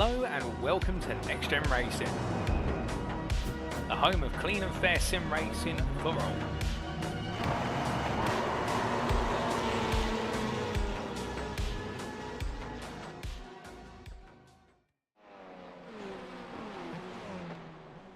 Hello and welcome to NXTGEN Racing, the home of clean and fair sim racing for all.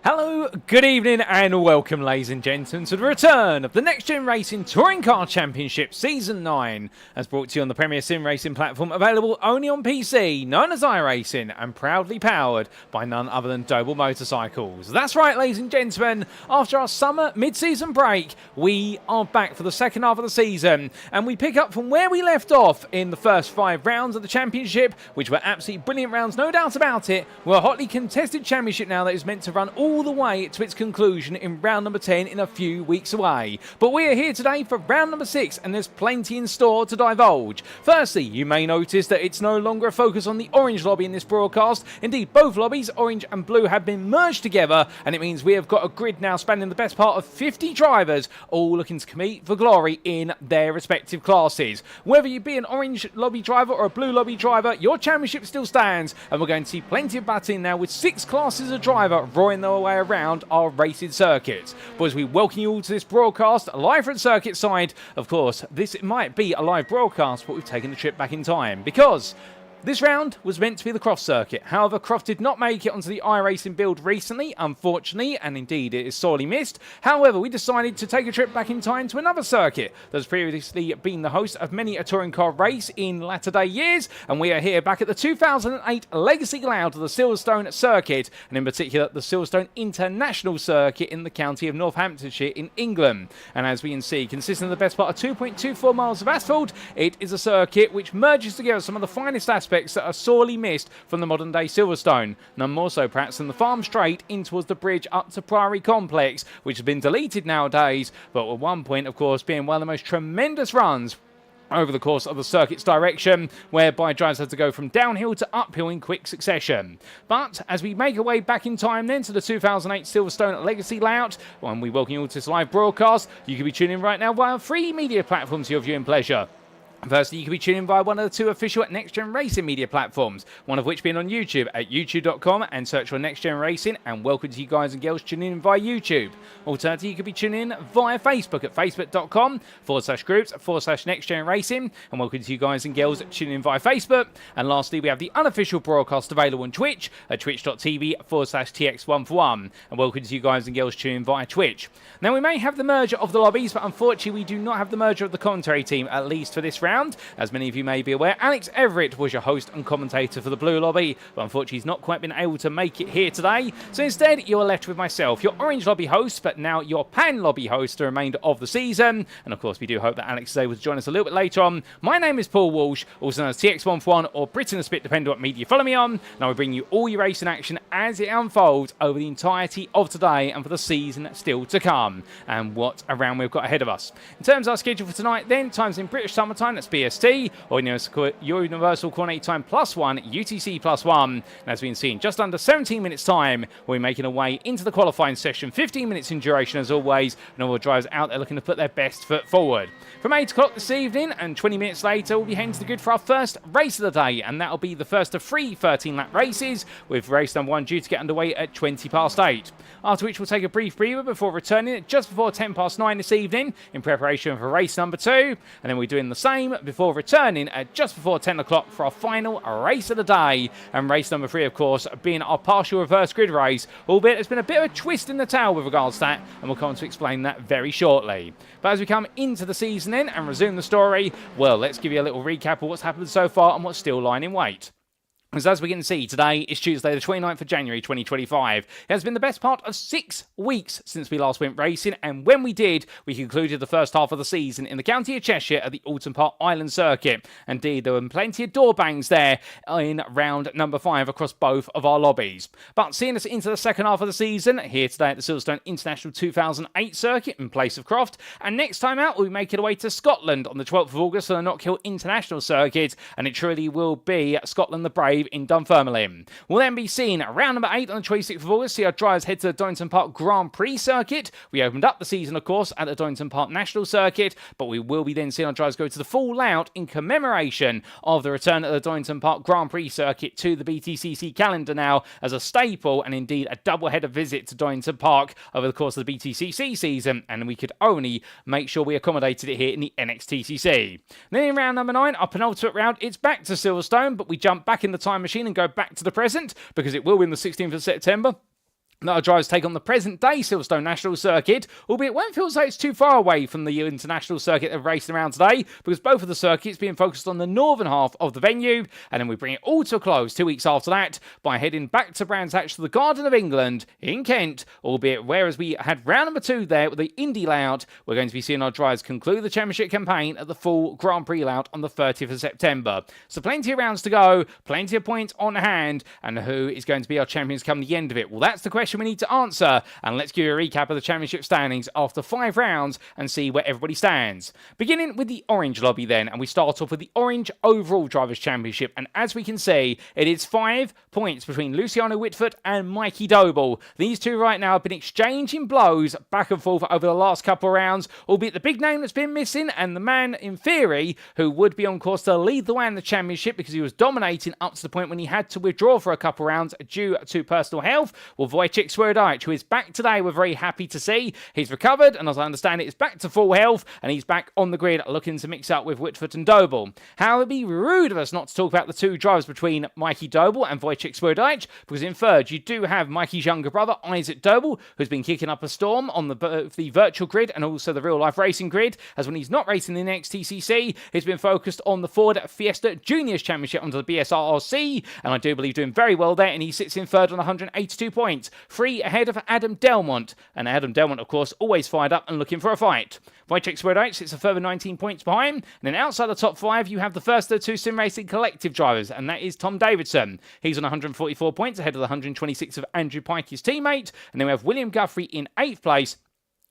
Hello, good evening and welcome ladies and gentlemen to the return of the NXTGEN Racing Touring Car Championship Season 9 as brought to you on the premier sim racing platform available only on PC, known as iRacing and proudly powered by none other than Doble Motorcycles. That's right ladies and gentlemen, after our summer mid-season break we are back for the second half of the season and we pick up from where we left off in the first 5 rounds of the championship, which were absolutely brilliant rounds, no doubt about it. We're a hotly contested championship now that is meant to run all the way to its conclusion in round number 10 in a few weeks away. But we are here today for round number 6 and there's plenty in store to divulge. Firstly, you may notice that it's no longer a focus on the orange lobby in this broadcast. Indeed, both lobbies, orange and blue, have been merged together and it means we have got a grid now spanning the best part of 50 drivers, all looking to compete for glory in their respective classes. Whether you be an orange lobby driver or a blue lobby driver, your championship still stands and we're going to see plenty of battling now with 6 classes of driver roaring their way around our racing circuits. But as we welcome you all to this broadcast live from circuit side, of course this might be a live broadcast but we've taken the trip back in time because this round was meant to be the Croft Circuit. However, Croft did not make it onto the iRacing build recently, unfortunately, and indeed it is sorely missed. However, we decided to take a trip back in time to another circuit that has previously been the host of many a touring car race in latter-day years, and we are here back at the 2008 legacy layout of the Silverstone Circuit, and in particular the Silverstone International Circuit in the county of Northamptonshire in England. And as we can see, consisting of the best part of 2.24 miles of asphalt, it is a circuit which merges together some of the finest aspects that are sorely missed from the modern day Silverstone, none more so perhaps than the farm straight in towards the bridge up to Priory Complex, which has been deleted nowadays, but at one point of course being one of the most tremendous runs over the course of the circuit's direction, whereby drivers had to go from downhill to uphill in quick succession. But as we make our way back in time then to the 2008 Silverstone legacy layout, when we welcome you all to this live broadcast, you can be tuning in right now via free media platforms to your viewing pleasure. Firstly, you can be tuning in via one of the 2 official NXTGEN Racing media platforms, one of which being on YouTube at youtube.com and search for NXTGEN Racing, and welcome to you guys and girls tuning in via YouTube. Alternatively, you could be tuning in via Facebook at facebook.com/groups/NXTGEN Racing, and welcome to you guys and girls tuning in via Facebook. And lastly, we have the unofficial broadcast available on Twitch at twitch.tv/TX141, and welcome to you guys and girls tuning in via Twitch. Now, we may have the merger of the lobbies, but unfortunately, we do not have the merger of the commentary team, at least for this round. As many of you may be aware, Alex Everett was your host and commentator for the Blue Lobby, but unfortunately he's not quite been able to make it here today. So instead, you are left with myself, your Orange Lobby host, but now your Pan Lobby host the remainder of the season. And of course, we do hope that Alex is able to join us a little bit later on. My name is Paul Walsh, also known as TX141 or Britain a Spit, depending on what media you follow me on. And I will bring you all your racing action as it unfolds over the entirety of today and for the season still to come. And what a round we've got ahead of us. In terms of our schedule for tonight, then, times in British summertime, that's BST, or Universal Coordinate Time +1, UTC +1. And as we can see, in just under 17 minutes time, we're making our way into the qualifying session, 15 minutes in duration as always, and all the drivers out there looking to put their best foot forward. From 8 o'clock this evening, and 20 minutes later, we'll be heading to the grid for our first race of the day, and that'll be the first of 3 13-lap races, with race number 1 due to get underway at 8:20. After which we'll take a brief breather before returning at just before 9:10 this evening, in preparation for race number 2, and then we're doing the same before returning at just before 10 o'clock for our final race of the day. And race number 3, of course, being our partial reverse grid race, albeit there's been a bit of a twist in the tail with regards to that, and we'll come on to explain that very shortly. But as we come into the season then and resume the story, well, let's give you a little recap of what's happened so far and what's still lying in wait. As we can see, today is Tuesday the 29th of January 2025. It has been the best part of 6 weeks since we last went racing, and when we did, we concluded the first half of the season in the county of Cheshire at the Alton Park Island Circuit. Indeed, there were plenty of door bangs there in round number 5 across both of our lobbies. But seeing us into the second half of the season, here today at the Silverstone International 2008 Circuit in place of Croft, and next time out we'll be making our way to Scotland on the 12th of August on the Knockhill International Circuit, and it truly will be Scotland the Brave believe, in Dunfermline. We'll then be seeing round number 8 on the 26th of August, see our drivers head to the Donington Park Grand Prix circuit. We opened up the season, of course, at the Donington Park National Circuit, but we will be then seeing our drivers go to the full layout in commemoration of the return of the Donington Park Grand Prix circuit to the BTCC calendar now as a staple and indeed a double-header visit to Donington Park over the course of the BTCC season, and we could only make sure we accommodated it here in the NXTCC. Then in round number 9, our penultimate round, it's back to Silverstone, but we jump back in the time machine and go back to the present because it will be on the 16th of September. Now our drivers take on the present-day Silverstone National Circuit, albeit it won't feel as though it's too far away from the international circuit they're racing around today, because both of the circuits being focused on the northern half of the venue, and then we bring it all to a close 2 weeks after that by heading back to Brands Hatch to the Garden of England in Kent, albeit whereas we had round number 2 there with the Indy layout, we're going to be seeing our drivers conclude the championship campaign at the full Grand Prix layout on the 30th of September. So plenty of rounds to go, plenty of points on hand, and who is going to be our champions come the end of it? Well, that's the question we need to answer, and let's give you a recap of the championship standings after 5 rounds and see where everybody stands. Beginning with the orange lobby then, and we start off with the orange overall drivers championship, and as we can see, it is 5 points between Luciano Witvoet and Mikey Doble. These two right now have been exchanging blows back and forth over the last couple of rounds, albeit the big name that's been missing, and the man in theory who would be on course to lead the way in the championship because he was dominating up to the point when he had to withdraw for a couple of rounds due to personal health. Well, Wojciech, who is back today, we're very happy to see. He's recovered, and as I understand it, is back to full health, and he's back on the grid looking to mix up with Witvoet and Doble. How it would be rude of us not to talk about the 2 drivers between Mikey Doble and Wojciech, because in third, you do have Mikey's younger brother, Isaac Doble, who's been kicking up a storm on the virtual grid and also the real-life racing grid, as when he's not racing the NXTCC, he's been focused on the Ford Fiesta Juniors Championship under the BSRRC, and I do believe doing very well there, and he sits in third on 182 points. 3 ahead of Adam Delmont, and Adam Delmont, of course, always fired up and looking for a fight. Wojciech sits a further 19 points behind, and then outside the top 5, you have the first of the 2 sim racing collective drivers, and that is Tom Davidson. He's on 144 points ahead of the 126 of Andrew Pike, his teammate, and then we have William Guthrie in 8th place,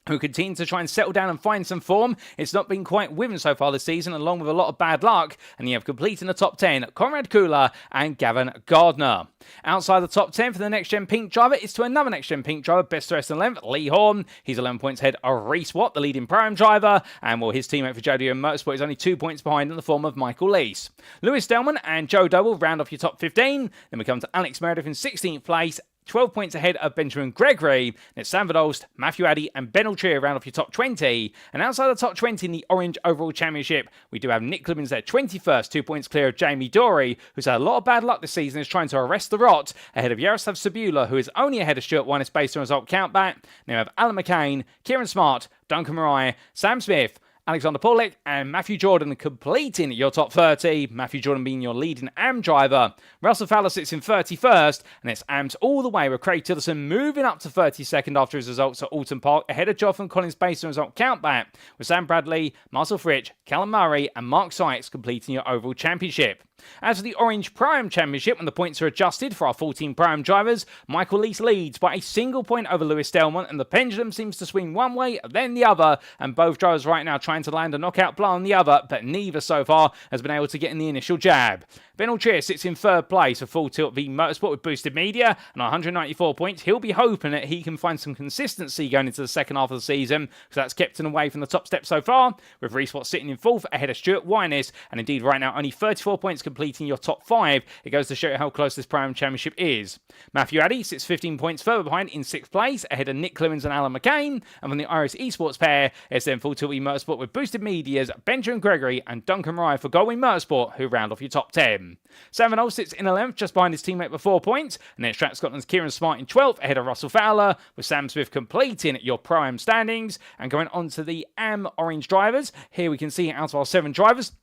who continue to try and settle down and find some form. It's not been quite with him so far this season, along with a lot of bad luck, and you have completing the top 10, Conrad Kula and Gavin Gardner. Outside the top 10 for the Next Gen Pink driver, it's to another Next Gen Pink driver, best rest and length, Lee Horn. He's 11 points ahead of Reese Watt, the leading Pro-Am driver, and well, his teammate for JDM Motorsport is only 2 points behind in the form of Michael Lees. Lewis Delman and Joe Doble round off your top 15. Then we come to Alex Meredith in 16th place, 12 points ahead of Benjamin Gregory. It's Sam Verdolst, Matthew Addy, and Ben Altrier round off your top 20. And outside the top 20 in the Orange Overall Championship, we do have Nick Clibbins there, 21st, 2 points clear of Jamie Dory, who's had a lot of bad luck this season, is trying to arrest the rot, ahead of Yaroslav Sabula, who is only ahead of Stuart Winus based on result countback. Now we have Alan McCain, Kieran Smart, Duncan Mariah, Sam Smith, Alexander Paulik and Matthew Jordan completing your top 30. Matthew Jordan being your leading AM driver. Russell Fowler sits in 31st, and it's AMs all the way with Craig Tillerson moving up to 32nd after his results at Alton Park, ahead of Jonathan Collins based on result countback, with Sam Bradley, Marcel Fritsch, Callum Murray and Mark Sykes completing your overall championship. As for the Orange Pro-Am Championship, when the points are adjusted for our 14 Pro-Am drivers, Michael Lees leads by a single point over Lewis Delmont, and the pendulum seems to swing one way, then the other, and both drivers right now trying to land a knockout blow on the other, but neither so far has been able to get in the initial jab. Ben Altrier sits in third place for Full Tilt v Motorsport with Boosted Media, and 194 points. He'll be hoping that he can find some consistency going into the second half of the season, because that's kept him away from the top step so far, with Reese Watt sitting in fourth ahead of Stuart Winus, and indeed right now only 34 points completing your top 5. It goes to show you how close this Pro-Am Championship is. Matthew Addy sits 15 points further behind in 6th place, ahead of Nick Clemens and Alan McCain, and from the Iris Esports pair, it's then Full Tilt v Motorsport with Boosted Media's Benjamin Gregory and Duncan Rye for Goldwing Motorsport, who round off your top 10. Sam Van Oel sits in 11th, just behind his teammate with 4 points, and then Strat Scotland's Kieran Smart in 12th, ahead of Russell Fowler, with Sam Smith completing your Pro-Am standings. And going on to the AM Orange drivers, here we can see out of our 7 drivers,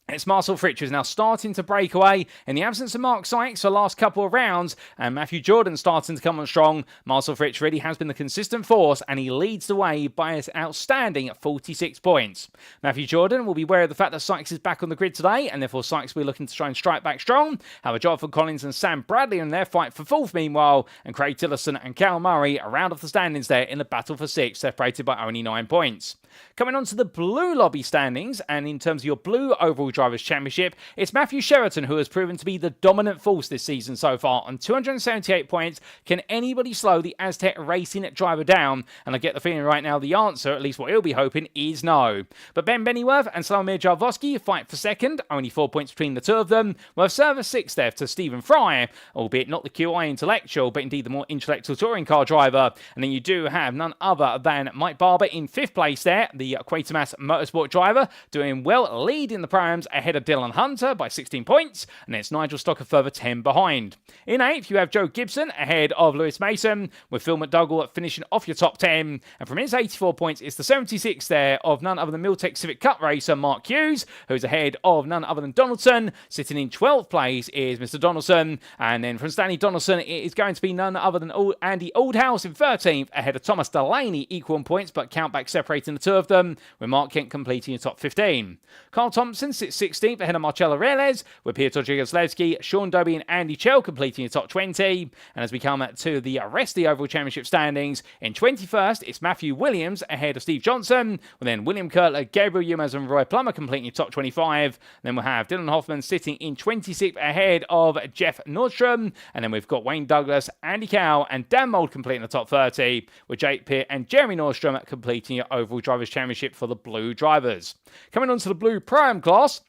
it's Marcel Fritsch who's now starting to break away in the absence of Mark Sykes for the last couple of rounds, and Matthew Jordan starting to come on strong. Marcel Fritsch really has been the consistent force, and he leads the way by his outstanding 46 points. Matthew Jordan will be aware of the fact that Sykes is back on the grid today, and therefore Sykes will be looking to try and strike back strong. However, Jonathan Collins and Sam Bradley in their fight for 4th meanwhile, and Craig Tillerson and Cal Murray are round off the standings there in the battle for 6th, separated by only 9 points. Coming on to the blue lobby standings, and in terms of your blue overall Drivers' Championship, it's Matthew Cheverton who has proven to be the dominant force this season so far. On 278 points, can anybody slow the Aztec Racing driver down? And I get the feeling right now the answer, at least what he'll be hoping, is no. But Ben Bennyworth and Slawomir Jarvosky fight for second, only 4 points between the two of them. We'll have service 6th there to Stephen Fry, albeit not the QI intellectual, but indeed the more intellectual touring car driver. And then you do have none other than Mike Barber in 5th place there, the Quatermass Motorsport driver, doing well, leading the prams ahead of Dylan Hunter by 16 points, and it's Nigel Stock a further 10 behind. In 8th, you have Joe Gibson ahead of Lewis Mason, with Phil McDougall finishing off your top 10, and from his 84 points, it's the 76 there of none other than Miltech Civic Cup racer Mark Hughes, who's ahead of none other than Donaldson. Sitting in 12th place is Mr. Donaldson, and then from Stanley Donaldson, it is going to be none other than Andy Oldhouse in 13th, ahead of Thomas Delaney, equal on points, but countback separating the two of them, with Mark Kent completing your top 15. Carl Thompson sits 16th ahead of Marcello Reles, with Piotr Jigoslavski, Sean Doby and Andy Chell completing your top 20. And as we come to the rest of the overall championship standings, in 21st, it's Matthew Williams ahead of Steve Johnson, with then William Kurtler, Gabriel Yilmaz and Roy Plummer completing your top 25. Then we'll have Dylan Hoffman sitting in 26th ahead of Jeff Nordstrom. And then we've got Wayne Douglas, Andy Cow and Dan Mould completing the top 30, with Jake Peart and Jeremy Nordstrom completing your overall Drivers' Championship for the Blue drivers. Coming on to the Blue Pro-Am class,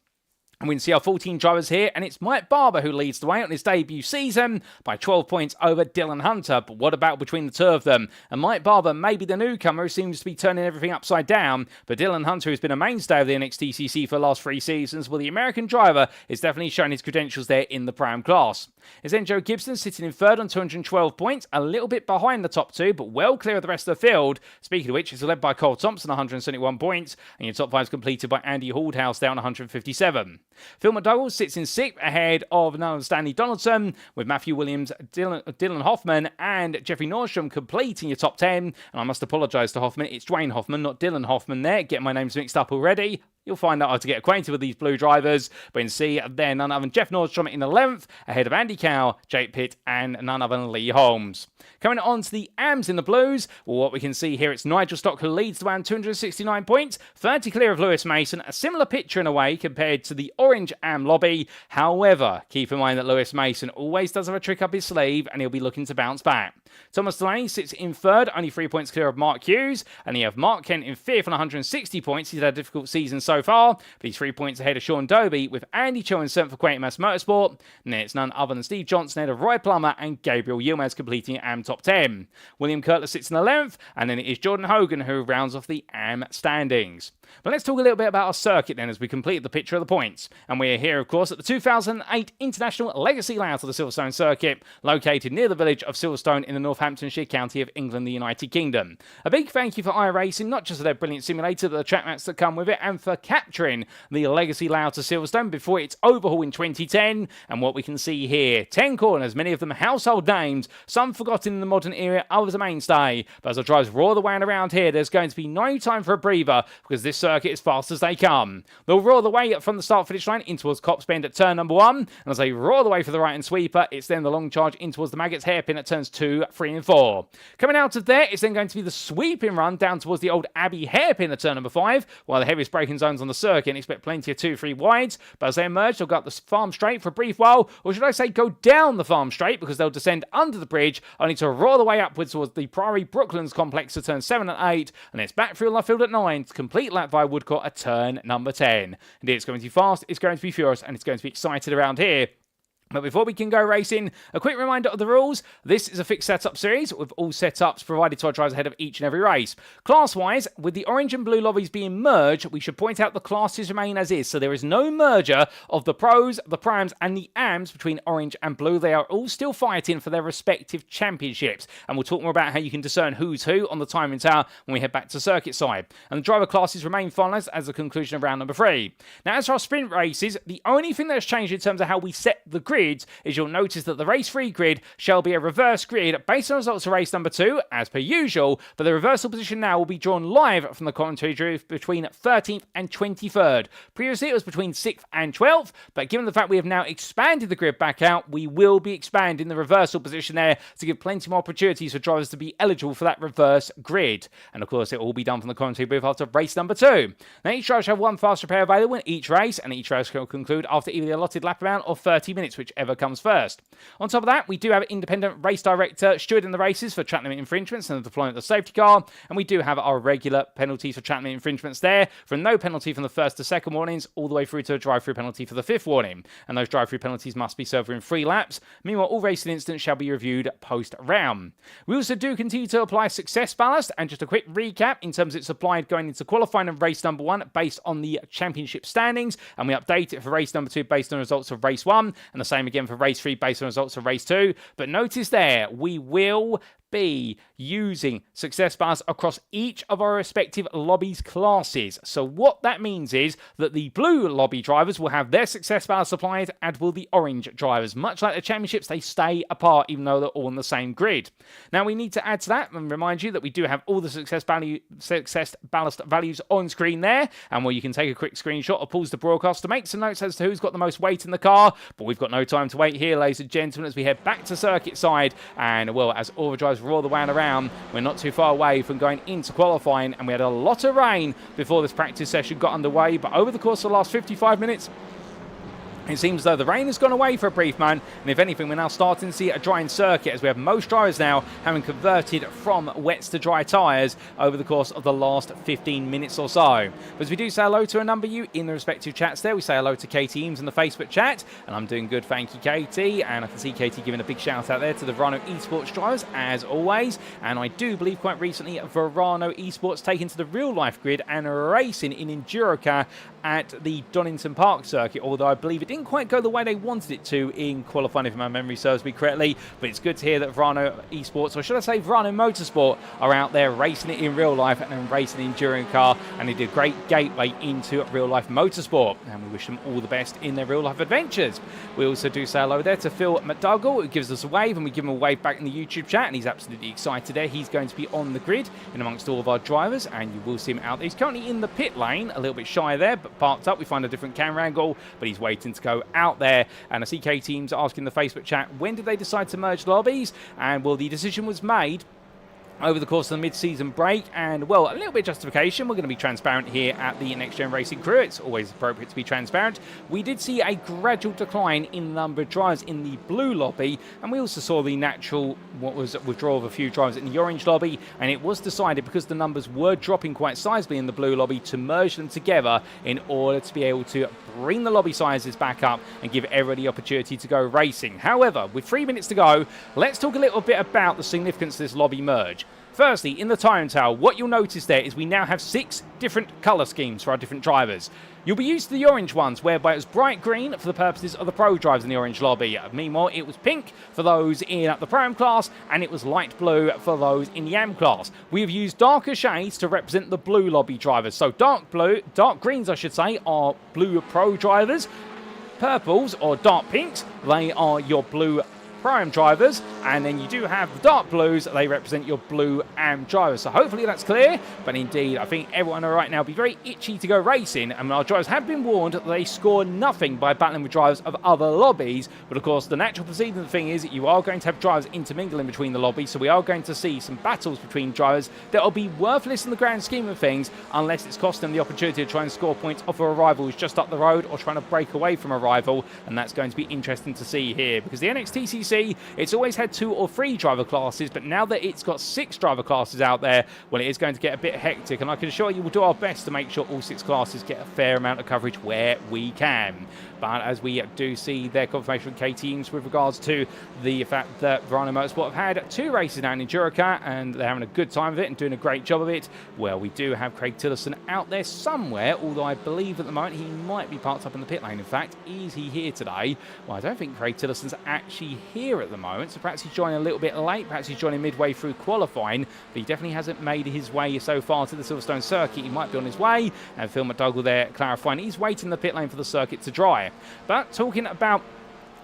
and we can see our 14 drivers here, and it's Mike Barber who leads the way on his debut season by 12 points over Dylan Hunter. But what about between the two of them? And Mike Barber may be the newcomer who seems to be turning everything upside down, but Dylan Hunter, who's been a mainstay of the NXTCC for the last 3 seasons, well, the American driver is definitely showing his credentials there in the Pro-Am class. It's then Joe Gibson sitting in 3rd on 212 points, a little bit behind the top 2, but well clear of the rest of the field. Speaking of which, it's led by Cole Thompson, 171 points, and your top 5 is completed by Andy Holdhouse down 157. Phil McDougall sits in 6th ahead of none other Stanley Donaldson, with Matthew Williams, Dylan Hoffman and Jeffrey Nordstrom completing your top 10. And I must apologise to Hoffman, it's Dwayne Hoffman, not Dylan Hoffman there. Getting my names mixed up already. You'll find out how to get acquainted with these blue drivers. But you can see there none other than Jeff Nordstrom in 11th, ahead of Andy Cow, Jake Pitt, and none other than Lee Holmes. Coming on to the AMs in the blues, well, what we can see here, it's Nigel Stock who leads the way on 269 points, 30 clear of Lewis Mason, a similar picture in a way compared to the orange AM lobby. However, keep in mind that Lewis Mason always does have a trick up his sleeve, and he'll be looking to bounce back. Thomas Delaney sits in 3rd, only 3 points clear of Mark Hughes, and you have Mark Kent in 5th on 160 points. He's had a difficult season so far, but he's 3 points ahead of Sean Doby, with Andy Cho in 7th for Quatermass Motorsport, and then it's none other than Steve Johnson ahead of Roy Plummer and Gabriel Yilmaz completing AM top 10. William Kurtler sits in 11th, and then it is Jordan Hogan who rounds off the AM standings. But let's talk a little bit about our circuit then as we complete the picture of the points. And we're here, of course, at the 2008 International Legacy layout of the Silverstone Circuit, located near the village of Silverstone in the Northamptonshire county of England, the United Kingdom. A big thank you for iRacing, not just for their brilliant simulator, but the track mats that come with it, and for capturing the Legacy layout of Silverstone before its overhaul in 2010. And what we can see here, 10 corners, many of them household names, some forgotten in the modern era, others a mainstay. But as the drivers roar the way around here, there's going to be no time for a breather, because this circuit is fast as they come. They'll roar the way from the start-finish line in towards Cops Bend at turn number 1, and as they roar the way for the right-hand sweeper, it's then the long charge in towards the Maggots hairpin at turns 2, 3 and 4. Coming out of there, it's then going to be the sweeping run down towards the old Abbey hairpin at turn number 5, while the heaviest braking zones on the circuit, and expect plenty of 2-3 wides, but as they emerge, they'll go up the farm straight for a brief while, or should I say go down the farm straight, because they'll descend under the bridge, only to roar the way upwards towards the Priory Brooklands complex at turn 7 and 8, and it's back through Love Field at 9 to complete lap via Woodcourt at turn number 10. Indeed, it's going to be fast, it's going to be furious, and it's going to be excited around here. But before we can go racing, a quick reminder of the rules. This is a fixed setup series with all setups provided to our drivers ahead of each and every race. Class-wise, with the orange and blue lobbies being merged, we should point out the classes remain as is. So there is no merger of the pros, the prams, and the AMs between orange and blue. They are all still fighting for their respective championships. And we'll talk more about how you can discern who's who on the timing tower when we head back to circuit side. And the driver classes remain finalised as the conclusion of round number 3. Now, as for our sprint races, the only thing that's changed in terms of how we set the grid grids is you'll notice that the race 3 grid shall be a reverse grid based on results of race number 2, as per usual, but the reversal position now will be drawn live from the commentary booth between 13th and 23rd. Previously, it was between 6th and 12th, but given the fact we have now expanded the grid back out, we will be expanding the reversal position there to give plenty more opportunities for drivers to be eligible for that reverse grid. And of course, it will all be done from the commentary booth after race number 2. Now, each driver shall have one fast repair available in each race, and each race will conclude after either the allotted lap amount or 30 minutes, whichever comes first. On top of that, we do have independent race director stewarding the races for track limit infringements and the deployment of the safety car, and we do have our regular penalties for track limit infringements there, from no penalty from the first to second warnings, all the way through to a drive-through penalty for the 5th warning, and those drive-through penalties must be served within 3 laps. Meanwhile, all racing incidents shall be reviewed post-round. We also do continue to apply success ballast, and just a quick recap in terms of it's applied going into qualifying of race number 1 based on the championship standings, and we update it for race number 2 based on results of race 1, and the same again for race 3 based on results of race 2. But notice there, we will be using success bars across each of our respective lobbies classes. So what that means is that the blue lobby drivers will have their success bars supplied, and will the orange drivers. Much like the championships, they stay apart even though they're all on the same grid. Now we need to add to that and remind you that we do have all the success ballast values on screen there, and where you can take a quick screenshot or pause the broadcast to make some notes as to who's got the most weight in the car. But we've got no time to wait here, ladies and gentlemen, as we head back to circuit side, and well, as all the drivers roar the way around, we're not too far away from going into qualifying, and we had a lot of rain before this practice session got underway, but over the course of the last 55 minutes, it seems as though the rain has gone away for a brief moment, and if anything, we're now starting to see a drying circuit, as we have most drivers now having converted from wets to dry tyres over the course of the last 15 minutes or so. But as we do say hello to a number of you in the respective chats there, we say hello to Katie Eames in the Facebook chat, and I'm doing good, thank you, Katie, and I can see Katie giving a big shout out there to the Verano Esports drivers, as always, and I do believe quite recently Verano Esports taken to the real-life grid and racing in Enduro car at the Donington Park circuit, although I believe it didn't quite go the way they wanted it to in qualifying, if my memory serves me correctly. But it's good to hear that Verano Esports, or should I say Verano Motorsport, are out there racing it in real life and racing an enduring car, and they did a great gateway into real life motorsport, and we wish them all the best in their real life adventures. We also do say hello there to Phil McDougall, who gives us a wave, and we give him a wave back in the YouTube chat, and he's absolutely excited there. He's going to be on the grid in amongst all of our drivers, and you will see him out there. He's currently in the pit lane, a little bit shy there, but parked up. We find a different camera angle, but he's waiting to go out there. And I see K Teams asking the Facebook chat, when did they decide to merge lobbies? And well, the decision was made over the course of the mid-season break, and well, a little bit of justification. We're going to be transparent here at the NXTGEN Racing crew. It's always appropriate to be transparent. We did see a gradual decline in the number of drivers in the blue lobby, and we also saw the natural withdrawal of a few drivers in the orange lobby, and it was decided, because the numbers were dropping quite sizably in the blue lobby, to merge them together in order to be able to bring the lobby sizes back up and give everybody the opportunity to go racing. However, with 3 minutes to go, let's talk a little bit about the significance of this lobby merge. Firstly, in the time tower, what you'll notice there is we now have 6 different colour schemes for our different drivers. You'll be used to the orange ones, whereby it was bright green for the purposes of the pro drivers in the orange lobby. Meanwhile, it was pink for those in the Pro-Am class, and it was light blue for those in the Am class. We have used darker shades to represent the blue lobby drivers. So dark greens, I should say, are blue pro drivers. Purples, or dark pinks, they are your blue Pro-Am drivers, and then you do have the dark blues, they represent your blue Am drivers. So hopefully that's clear, but indeed I think everyone right now will be very itchy to go racing, and our drivers have been warned that they score nothing by battling with drivers of other lobbies. But of course, the natural proceeding thing is that you are going to have drivers intermingling between the lobbies, so we are going to see some battles between drivers that will be worthless in the grand scheme of things, unless it's cost them the opportunity to try and score points off of a rival who's just up the road, or trying to break away from a rival, and that's going to be interesting to see here, because the NXTCC, it's always had 2 or 3 driver classes, but now that it's got 6 driver classes out there, well, it is going to get a bit hectic, and I can assure you we'll do our best to make sure all 6 classes get a fair amount of coverage where we can. But as we do see their confirmation from K-Teams with regards to the fact that Verano Motorsport have had 2 races now in Enduro, and they're having a good time of it and doing a great job of it, well, we do have Craig Tillotson out there somewhere, although I believe at the moment he might be parked up in the pit lane. In fact, is he here today? Well, I don't think Craig Tillotson's actually here at the moment, so perhaps he's joining a little bit late, perhaps he's joining midway through qualifying, but he definitely hasn't made his way so far to the Silverstone circuit. He might be on his way, and Phil McDougall there clarifying he's waiting in the pit lane for the circuit to dry. But talking about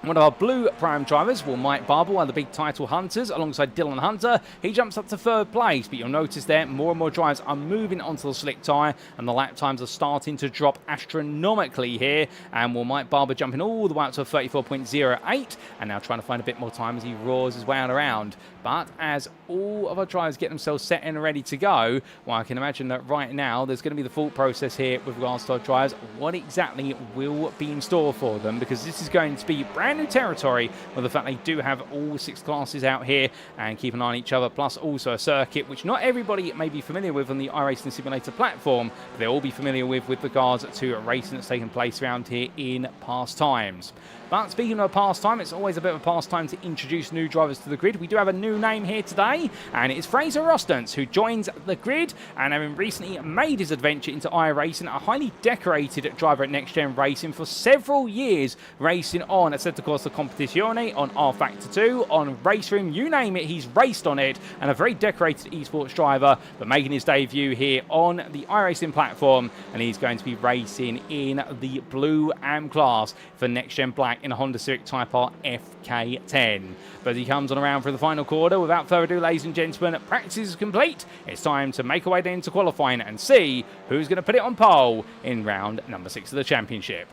One of our blue prime drivers, Mike Barber, one of the big title hunters, alongside Dylan Hunter. He jumps up to 3rd place, but you'll notice there more and more drivers are moving onto the slick tyre, and the lap times are starting to drop astronomically here. And Mike Barber jumping all the way up to a 34.08, and now trying to find a bit more time as he roars his way on around. But as all of our drivers get themselves set and ready to go, well, I can imagine that right now there's going to be the thought process here with regards to our drivers. What exactly will be in store for them? Because this is going to be brand new territory with the fact they do have all 6 classes out here and keep an eye on each other, plus also a circuit which not everybody may be familiar with on the iRacing Simulator platform, but they'll all be familiar with regards to racing that's taken place around here in past times. But speaking of a pastime, it's always a bit of a pastime to introduce new drivers to the grid. We do have a new name here today, and it's Fraser Rostance, who joins the grid and having recently made his adventure into iRacing, a highly decorated driver at Next Gen Racing for several years, racing on Assetto Corsa Competizione, on R Factor 2, on Race Room, you name it, he's raced on it, and a very decorated esports driver, but making his debut here on the iRacing platform, and he's going to be racing in the Blue AM class for Next Gen Black in a Honda Civic Type R FK10. But he comes on around for the final quarter. Without further ado, ladies and gentlemen, practice is complete. It's time to make our way into qualifying and see who's going to put it on pole in round number 6 of the championship.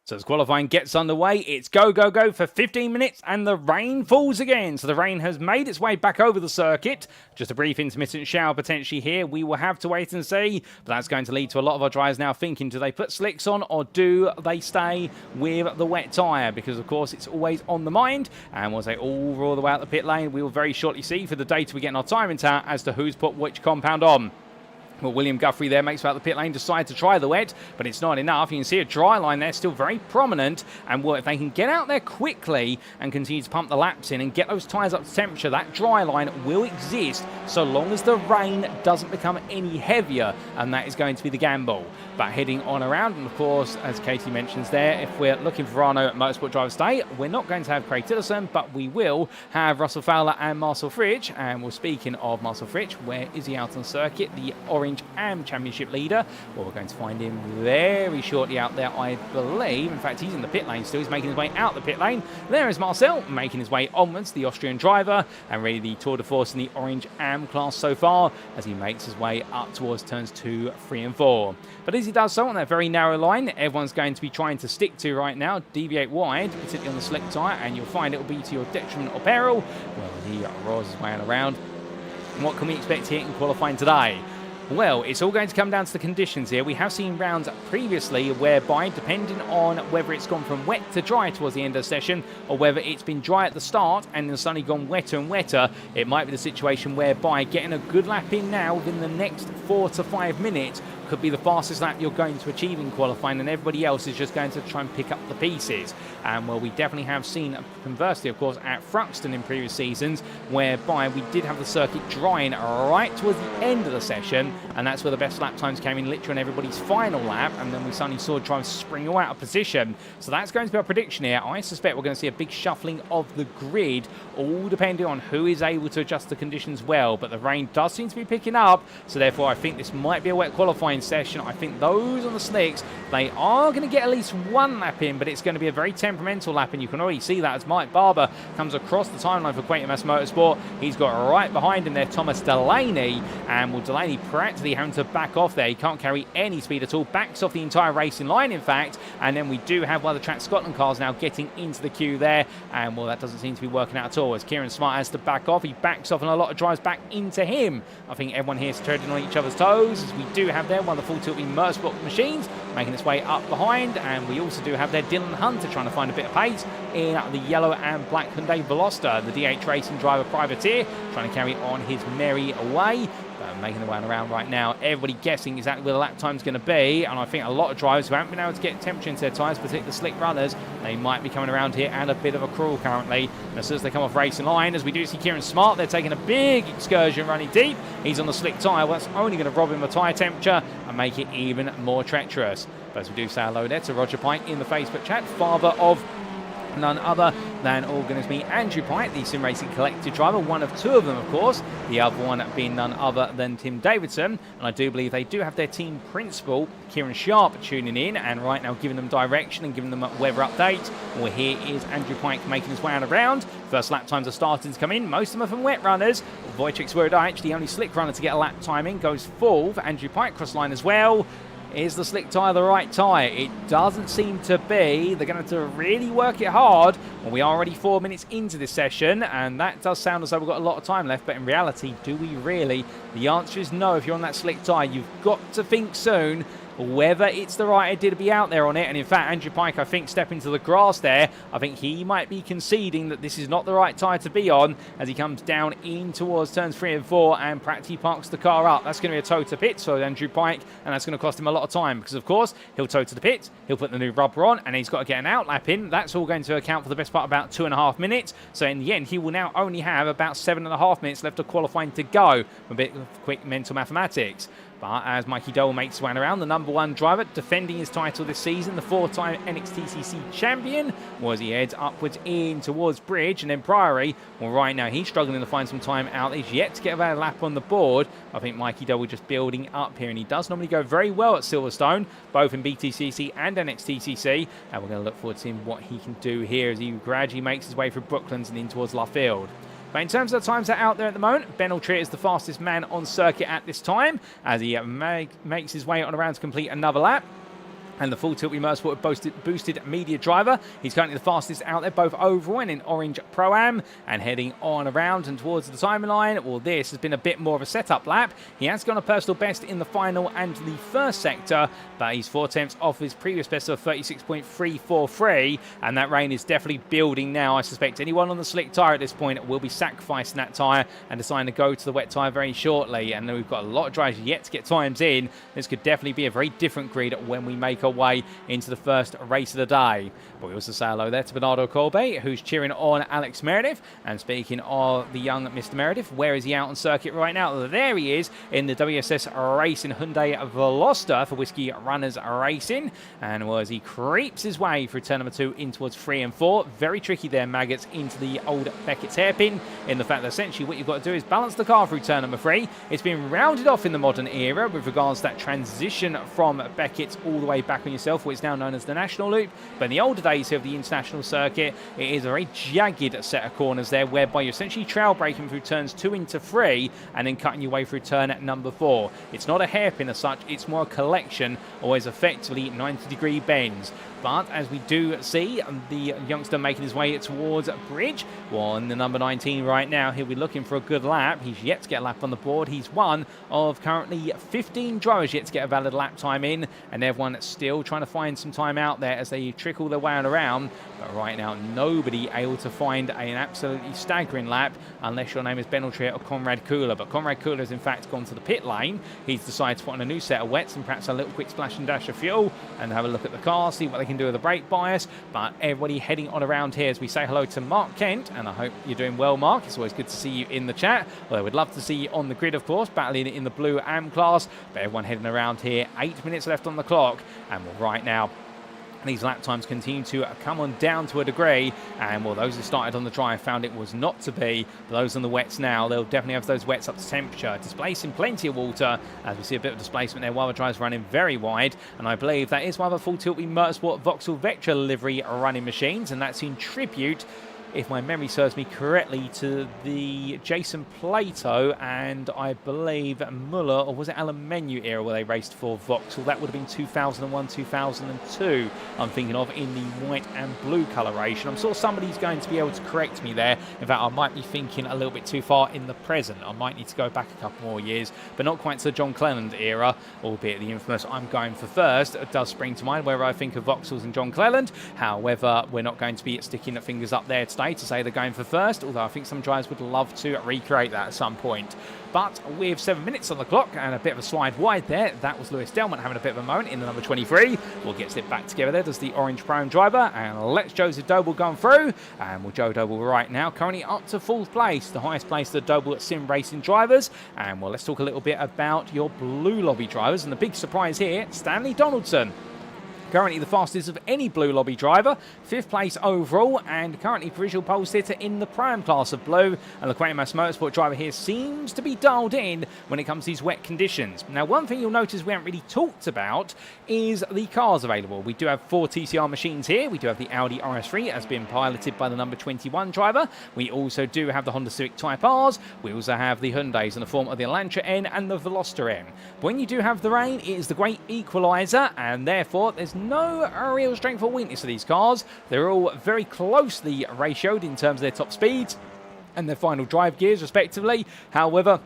So as qualifying gets underway, it's go, go, go for 15 minutes, and the rain falls again. So the rain has made its way back over the circuit. Just a brief intermittent shower potentially here. We will have to wait and see, but that's going to lead to a lot of our drivers now thinking, do they put slicks on or do they stay with the wet tyre? Because, of course, it's always on the mind. And once they all roar the way out the pit lane, we will very shortly see for the data we get in our timing tower as to who's put which compound on. Well, William Guthrie there makes it out the pit lane, decide to try the wet, but it's not enough. You can see a dry line there, still very prominent, and if they can get out there quickly and continue to pump the laps in and get those tyres up to temperature, that dry line will exist so long as the rain doesn't become any heavier, and that is going to be the gamble. But heading on around, and of course, as Katie mentions there, if we're looking for Arno Motorsport Drivers Day, we're not going to have Craig Tillison, but we will have Russell Fowler and Marcel Fritsch. And we're speaking of Marcel Fritsch, where is he out on circuit? The Orange AM Championship leader. Well, we're going to find him very shortly out there, I believe. In fact, he's in the pit lane still. He's making his way out the pit lane. There is Marcel making his way onwards, the Austrian driver, and really the tour de force in the Orange AM class so far as he makes his way up towards turns 2, 3 and 4. But as he does so on that very narrow line, everyone's going to be trying to stick to right now, deviate wide, particularly on the slick tyre, and you'll find it will be to your detriment or peril. Well, he roars his way around. And what can we expect here in qualifying today? Well, it's all going to come down to the conditions here. We have seen rounds previously whereby, depending on whether it's gone from wet to dry towards the end of the session, or whether it's been dry at the start and then suddenly gone wetter and wetter, it might be the situation whereby getting a good lap in now within the next 4 to 5 minutes could be the fastest lap you're going to achieve in qualifying, and everybody else is just going to try and pick up the pieces. And well, we definitely have seen, conversely, of course, at Thruxton in previous seasons, whereby we did have the circuit drying right towards the end of the session, and that's where the best lap times came in, literally on everybody's final lap, and then we suddenly saw drivers spring all out of position. So that's going to be our prediction here. I suspect we're going to see a big shuffling of the grid, all depending on who is able to adjust the conditions well, but the rain does seem to be picking up, so therefore I think this might be a wet qualifying session. I think those on the slicks, they are going to get at least one lap in, but it's going to be a very temperamental lap, and you can already see that as Mike Barber comes across the timeline for Quatermass Motorsport. He's got right behind him there Thomas Delaney, and well, Delaney practically having to back off there. He can't carry any speed at all, backs off the entire racing line in fact, and then we do have one of the Track Scotland cars now getting into the queue there, and well, that doesn't seem to be working out at all as Kieran Smart has to back off. He backs off and a lot of drives back into him. I think everyone here is treading on each other's toes, as we do have there one of the full tilting Motorsport machines making its way up behind, and we also do have there Dylan Hunter trying to find a bit of pace in the yellow and black Hyundai Veloster, the DH Racing driver privateer, trying to carry on his merry way. Making their way around right now, everybody guessing exactly where the lap time's going to be, and I think a lot of drivers who haven't been able to get temperature into their tyres, particularly the slick runners, they might be coming around here and a bit of a crawl currently. And as soon as they come off racing line, as we do see Kieran Smart, they're taking a big excursion running deep. He's on the slick tyre. Well, that's only going to rob him of tyre temperature and make it even more treacherous. But as we do say hello there to Roger Pike in the Facebook chat, father of none other than all going to be Andrew Pike, the Sim Racing Collective driver, one of two of them, of course, the other one being none other than Tim Davidson. And I do believe they do have their team principal, Kieran Sharp, tuning in and right now giving them direction and giving them a weather update. Well, here is Andrew Pike making his way around. First lap times are starting to come in. Most of them are from wet runners. Wojciech Swierdajc, the only slick runner to get a lap time in, goes full for Andrew Pike, cross line as well. Is the slick tyre the right tyre? It doesn't seem to be. They're going to have to really work it hard. Well, we are already 4 minutes into this session, and that does sound as though we've got a lot of time left, but in reality, do we really? The answer is no. If you're on that slick tyre, you've got to think soon whether it's the right idea to be out there on it. And in fact, Andrew Pike, I think, stepping to the grass there, I think he might be conceding that this is not the right tyre to be on as he comes down in towards turns 3 and 4 and practically parks the car up. That's going to be a tow to pit for Andrew Pike, and that's going to cost him a lot of time because, of course, he'll tow to the pit, he'll put the new rubber on, and he's got to get an outlap in. That's all going to account for the best part about 2.5 minutes. So in the end, he will now only have about 7.5 minutes left of qualifying to go. A bit of quick mental mathematics. But as Mikey Doble makes his way around, the #1 driver defending his title this season, the 4-time NXTCC champion, was he heads upwards in towards Bridge and then Priory. Well, right now he's struggling to find some time out. He's yet to get about a lap on the board. I think Mikey Doble just building up here, and he does normally go very well at Silverstone, both in BTCC and NXTCC. And we're going to look forward to seeing what he can do here as he gradually makes his way through Brooklands and in towards Luffield. But in terms of the times that are out there at the moment, Ben Altrier is the fastest man on circuit at this time as he makes his way on around to complete another lap. And the full tilt Motorsport boosted media driver. He's currently the fastest out there, both overall and in orange Pro-Am. And heading on around and towards the timeline, well, this has been a bit more of a setup lap. He has gone a personal best in the final and the first sector, but he's 4/10 off his previous best of 36.343. And that rain is definitely building now. I suspect anyone on the slick tyre at this point will be sacrificing that tyre and deciding to go to the wet tyre very shortly. And we've got a lot of drivers yet to get times in. This could definitely be a very different grid when we make our way into the first race of the day. But we also say hello there to Bernardo Colbe, who's cheering on Alex Meredith. And speaking of the young Mr. Meredith, where is he out on circuit right now? There he is in the WSS Racing Hyundai Veloster for Whiskey Runners Racing. And as he creeps his way through turn number 2 in towards 3 and 4, very tricky there, Maggots, into the old Beckett's hairpin, in the fact that essentially what you've got to do is balance the car through turn number 3. It's been rounded off in the modern era with regards to that transition from Beckett's all the way back on yourself, what is now known as the National Loop. But in the older days of the International Circuit, it is a very jagged set of corners there, whereby you're essentially trail braking through turns 2 into 3 and then cutting your way through turn at number 4. It's not a hairpin as such, it's more a collection, always effectively 90-degree bends. But as we do see the youngster making his way towards Bridge, well, in the number 19 right now, he'll be looking for a good lap. He's yet to get a lap on the board. He's one of currently 15 drivers yet to get a valid lap time in, and everyone still trying to find some time out there as they trickle their way around. But right now, nobody able to find an absolutely staggering lap unless your name is Ben Altrier or Conrad Kula. But Conrad Kula has in fact gone to the pit lane. He's decided to put on a new set of wets and perhaps a little quick splash and dash of fuel and have a look at the car, see what they can do with the brake bias. But everybody heading on around here as we say hello to Mark Kent, and I hope you're doing well, Mark. It's always good to see you in the chat. Well, we'd love to see you on the grid, of course, battling in the blue AM class. But everyone heading around here, 8 minutes left on the clock, and right now these lap times continue to come on down to a degree, and well, those who started on the dry found it was not to be. But those on the wets now, they'll definitely have those wets up to temperature, displacing plenty of water, as we see a bit of displacement there while the drivers running very wide. And I believe that is one of the full tilt Motorsport Vauxhall Vectra livery running machines, and that's in tribute, if my memory serves me correctly, to the Jason Plato and I believe Muller, or was it Alan Menu era where they raced for Vauxhall? That would have been 2001, 2002, I'm thinking of, in the white and blue coloration. I'm sure somebody's going to be able to correct me there. In fact, I might be thinking a little bit too far in the present. I might need to go back a couple more years, but not quite to the John Cleland era, albeit the infamous I'm going for first does spring to mind where I think of Vauxhalls and John Cleland. However, we're not going to be sticking the fingers up there today to say they're going for first, although I think some drivers would love to recreate that at some point. But with 7 minutes on the clock and a bit of a slide wide there, that was Lewis Delmont having a bit of a moment in the number 23. We'll get it back together there, does the orange prone driver, and let's Joseph Doble going through. And well, Joe Doble right now currently up to 4th place, the highest place the Doble Sim Racing drivers. And well, let's talk a little bit about your blue lobby drivers, and the big surprise here, Stanley Donaldson. Currently the fastest of any blue lobby driver, 5th place overall, and currently provisional pole sitter in the Pro-Am class of blue. And the Quatermass Motorsport driver here seems to be dialed in when it comes to these wet conditions. Now, one thing you'll notice we haven't really talked about is the cars available. We do have 4 TCR machines here. We do have the Audi RS3 as being piloted by the number 21 driver. We also do have the Honda Civic Type Rs. We also have the Hyundais in the form of the Elantra N and the Veloster N. But when you do have the rain, it is the great equaliser, and therefore there's no real strength or weakness of these cars. They're all very closely ratioed in terms of their top speeds and their final drive gears respectively. However,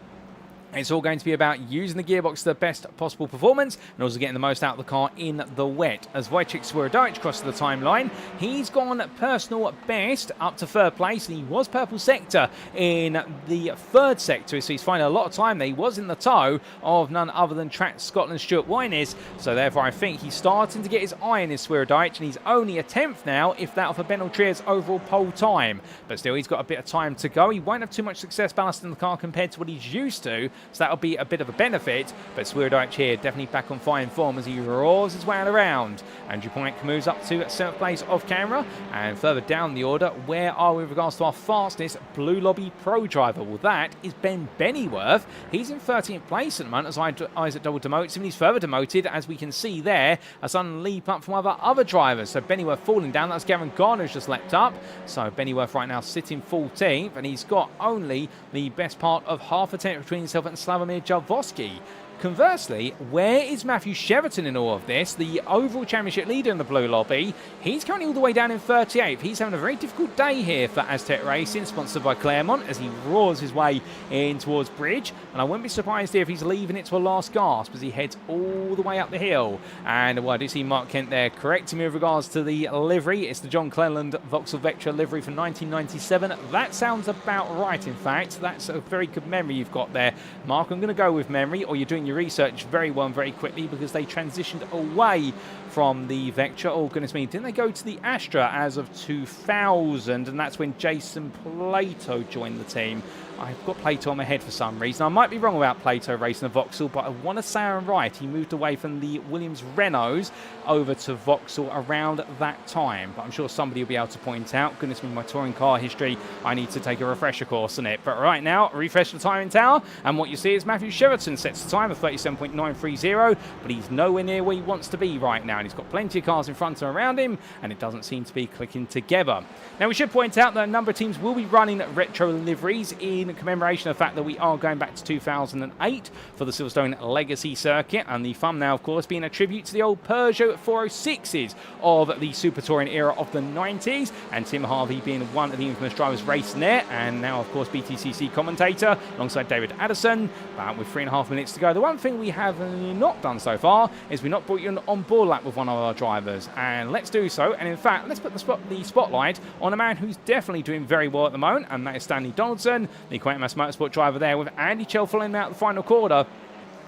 it's all going to be about using the gearbox to the best possible performance and also getting the most out of the car in the wet. As Wojciech crosses the timeline, he's gone personal best up to 3rd place, and he was purple sector in the 3rd sector, so he's finding a lot of time there. He was in the tow of none other than Track Scotland's Stuart Wynes, so therefore I think he's starting to get his eye in his Swierdijk, and he's only a 10th now, if that, of a Ben Altrier's overall pole time. But still, he's got a bit of time to go. He won't have too much success balancing the car compared to what he's used to, so that'll be a bit of a benefit. But Swierdijk here definitely back on fine form as he roars his way around. Andrew Point moves up to 7th place off camera, and further down the order, where are we with regards to our fastest blue lobby pro driver? Well, that is Ben Bennyworth. He's in 13th place at the moment as Isaac Doble demotes him. He's further demoted, as we can see there, a sudden leap up from other drivers. So Bennyworth falling down. That's Gavin Garner who's just leapt up. So Bennyworth right now sitting 14th, and he's got only the best part of half a tenth between himself and Slavomir Jarvoski. Conversely, where is Matthew Cheverton in all of this? The overall championship leader in the blue lobby. He's currently all the way down in 38th. He's having a very difficult day here for Aztec Racing, sponsored by Claremont, as he roars his way in towards Bridge. And I wouldn't be surprised if he's leaving it to a last gasp as he heads all the way up the hill. And well, I do see Mark Kent there correcting me with regards to the livery. It's the John Cleland Vauxhall Vectra livery from 1997. That sounds about right, in fact. That's a very good memory you've got there, Mark. I'm going to go with memory, or you're doing your research very well and very quickly, because they transitioned away from the Vectra. Oh goodness me, didn't they go to the Astra as of 2000, and that's when Jason Plato joined the team. I've got Plato on my head for some reason. I might be wrong about Plato racing a Vauxhall, but I want to say I'm right. He moved away from the Williams Renaults over to Vauxhall around that time, but I'm sure somebody will be able to point out. Goodness me, my touring car history, I need to take a refresher course on it. But right now, refresh the timing tower, and what you see is Matthew Cheverton sets the time of 37.930, but he's nowhere near where he wants to be right now, and he's got plenty of cars in front and around him, and it doesn't seem to be clicking together. Now, we should point out that a number of teams will be running retro liveries in commemoration of the fact that we are going back to 2008 for the Silverstone Legacy Circuit, and the thumbnail, of course, being a tribute to the old Peugeot 406s of the Super Touring era of the 90s, and Tim Harvey being one of the infamous drivers racing there, and now, of course, BTCC commentator alongside David Addison. But with 3.5 minutes to go, the one thing we have not done so far is we've not brought you on board lap with one of our drivers, and let's do so. And in fact, let's put the spotlight on a man who's definitely doing very well at the moment, and that is Stanley Donaldson, the Quatermass Motorsport driver there, with Andy Chell following him out the final quarter.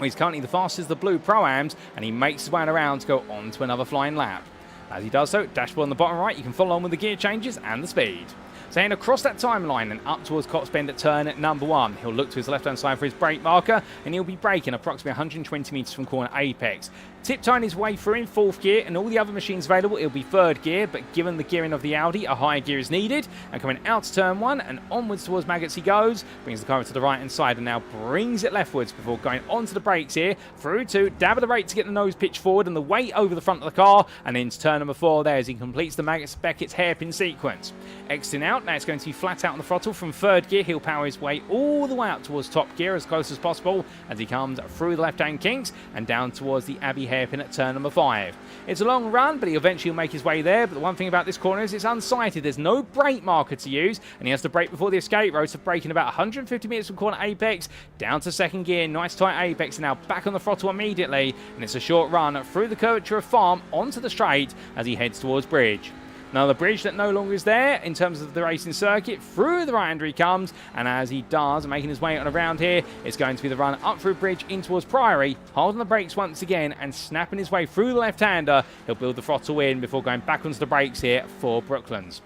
He's currently the fastest of the blue Pro-Ams, and he makes his way around to go on to another flying lap. As he does so, dashboard on the bottom right, you can follow on with the gear changes and the speed. So heading across that timeline and up towards Cops Bend at turn number 1. He'll look to his left-hand side for his brake marker, and he'll be braking approximately 120 metres from corner apex. Tiptoeing his way through in 4th gear, and all the other machines available, it'll be 3rd gear, but given the gearing of the Audi, a higher gear is needed. And coming out to turn 1 and onwards towards Maggots he goes, brings the car to the right-hand side and now brings it leftwards before going onto the brakes here, through to dab of the brake to get the nose pitched forward and the weight over the front of the car, and into turn number 4 there as he completes the Maggots Beckett's hairpin sequence. Exiting out, now it's going to be flat out on the throttle from 3rd gear. He'll power his way all the way up towards top gear as close as possible as he comes through the left-hand kinks and down towards the Abbey hairpin at turn number 5. It's a long run, but he eventually will make his way there. But the one thing about this corner is it's unsighted. There's no brake marker to use, and he has to brake before the escape road, so braking about 150 metres from corner apex down to 2nd gear. Nice tight apex, and now back on the throttle immediately, and it's a short run through the curvature of Farm onto the straight as he heads towards Bridge. Now the bridge that no longer is there in terms of the racing circuit, through the right-hander he comes, and as he does, making his way on around here, it's going to be the run up through Bridge in towards Priory, holding the brakes once again and snapping his way through the left-hander. He'll build the throttle in before going back onto the brakes here for Brooklands.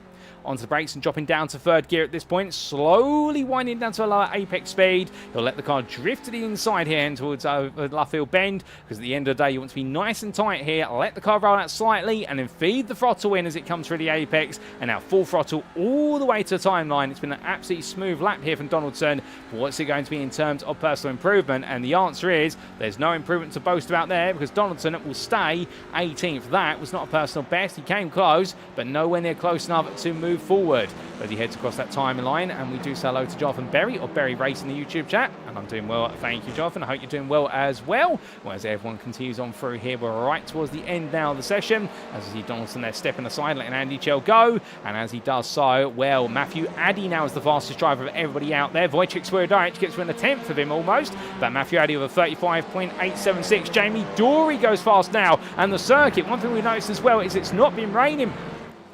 onto the brakes and dropping down to third gear at this point, slowly winding down to a lower apex speed. He'll let the car drift to the inside here and towards Luffield Bend, because at the end of the day you want to be nice and tight here, let the car roll out slightly and then feed the throttle in as it comes through the apex, and now full throttle all the way to the timeline. It's been an absolutely smooth lap here from Donaldson, but what's it going to be in terms of personal improvement? And the answer is there's no improvement to boast about there, because Donaldson will stay 18th. That was not a personal best. He came close, but nowhere near close enough to move forward as he heads across that timeline. And we do say hello to Jonathan Berry of Berry Race in the YouTube chat, and I'm doing well. Thank you, Jonathan. I hope you're doing well as well. As everyone continues on through here, we're right towards the end now of the session as we see Donaldson there stepping aside, letting Andy Chell go. And as he does so, well, Matthew Addy now is the fastest driver of everybody out there. Wojciech Swierdajczyk gets within a tenth of him almost, but Matthew Addy with a 35.876. Jamie Dory goes fast now, and the circuit, one thing we noticed as well is it's not been raining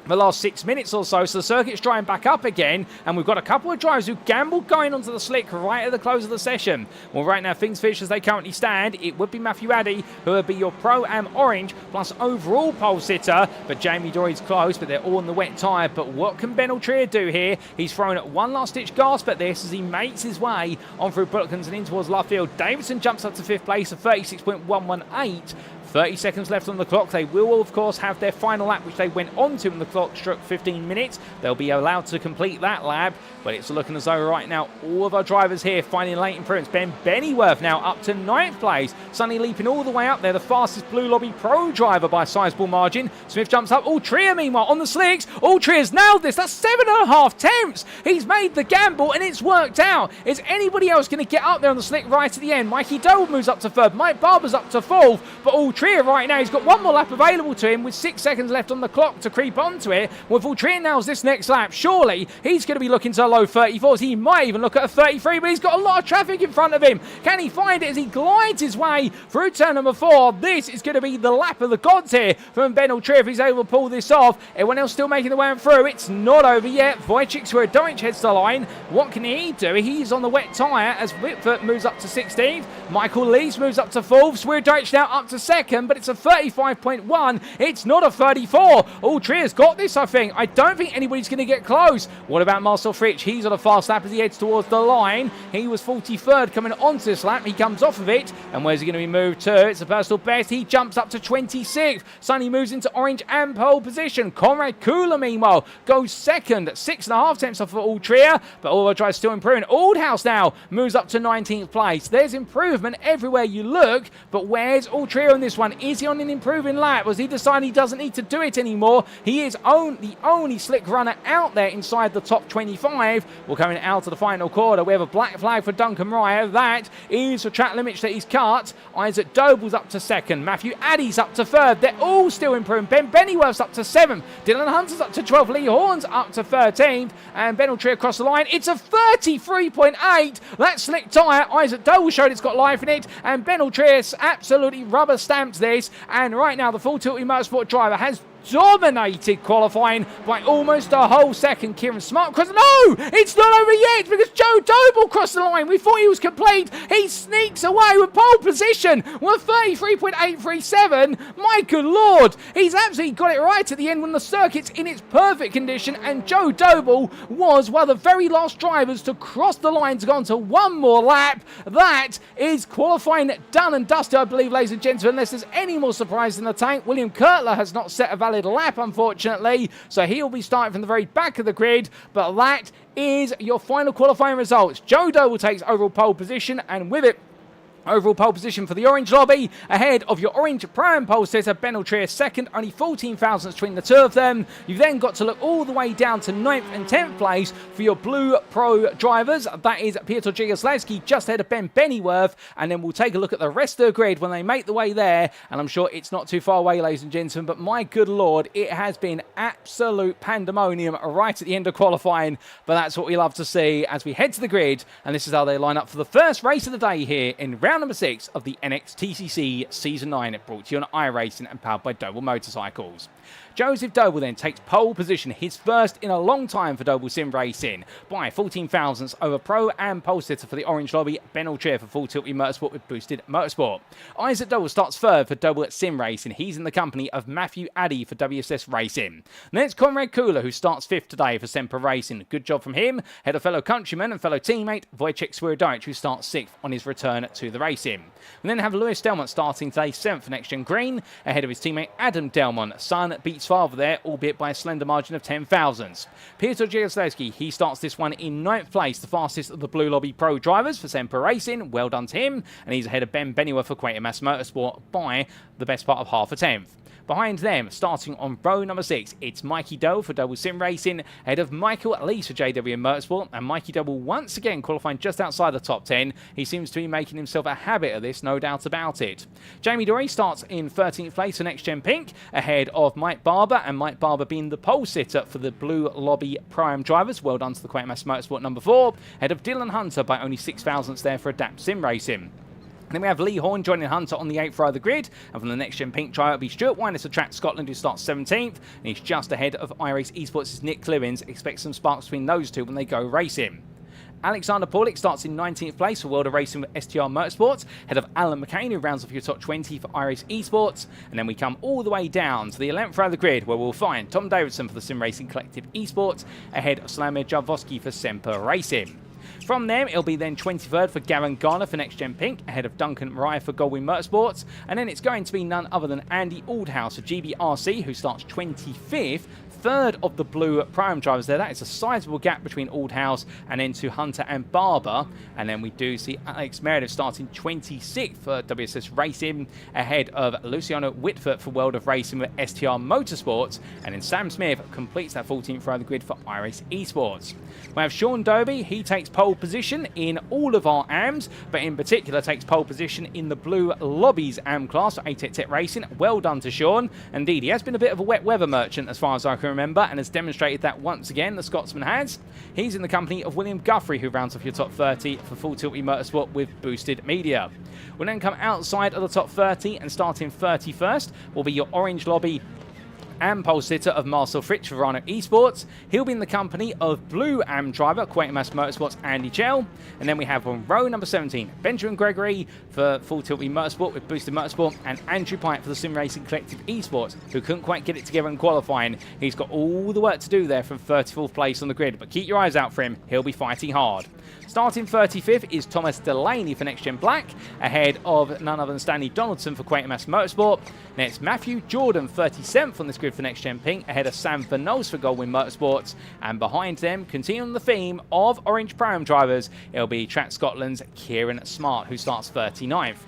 the last 6 minutes or so the circuit's drying back up again, and we've got a couple of drivers who gambled going onto the slick right at the close of the session. Well, right now, things finished as they currently stand. It would be Matthew Addy who would be your Pro-Am Orange plus overall pole sitter, but Jamie Dory's close, but they're all on the wet tyre. But what can Ben Altrier do here? He's thrown at one last-ditch gasp at this as he makes his way on through Brooklands and in towards Luffield. Davidson jumps up to 5th place at 36.118. 30 seconds left on the clock. They will, of course, have their final lap, which they went on to when the clock struck 15 minutes. They'll be allowed to complete that lap, but it's looking as though right now all of our drivers here finding late improvements. Ben Bennyworth now up to 9th place. Sonny leaping all the way up there, the fastest Blue Lobby Pro driver by a sizable margin. Smith jumps up. Altrier, meanwhile, on the slicks. Altrier's nailed this. That's 7.5 tenths. He's made the gamble, and it's worked out. Is anybody else going to get up there on the slick right at the end? Mikey Doble moves up to 3rd. Mike Barber's up to 4th, but Altrier right now, he's got one more lap available to him with 6 seconds left on the clock to creep onto it. Well, if Altrier nails this next lap, surely he's going to be looking to a low 34s. He might even look at a 33, but he's got a lot of traffic in front of him. Can he find it as he glides his way through turn number 4? This is going to be the lap of the gods here from Ben Altrier if he's able to pull this off. Everyone else still making the way through. It's not over yet. Wojciech Swierdajczyk heads to the line. What can he do? He's on the wet tyre as Witvoet moves up to 16th. Michael Lees moves up to 4th. Swierdajczyk now up to 2nd, but it's a 35.1. It's not a 34. Altrier's got this, I think. I don't think anybody's going to get close. What about Marcel Fritsch? He's on a fast lap as he heads towards the line. He was 43rd coming onto this lap. He comes off of it. And where's he going to be moved to? It's a personal best. He jumps up to 26th. Sonny moves into orange and pole position. Conrad Kula, meanwhile, goes 2nd. 6.5 tenths off for Altrier. But all our drivers still improving. Aldhouse now moves up to 19th place. There's improvement everywhere you look. But where's Altrier on this one? Is he on an improving lap? Was he decided he doesn't need to do it anymore? He is the only slick runner out there inside the top 25. We're coming out of the final quarter. We have a black flag for Duncan Ryer. That is the track limits that he's cut. Isaac Doble's up to 2nd. Matthew Addy's up to 3rd. They're all still improving. Ben Bennyworth's up to 7th. Dylan Hunter's up to 12th. Lee Horn's up to 13th. And Ben Altrier across the line. It's a 33.8. That slick tyre. Isaac Doble showed it's got life in it. And Ben Altrier absolutely rubber stamped this. And right now, the Full Tilt Motorsport driver has dominated qualifying by almost a whole second. Kieran Smart crossed. No, it's not over yet because Joe Doble crossed the line. We thought he was complete. He sneaks away with pole position with 33.837. My good Lord, he's absolutely got it right at the end when the circuit's in its perfect condition, and Joe Doble was one of the very last drivers to cross the line to go on to one more lap. That is qualifying done and dusted, I believe, ladies and gentlemen, unless there's any more surprise in the tank. William Kurtler has not set a valid lap, unfortunately, so he'll be starting from the very back of the grid. But that is your final qualifying results. Joe Doble takes overall pole position, and with it, overall pole position for the Orange Lobby, ahead of your Orange Pro-Am pole sitter, Ben Altrier 2nd, only 14 thousandths between the two of them. You've then got to look all the way down to 9th and 10th place for your Blue Pro drivers. That is Piotr Jigoslavski, just ahead of Ben Bennyworth, and then we'll take a look at the rest of the grid when they make the way there, and I'm sure it's not too far away, ladies and gentlemen, but my good Lord, it has been absolute pandemonium right at the end of qualifying, but that's what we love to see as we head to the grid, and this is how they line up for the first race of the day here in round number 6 of the NXTCC Season 9, brought to you on iRacing and powered by Doble Motorcycles. Joseph Doble then takes pole position, his first in a long time for Doble Sim Racing, by 14 thousandths over pro and pole sitter for the Orange Lobby, Ben Alchair for Full Tilt Motorsport with Boosted Motorsport. Isaac Doble starts third for Doble Sim Racing. He's in the company of Matthew Addy for WSS Racing. Then it's Conrad Kula who starts fifth today for Semper Racing. Good job from him, ahead of fellow countryman and fellow teammate Wojciech Swierdowicz, who starts sixth on his return to the racing. We then have Lewis Delmont starting today seventh for Next Gen Green, ahead of his teammate Adam Delmont. Son beats father there, albeit by a slender margin of 10 thousandths. Piotr Jagiełowski, he starts this one in ninth place, the fastest of the Blue Lobby Pro drivers for Semper Racing. Well done to him, and he's ahead of Ben Benniwer for Quatermass Motorsport by the best part of half a tenth. Behind them, starting on row number 6, it's Mikey Doble for Doble Sim Racing, ahead of Michael Lees for JW Motorsport, and Mikey Doble once again qualifying just outside the top 10. He seems to be making himself a habit of this, no doubt about it. Jamie Dory starts in 13th place for Next Gen Pink, ahead of Mike Barber, and Mike Barber being the pole sitter for the Blue Lobby Prime drivers. Well done to the Quatermass Motorsport number 4, ahead of Dylan Hunter by only 6 thousandths there for Adapt Sim Racing. And then we have Lee Horn joining Hunter on the 8th row of the grid. And from the Next Gen Pink trio, it'll be Stuart Winus of Track Scotland, who starts 17th. And he's just ahead of iRace Esports' Nick Clivins. Expect some sparks between those two when they go racing. Alexander Paulik starts in 19th place for World of Racing with STR Motorsports, ahead of Alan McCain, who rounds off your top 20 for iRace Esports. And then we come all the way down to the 11th row of the grid, where we'll find Tom Davidson for the Sim Racing Collective Esports, ahead of Slamir Jarvosky for Semper Racing. From them, it'll be then 23rd for Gavin Garner for Next Gen Pink, ahead of Duncan Mariah for Goldwyn Motorsports. And then it's going to be none other than Andy Aldhouse for GBRC, who starts 25th, third of the Blue Prime drivers there. That is a sizable gap between Aldhouse and then to Hunter and Barber. And then we do see Alex Meredith starting 26th for WSS Racing, ahead of Luciano Witvoet for World of Racing with STR Motorsports. And then Sam Smith completes that 14th row of the grid for iRace Esports. We have Sean Doby. He takes pole position in all of our AMs, but in particular takes pole position in the Blue Lobbies AM class for ATEC Racing. Well done to Sean. Indeed, he has been a bit of a wet weather merchant as far as I can remember, and has demonstrated that once again, the Scotsman has. He's in the company of William Guthrie, who rounds off your top 30 for Full Tilt Motorsport with Boosted Media. We'll then come outside of the top 30 and starting 31st will be your Orange Lobby and pole sitter of Marcel Fritsch for Rhino Esports. He'll be in the company of Blue AM driver Quatermass Motorsports Andy Chell. And then we have on row number 17 Benjamin Gregory for Full Tilt Motorsport with Boosted Motorsport, and Andrew Pike for the Sim Racing Collective Esports, who couldn't quite get it together in qualifying. He's got all the work to do there from 34th place on the grid, but keep your eyes out for him. He'll be fighting hard. Starting 35th is Thomas Delaney for Next Gen Black, ahead of none other than Stanley Donaldson for Quatermass Motorsport. Next, Matthew Jordan, 37th on this grid for Next Gen Pink, ahead of Sam Vernos for Goldwyn Motorsports. And behind them, continuing the theme of Orange Prime drivers, it'll be Track Scotland's Kieran Smart, who starts 39th.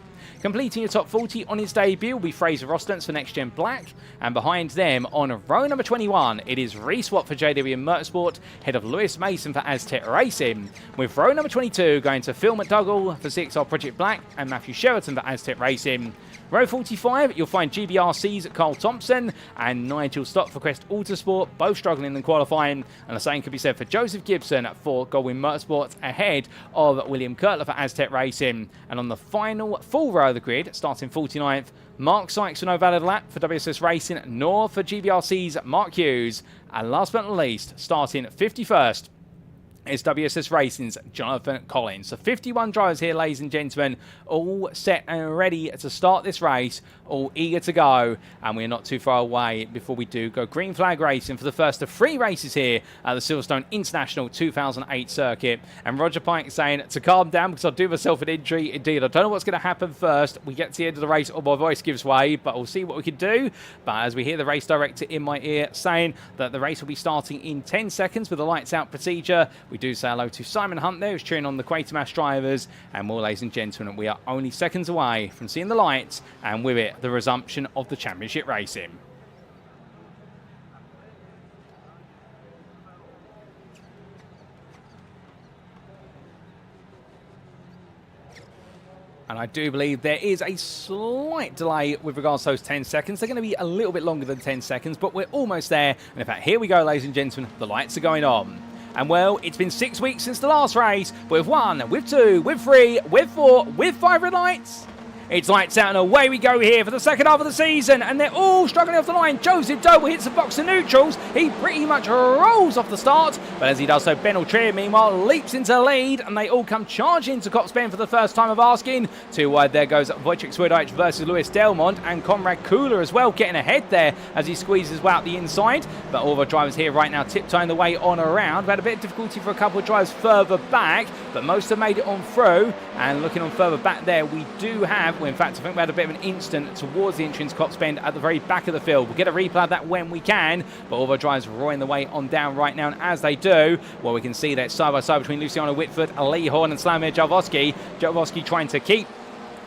Completing your top 40 on his debut will be Fraser Rostance for Next Gen Black, and behind them on row number 21, it is Reese Watt for JW Motorsport, head of Lewis Mason for Aztec Racing, with row number 22 going to Phil McDougall for CXR Project Black and Matthew Cheverton for Aztec Racing. Row 45, you'll find GBRC's Carl Thompson and Nigel Stott for Quest Autosport, both struggling in qualifying, and the same could be said for Joseph Gibson for Goldwyn Motorsports, ahead of William Kurtler for Aztec Racing. And on the final full row of the grid, starting 49th, Mark Sykes for No Valid Lap for WSS Racing, nor for GBRC's Mark Hughes, and last but not least, starting 51st, is WSS Racing's Jonathan Collins. So 51 drivers here, ladies and gentlemen, all set and ready to start this race, all eager to go, and we're not too far away before we do go green flag racing for the first of 3 races here at the Silverstone International 2008 circuit. And Roger Pike saying to calm down because I'll do myself an injury. Indeed, I don't know what's going to happen first. We get to the end of the race or my voice gives way, but we'll see what we can do. But as we hear the race director in my ear saying that the race will be starting in 10 seconds with the lights out procedure, we do say hello to Simon Hunt there, who's cheering on the Quatermass drivers. And more, ladies and gentlemen, we are only seconds away from seeing the lights, and with it, the resumption of the championship racing. And I do believe there is a slight delay with regards to those 10 seconds. They're going to be a little bit longer than 10 seconds, but we're almost there. And in fact, here we go, ladies and gentlemen, the lights are going on. And well, it's been 6 weeks since the last race. With 1, with 2, with 3, with 4, with 5 red lights. It's lights out and away we go here for the second half of the season, and they're all struggling off the line. Joseph Doble hits the box of neutrals. He pretty much rolls off the start, but as he does so, Ben Altrier meanwhile leaps into lead, and they all come charging into Cops Ben for the first time of asking. Too wide there goes Wojciech versus Lewis Delmont, and Conrad Kula as well getting ahead there as he squeezes out the inside. But all the drivers here right now tiptoeing the way on around. We had a bit of difficulty for a couple of drivers further back, but most have made it on through. And looking on further back there, we do have, well, in fact, I think we had a bit of an instant towards the entrance Cops Bend at the very back of the field. We'll get a replay of that when we can, but all the drivers roaring the way on down right now, and as they do, well, we can see that side by side between Luciano Witvoet, Lee Horn and Slamir Jalowski. Jalowski trying to keep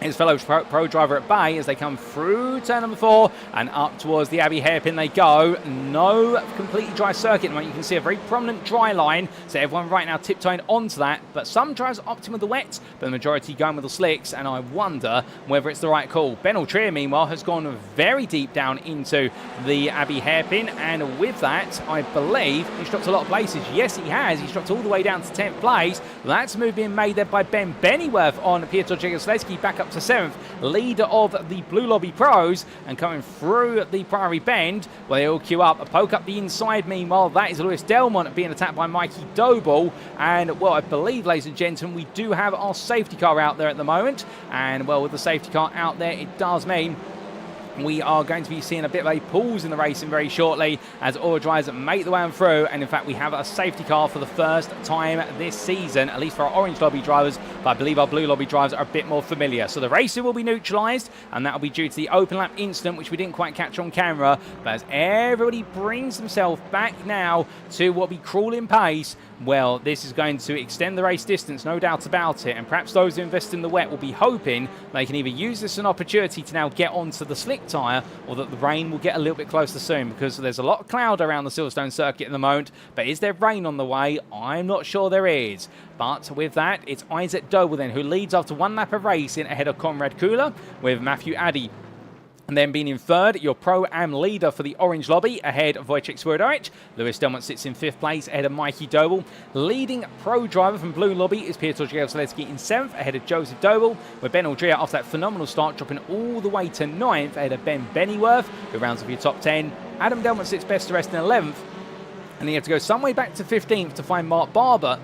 his fellow pro driver at bay as they come through turn number 4 and up towards the Abbey hairpin they go. No completely dry circuit at the moment. You can see a very prominent dry line, so everyone right now tiptoeing onto that, but some drivers opting with the wets, but the majority going with the slicks, and I wonder whether it's the right call. Ben Altrier meanwhile has gone very deep down into the Abbey hairpin, and with that I believe he's dropped a lot of places. Yes, he has. He's dropped all the way down to 10th place. That's a move being made there by Ben Bennyworth on Piotr Jegoslecki, back up to 7th, leader of the Blue Lobby Pros, and coming through the Priory Bend, where they all queue up. A poke up the inside meanwhile, that is Lewis Delmont being attacked by Mikey Doble, and well, I believe, ladies and gentlemen, we do have our safety car out there at the moment, and well, with the safety car out there, it does mean we are going to be seeing a bit of a pause in the racing very shortly as all drivers make the way on through, and in fact we have a safety car for the first time this season, at least for our Orange Lobby drivers, but I believe our Blue Lobby drivers are a bit more familiar. So the racing will be neutralised, and that will be due to the open lap incident, which we didn't quite catch on camera, but as everybody brings themselves back now to what will be crawling pace, well, this is going to extend the race distance, no doubt about it, and perhaps those who invest in the wet will be hoping they can either use this as an opportunity to now get onto the slick tyre, or that the rain will get a little bit closer soon, because there's a lot of cloud around the Silverstone circuit at the moment, but is there rain on the way? I'm not sure there is. But with that, it's Isaac Doble then, who leads after one lap of racing ahead of Conrad Kula, with Matthew Addy and then being in third, your Pro-Am leader for the Orange Lobby, ahead of Wojciech Witvoet. Lewis Delmont sits in 5th place, ahead of Mikey Doble. Leading pro driver from Blue Lobby is Piotr Jegoslecki in 7th, ahead of Joseph Doble, with Ben Altrier after that phenomenal start, dropping all the way to 9th, ahead of Ben Bennyworth, who rounds up your top 10. Adam Delmont sits best to rest in 11th. And you have to go some way back to 15th to find Mike Barber,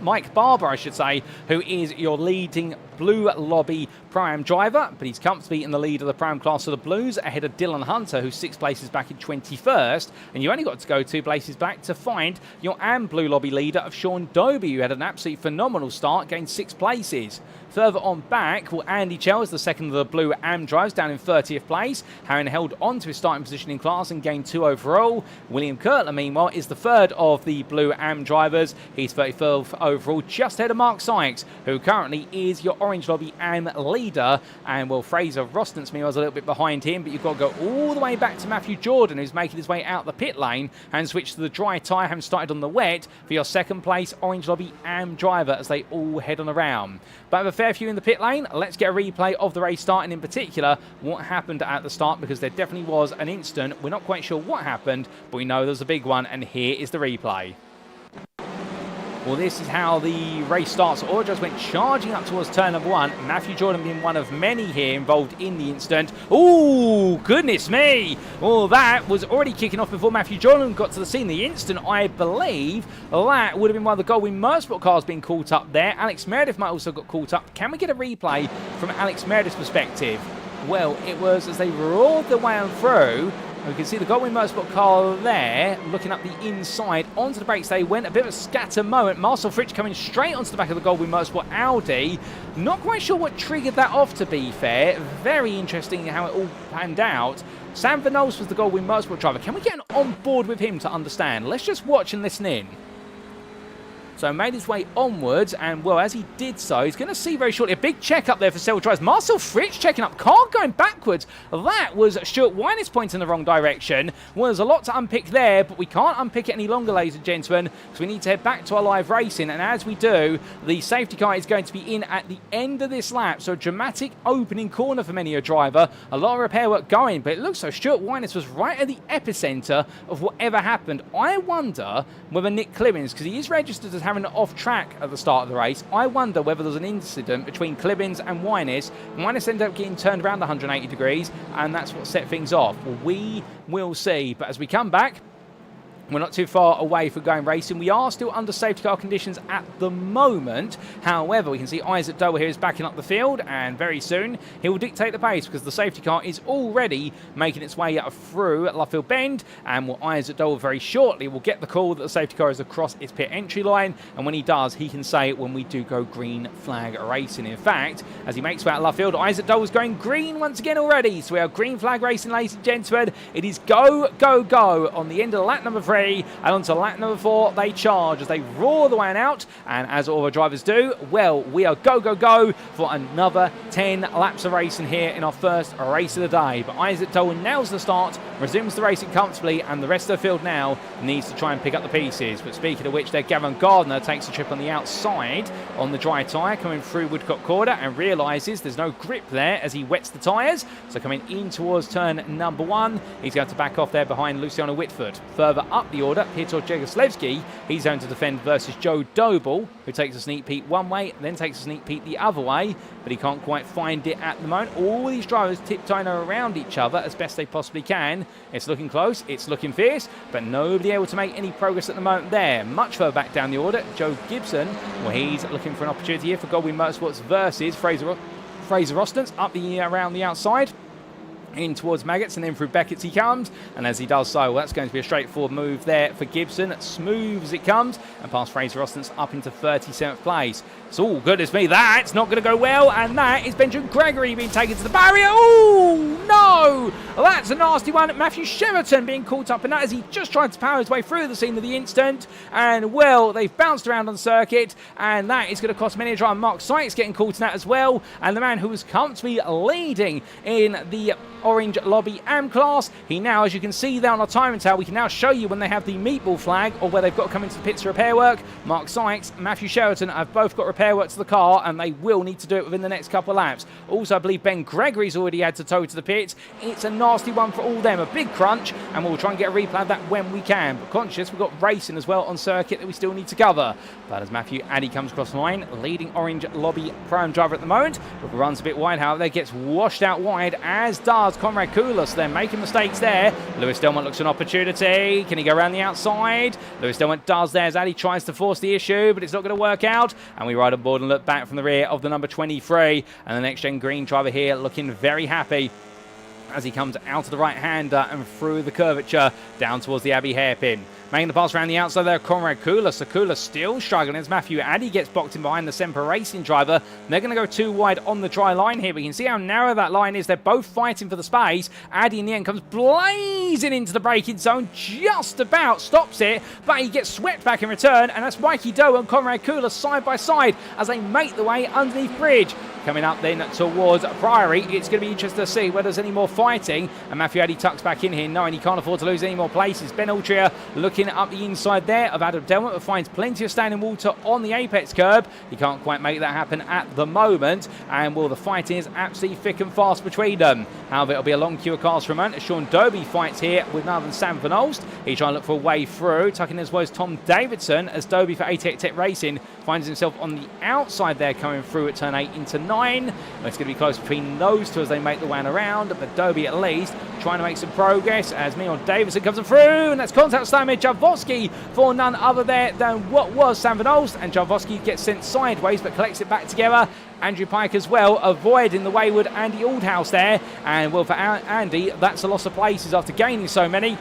who is your leading Blue Lobby Pro-Am driver, but he's comfortably in the lead of the Pro-Am class of the Blues, ahead of Dylan Hunter, who's 6 places back in 21st, and you only got to go 2 places back to find your Am Blue Lobby leader of Sean Doby, who had an absolutely phenomenal start, gained 6 places. Further on back, well, Andy Chell is the second of the Blue Am drives, down in 30th place, having held on to his starting position in class and gained 2 overall. William Kurtler, meanwhile, is the third of the Blue Am drivers. He's 34th overall, just ahead of Mark Sykes, who currently is your Orange Lobby Am leader. And, well, Fraser Rostance, meanwhile, is a little bit behind him, but you've got to go all the way back to Matthew Jordan, who's making his way out the pit lane and switched to the dry tyre, having started on the wet, for your second place Orange Lobby Am driver as they all head on around. But with a fair few in the pit lane, let's get a replay of the race start, and in particular what happened at the start, because there definitely was an incident. We're not quite sure what happened, but we know there's a big one, and here is the replay. Well, this is how the race starts. All just went charging up towards turn number 1. Matthew Jordan being one of many here involved in the incident. Oh, goodness me. Well, that was already kicking off before Matthew Jordan got to the scene. The incident, I believe, that would have been one of the Goldwing Motorsport cars being caught up there. Alex Meredith might also got caught up. Can we get a replay from Alex Meredith's perspective? Well, it was as they roared their way on through. We can see the Goldwing Motorsport car there, looking up the inside. Onto the brakes they went. A bit of a scatter moment. Marcel Fritsch coming straight onto the back of the Goldwing Motorsport Audi. Not quite sure what triggered that off, to be fair. Very interesting how it all panned out. Sam Van Ols was the Goldwing Motorsport driver. Can we get on board with him to understand? Let's just watch and listen in. So made his way onwards, and well, as he did so, he's going to see very shortly a big check up there for several drives. Marcel Fritsch checking up, car going backwards. That was Stuart Weiner's point in the wrong direction. Well, there's a lot to unpick there, but we can't unpick it any longer, ladies and gentlemen, because we need to head back to our live racing. And as we do, the safety car is going to be in at the end of this lap. So a dramatic opening corner for many a driver. A lot of repair work going, but it looks like Stuart Weiner's was right at the epicenter of whatever happened. I wonder whether Nick Clemens, because he is registered as having it off track at the start of the race. I wonder whether there's an incident between Clibbins and Winus. Winus ended up getting turned around 180 degrees, and that's what set things off. Well, we will see. But as we come back, we're not too far away from going racing. We are still under safety car conditions at the moment. However, we can see Isaac Doble here is backing up the field, and very soon he will dictate the pace because the safety car is already making its way through Luffield Bend, and Isaac Doble very shortly will get the call that the safety car is across its pit entry line, and when he does, he can say it when we do go green flag racing. In fact, as he makes way out of Luffield, Isaac Doble is going green once again already. So we are green flag racing, ladies and gentlemen. It is go, go, go on the end of lap number 3. And onto lap number 4, they charge as they roar the wan out. And as all the drivers do, well, we are go, go, go for another 10 laps of racing here in our first race of the day. But Isaac Doble nails the start, resumes the racing comfortably, and the rest of the field now needs to try and pick up the pieces. But speaking of which, there, Gavin Gardner takes a trip on the outside on the dry tyre coming through Woodcock Corner and realises there's no grip there as he wets the tyres. So coming in towards turn number 1, he's going to back off there behind Luciano Witvoet. Further up the order, Piotr Jegoslewski, he's going to defend versus Joe Doble, who takes a sneak peek one way, then takes a sneak peek the other way, but he can't quite find it at the moment. All these drivers tiptoeing around each other as best they possibly can. It's looking close, it's looking fierce, but nobody able to make any progress at the moment there. Much further back down the order, Joe Gibson, well, he's looking for an opportunity here for Goldwyn Motorsports versus Fraser Rostance up around the outside. In towards Maggots, and then through Beckett's he comes, and as he does so, well, that's going to be a straightforward move there for Gibson. Smooth as it comes, and past Fraser Rostance up into 37th place. It's all goodness me, that's not going to go well, and that is Benjamin Gregory being taken to the barrier. Oh no, well, that's a nasty one. Matthew Cheverton being caught up in that as he just tried to power his way through the scene of the incident, and well, they've bounced around on the circuit, and that is going to cost many a driver. Mark Sykes getting caught in that as well, and the man who was comfortably leading in the orange lobby AM class, he now, as you can see there on our timing tower, we can now show you when they have the meatball flag or where they've got to come into the pits to repair work. Mark Sykes, Matthew Cheverton have both got repair work to the car, and they will need to do it within the next couple of laps. Also, I believe Ben Gregory's already had to tow to the pits. It's a nasty one for all them, a big crunch, and we'll try and get a replay of that when we can. But conscious, we've got racing as well on circuit that we still need to cover. But as Matthew Addy comes across the line, leading orange lobby pro-am driver at the moment, runs a bit wide, however, gets washed out wide, as does Conrad Koulos. They're making mistakes there. Lewis Delmont looks an opportunity. Can he go around the outside? Lewis Delmont does there as Addy tries to force the issue, but it's not going to work out. And we ride on board and look back from the rear of the number 23. And the next gen green driver here looking very happy as he comes out of the right-hander and through the curvature down towards the Abbey hairpin. Making the pass around the outside there, Conrad Koulos. Koulos still struggling as Matthew Addy gets boxed in behind the Semper Racing driver. They're going to go too wide on the dry line here. We can see how narrow that line is. They're both fighting for the space. Addy in the end comes blazing into the braking zone, just about stops it, but he gets swept back in return, and that's Mikey Doble and Conrad Koulos side by side as they make the way underneath bridge. Coming up then towards Priory, it's going to be interesting to see whether there's any more fighting, and Matthew Addy tucks back in here knowing he can't afford to lose any more places. Ben Altria looking up the inside there of Adam Delmont, but finds plenty of standing water on the apex curb. He can't quite make that happen at the moment, and well, the fighting is absolutely thick and fast between them. However, it'll be a long queue of cars for a moment as Sean Doby fights here with none other than Sam Van Olst. He's trying to look for a way through, tucking as well as Tom Davidson, as Doby for 88 Tech Racing finds himself on the outside there coming through at turn 8 into 9. It's going to be close between those two as they make the way around, but Doby at least trying to make some progress as Mion Davidson comes through, and that's contact time with Jaworski for none other there than what was Sam Van Olst, and Jaworski gets sent sideways but collects it back together. Andrew Pike as well, avoiding the wayward Andy Aldhouse there, and well, for Andy, that's a loss of places after gaining so many.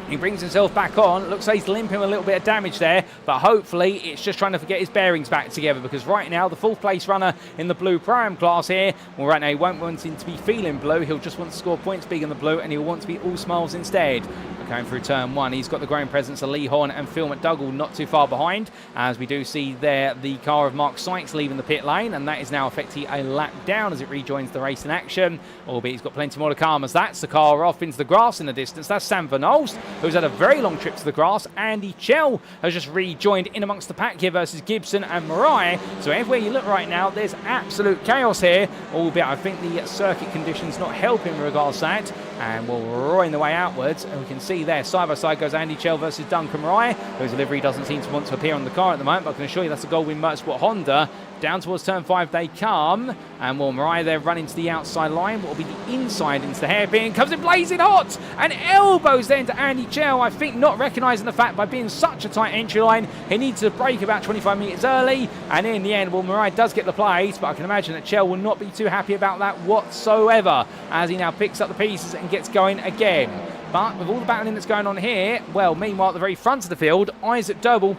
He brings himself back on. Looks like he's limping a little bit of damage there, but hopefully it's just trying to get his bearings back together, because right now the fourth place runner in the blue Pro-Am class here, well, right now he won't want him to be feeling blue. He'll just want to score points big in the blue, and he'll want to be all smiles instead. Going through turn 1, he's got the growing presence of Lee Horn and Phil McDougall not too far behind, as we do see there the car of Mark Sykes leaving the pit lane, and that is now effectively a lap down as it rejoins the race in action, albeit he's got plenty more to come, as that's the car off into the grass in the distance. That's Sam Van Olst, who's had a very long trip to the grass. Andy Chell has just rejoined in amongst the pack here versus Gibson and Mariah. So everywhere you look right now, there's absolute chaos here, albeit I think the circuit conditions not helping in regards to that. And we're roaring the way outwards, and we can see there, side by side goes Andy Chell versus Duncan Mariah, whose livery doesn't seem to want to appear on the car at the moment, but I can assure you that's a Goldwyn Motorsport Honda. Down towards turn 5 they come, and Mariah there running to the outside line. What will be the inside into the hairpin, comes in blazing hot, and elbows then to Andy Chell. I think not recognising the fact by being such a tight entry line, he needs to brake about 25 metres early, and in the end, Mariah does get the place, but I can imagine that Chell will not be too happy about that whatsoever, as he now picks up the pieces and gets going again. But with all the battling that's going on here, well, meanwhile at the very front of the field, Isaac Doble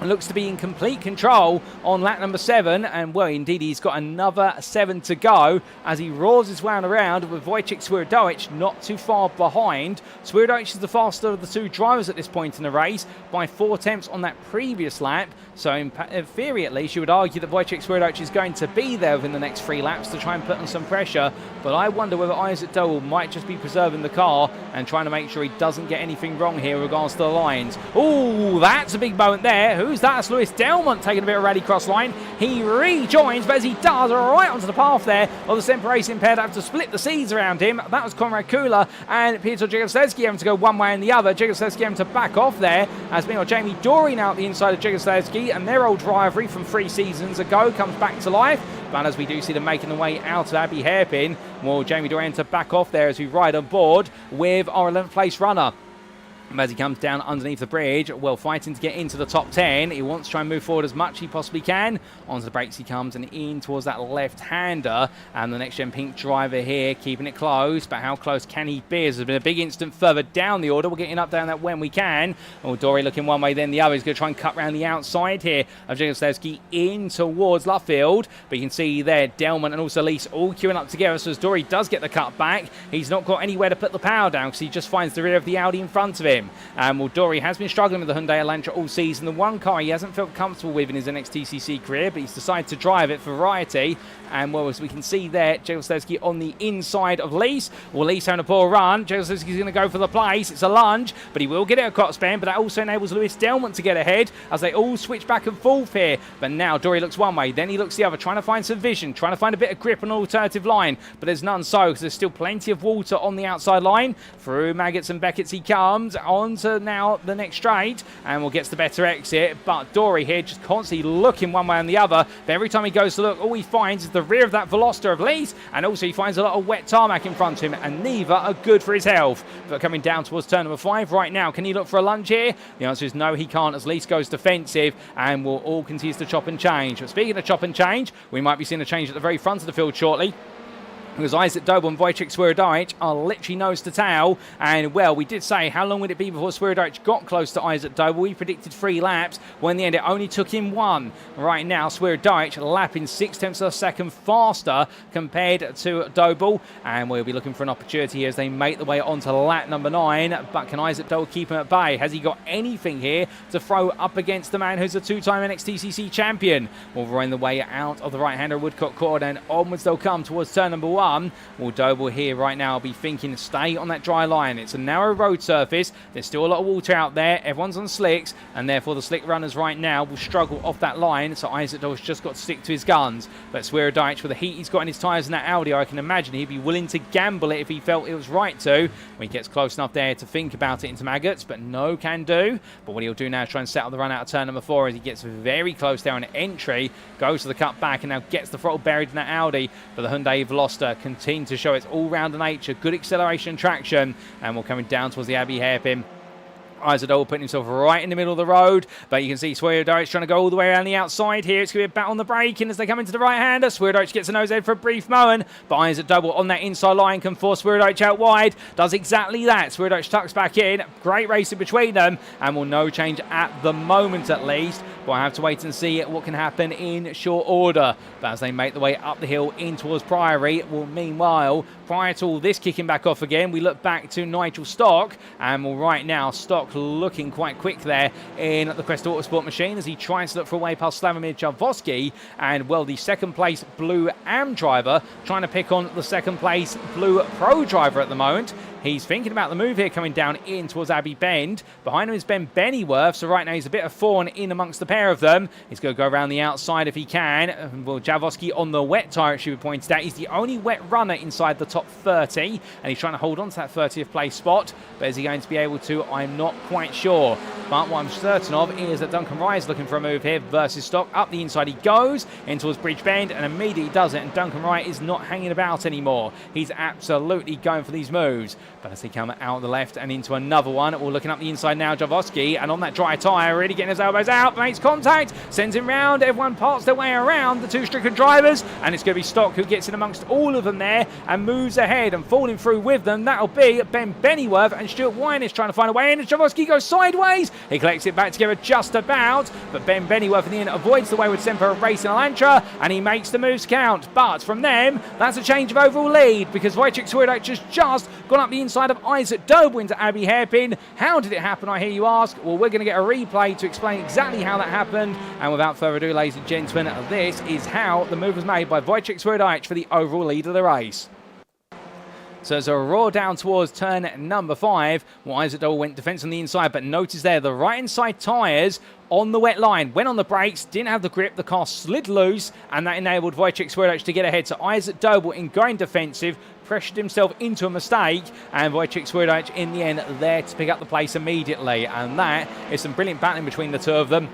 looks to be in complete control on lap number 7, and well, indeed, he's got another 7 to go as he roars his way around with Wojciech Swierdowicz not too far behind. Swierdowicz is the faster of the two drivers at this point in the race by 4 tenths on that previous lap. So in theory, at least, you would argue that Wojciech Swierdowicz is going to be there within the next 3 laps to try and put on some pressure. But I wonder whether Isaac Doble might just be preserving the car and trying to make sure he doesn't get anything wrong here with regards to the lines. Oh, that's a big moment there. Who's that? It's Lewis Delmont taking a bit of rallycross line. He rejoins, but as he does, right onto the path there of the Semper Racing pair that have to split the seeds around him. That was Konrad Kula and Peter Jegoslavski having to go one way and the other. Jegoslavski having to back off there, as meanwhile Jamie Dory now at the inside of Jegoslavski, and their old rivalry from 3 seasons ago comes back to life. But as we do see them making the way out of Abbey Hairpin, well, Jamie Dory to back off there as we ride on board with our 11th place runner. As he comes down underneath the bridge, well, fighting to get into the top 10. He wants to try and move forward as much as he possibly can. Onto the brakes he comes and in towards that left-hander. And the next-gen pink driver here, keeping it close. But how close can he be? There's been a big instant further down the order. We're getting up down that when we can. Oh, Dory looking one way, then the other. He's going to try and cut around the outside here of Jegoslavski in towards Luffield. But you can see there, Delman and also Lease all queuing up together. So as Dory does get the cut back, he's not got anywhere to put the power down because he just finds the rear of the Audi in front of him. Well, Dory has been struggling with the Hyundai Elantra all season. The one car he hasn't felt comfortable with in his NXTCC career, but he's decided to drive it for variety. And well, as we can see there, Jegoslavski on the inside of Lease. Well, Lease having a poor run. Jegoslavski's going to go for the place. It's a lunge, but he will get it at Cotspen, but that also enables Lewis Delmont to get ahead as they all switch back and forth here. But now Dory looks one way, then he looks the other, trying to find some vision, trying to find a bit of grip on an alternative line, but there's none so, because there's still plenty of water on the outside line. Through Maggots and Beckett's he comes, onto now the next straight, and will gets the better exit. But Dory here just constantly looking one way and the other, but every time he goes to look, all he finds is the rear of that Veloster of Lee's, and also he finds a lot of wet tarmac in front of him, and neither are good for his health. But coming down towards turn number 5 right now, can he look for a lunge here? The answer is no, he can't, as Lease goes defensive, and will all continue to chop and change. But speaking of chop and change, we might be seeing a change at the very front of the field shortly, because Isaac Doble and Wojciech Swierdowicz are literally nose to tail. And well, we did say how long would it be before Swierdowicz got close to Isaac Doble. We predicted 3 laps, when in the end it only took him 1. Right now Swierdowicz lapping 6 tenths of a second faster compared to Doble, and we'll be looking for an opportunity here as they make the way onto lap number 9. But can Isaac Doble keep him at bay? Has he got anything here to throw up against the man who's a 2-time NXTCC champion? We'll run the way out of the right-hander Woodcock Court, and onwards they'll come towards turn number 1. Well, Doble here right now will be thinking, stay on that dry line. It's a narrow road surface. There's still a lot of water out there. Everyone's on slicks, and therefore the slick runners right now will struggle off that line. So Isaac Doble's just got to stick to his guns. But Swierdowicz, with the heat he's got in his tyres in that Audi, I can imagine he'd be willing to gamble it if he felt it was right to. When he gets close enough there to think about it into Maggots, but no can do. But what he'll do now is try and settle the run out of turn number 4 as he gets very close there on entry, goes to the cut back, and now gets the throttle buried in that Audi. But the Hyundai Veloster continue to show its all-rounder nature, good acceleration and traction, and we're coming down towards the Abbey hairpin. Isaac Doble putting himself right in the middle of the road, but you can see Swierdowicz trying to go all the way around the outside here. It's going to be a battle on the braking as they come into the right-hander. Swierdowicz gets a nose-head for a brief moment, but Isaac Doble on that inside line can force Swierdowicz out wide. Does exactly that. Swierdowicz tucks back in. Great racing between them, and will no change at the moment at least. But I have to wait and see what can happen in short order. But as they make the way up the hill in towards Priory, well, meanwhile, prior to all this kicking back off again, we look back to Nigel Stock, and well, right now, Stock looking quite quick there in the Crest Autosport machine as he tries to look for a way past Slavomir Jaworski, and well, the second place Blue Am driver trying to pick on the second place Blue Pro driver at the moment. He's thinking about the move here coming down in towards Abbey Bend. Behind him is Ben Bennyworth, so right now he's a bit of thorn in amongst the pair of them. He's going to go around the outside if he can. Well, Jaworski on the wet tyre, it should be pointed out. He's the only wet runner inside the top 30, and he's trying to hold on to that 30th place spot. But is he going to be able to? I'm not quite sure. But what I'm certain of is that Duncan Wright is looking for a move here versus Stock. Up the inside he goes, in towards Bridge Bend, and immediately does it. And Duncan Wright is not hanging about anymore. He's absolutely going for these moves. But as they come out the left and into another one, we're looking up the inside now, Jaworski, and on that dry tyre, really getting his elbows out, makes contact, sends him round, everyone parts their way around, the two stricken drivers, and it's going to be Stock who gets in amongst all of them there and moves ahead, and falling through with them, that'll be Ben Bennyworth, and Stuart Wine is trying to find a way in, and Jaworski goes sideways, he collects it back together just about, but Ben Bennyworth in the end avoids the wayward Semper of Racing Elantra, and he makes the moves count. But from them, that's a change of overall lead, because Wojciech Swiatek has just gone up the inside of Isaac Doble into Abbey Hairpin. How did it happen, I hear you ask? Well, we're going to get a replay to explain exactly how that happened, and without further ado, ladies and gentlemen, this is how the move was made by Wojciech Swiatek for the overall lead of the race. So as a roar down towards turn number 5, well, Isaac Doble went defence on the inside, but notice there the right inside tyres on the wet line, went on the brakes, didn't have the grip, the car slid loose, and that enabled Wojciech Swiatek to get ahead. So Isaac Doble, in going defensive, pressured himself into a mistake, and Wojciech Swiatek in the end there to pick up the place immediately. And that is some brilliant battling between the two of them.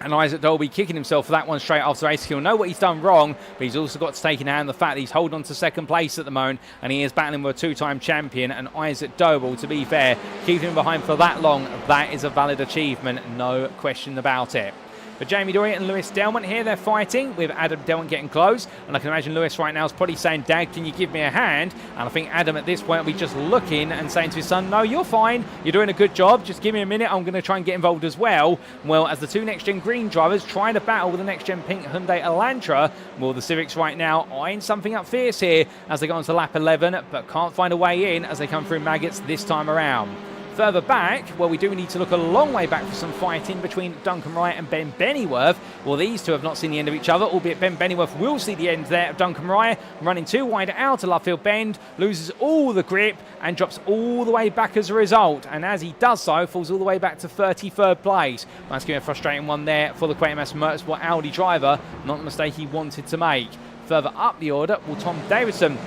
And Isaac Doble kicking himself for that one straight after race. He'll know what he's done wrong, but he's also got to take in hand the fact that he's holding on to second place at the moment, and he is battling with a two-time champion. And Isaac Doble, to be fair, keeping him behind for that long, that is a valid achievement, no question about it. But Jamie Dory and Lewis Delmont here, they're fighting with Adam Delmont getting close. And I can imagine Lewis right now is probably saying, Dad, can you give me a hand? And I think Adam at this point will be just looking and saying to his son, no, you're fine. You're doing a good job. Just give me a minute. I'm going to try and get involved as well. Well, as the two next-gen green drivers try to battle with the next-gen pink Hyundai Elantra, well, the Civics right now eyeing something up fierce here as they go on to lap 11, but can't find a way in as they come through maggots this time around. Further back, well, we do need to look a long way back for some fighting between Duncan Wright and Ben Bennyworth. Well, these two have not seen the end of each other, albeit Ben Bennyworth will see the end there of Duncan Wright, running too wide out to Lovefield Bend, loses all the grip and drops all the way back as a result. And as he does so, falls all the way back to 33rd place. That's going to be a frustrating one there for the QuakeMaster Motorsport Audi driver, not the mistake he wanted to make. Further up the order, well, Tom Davidson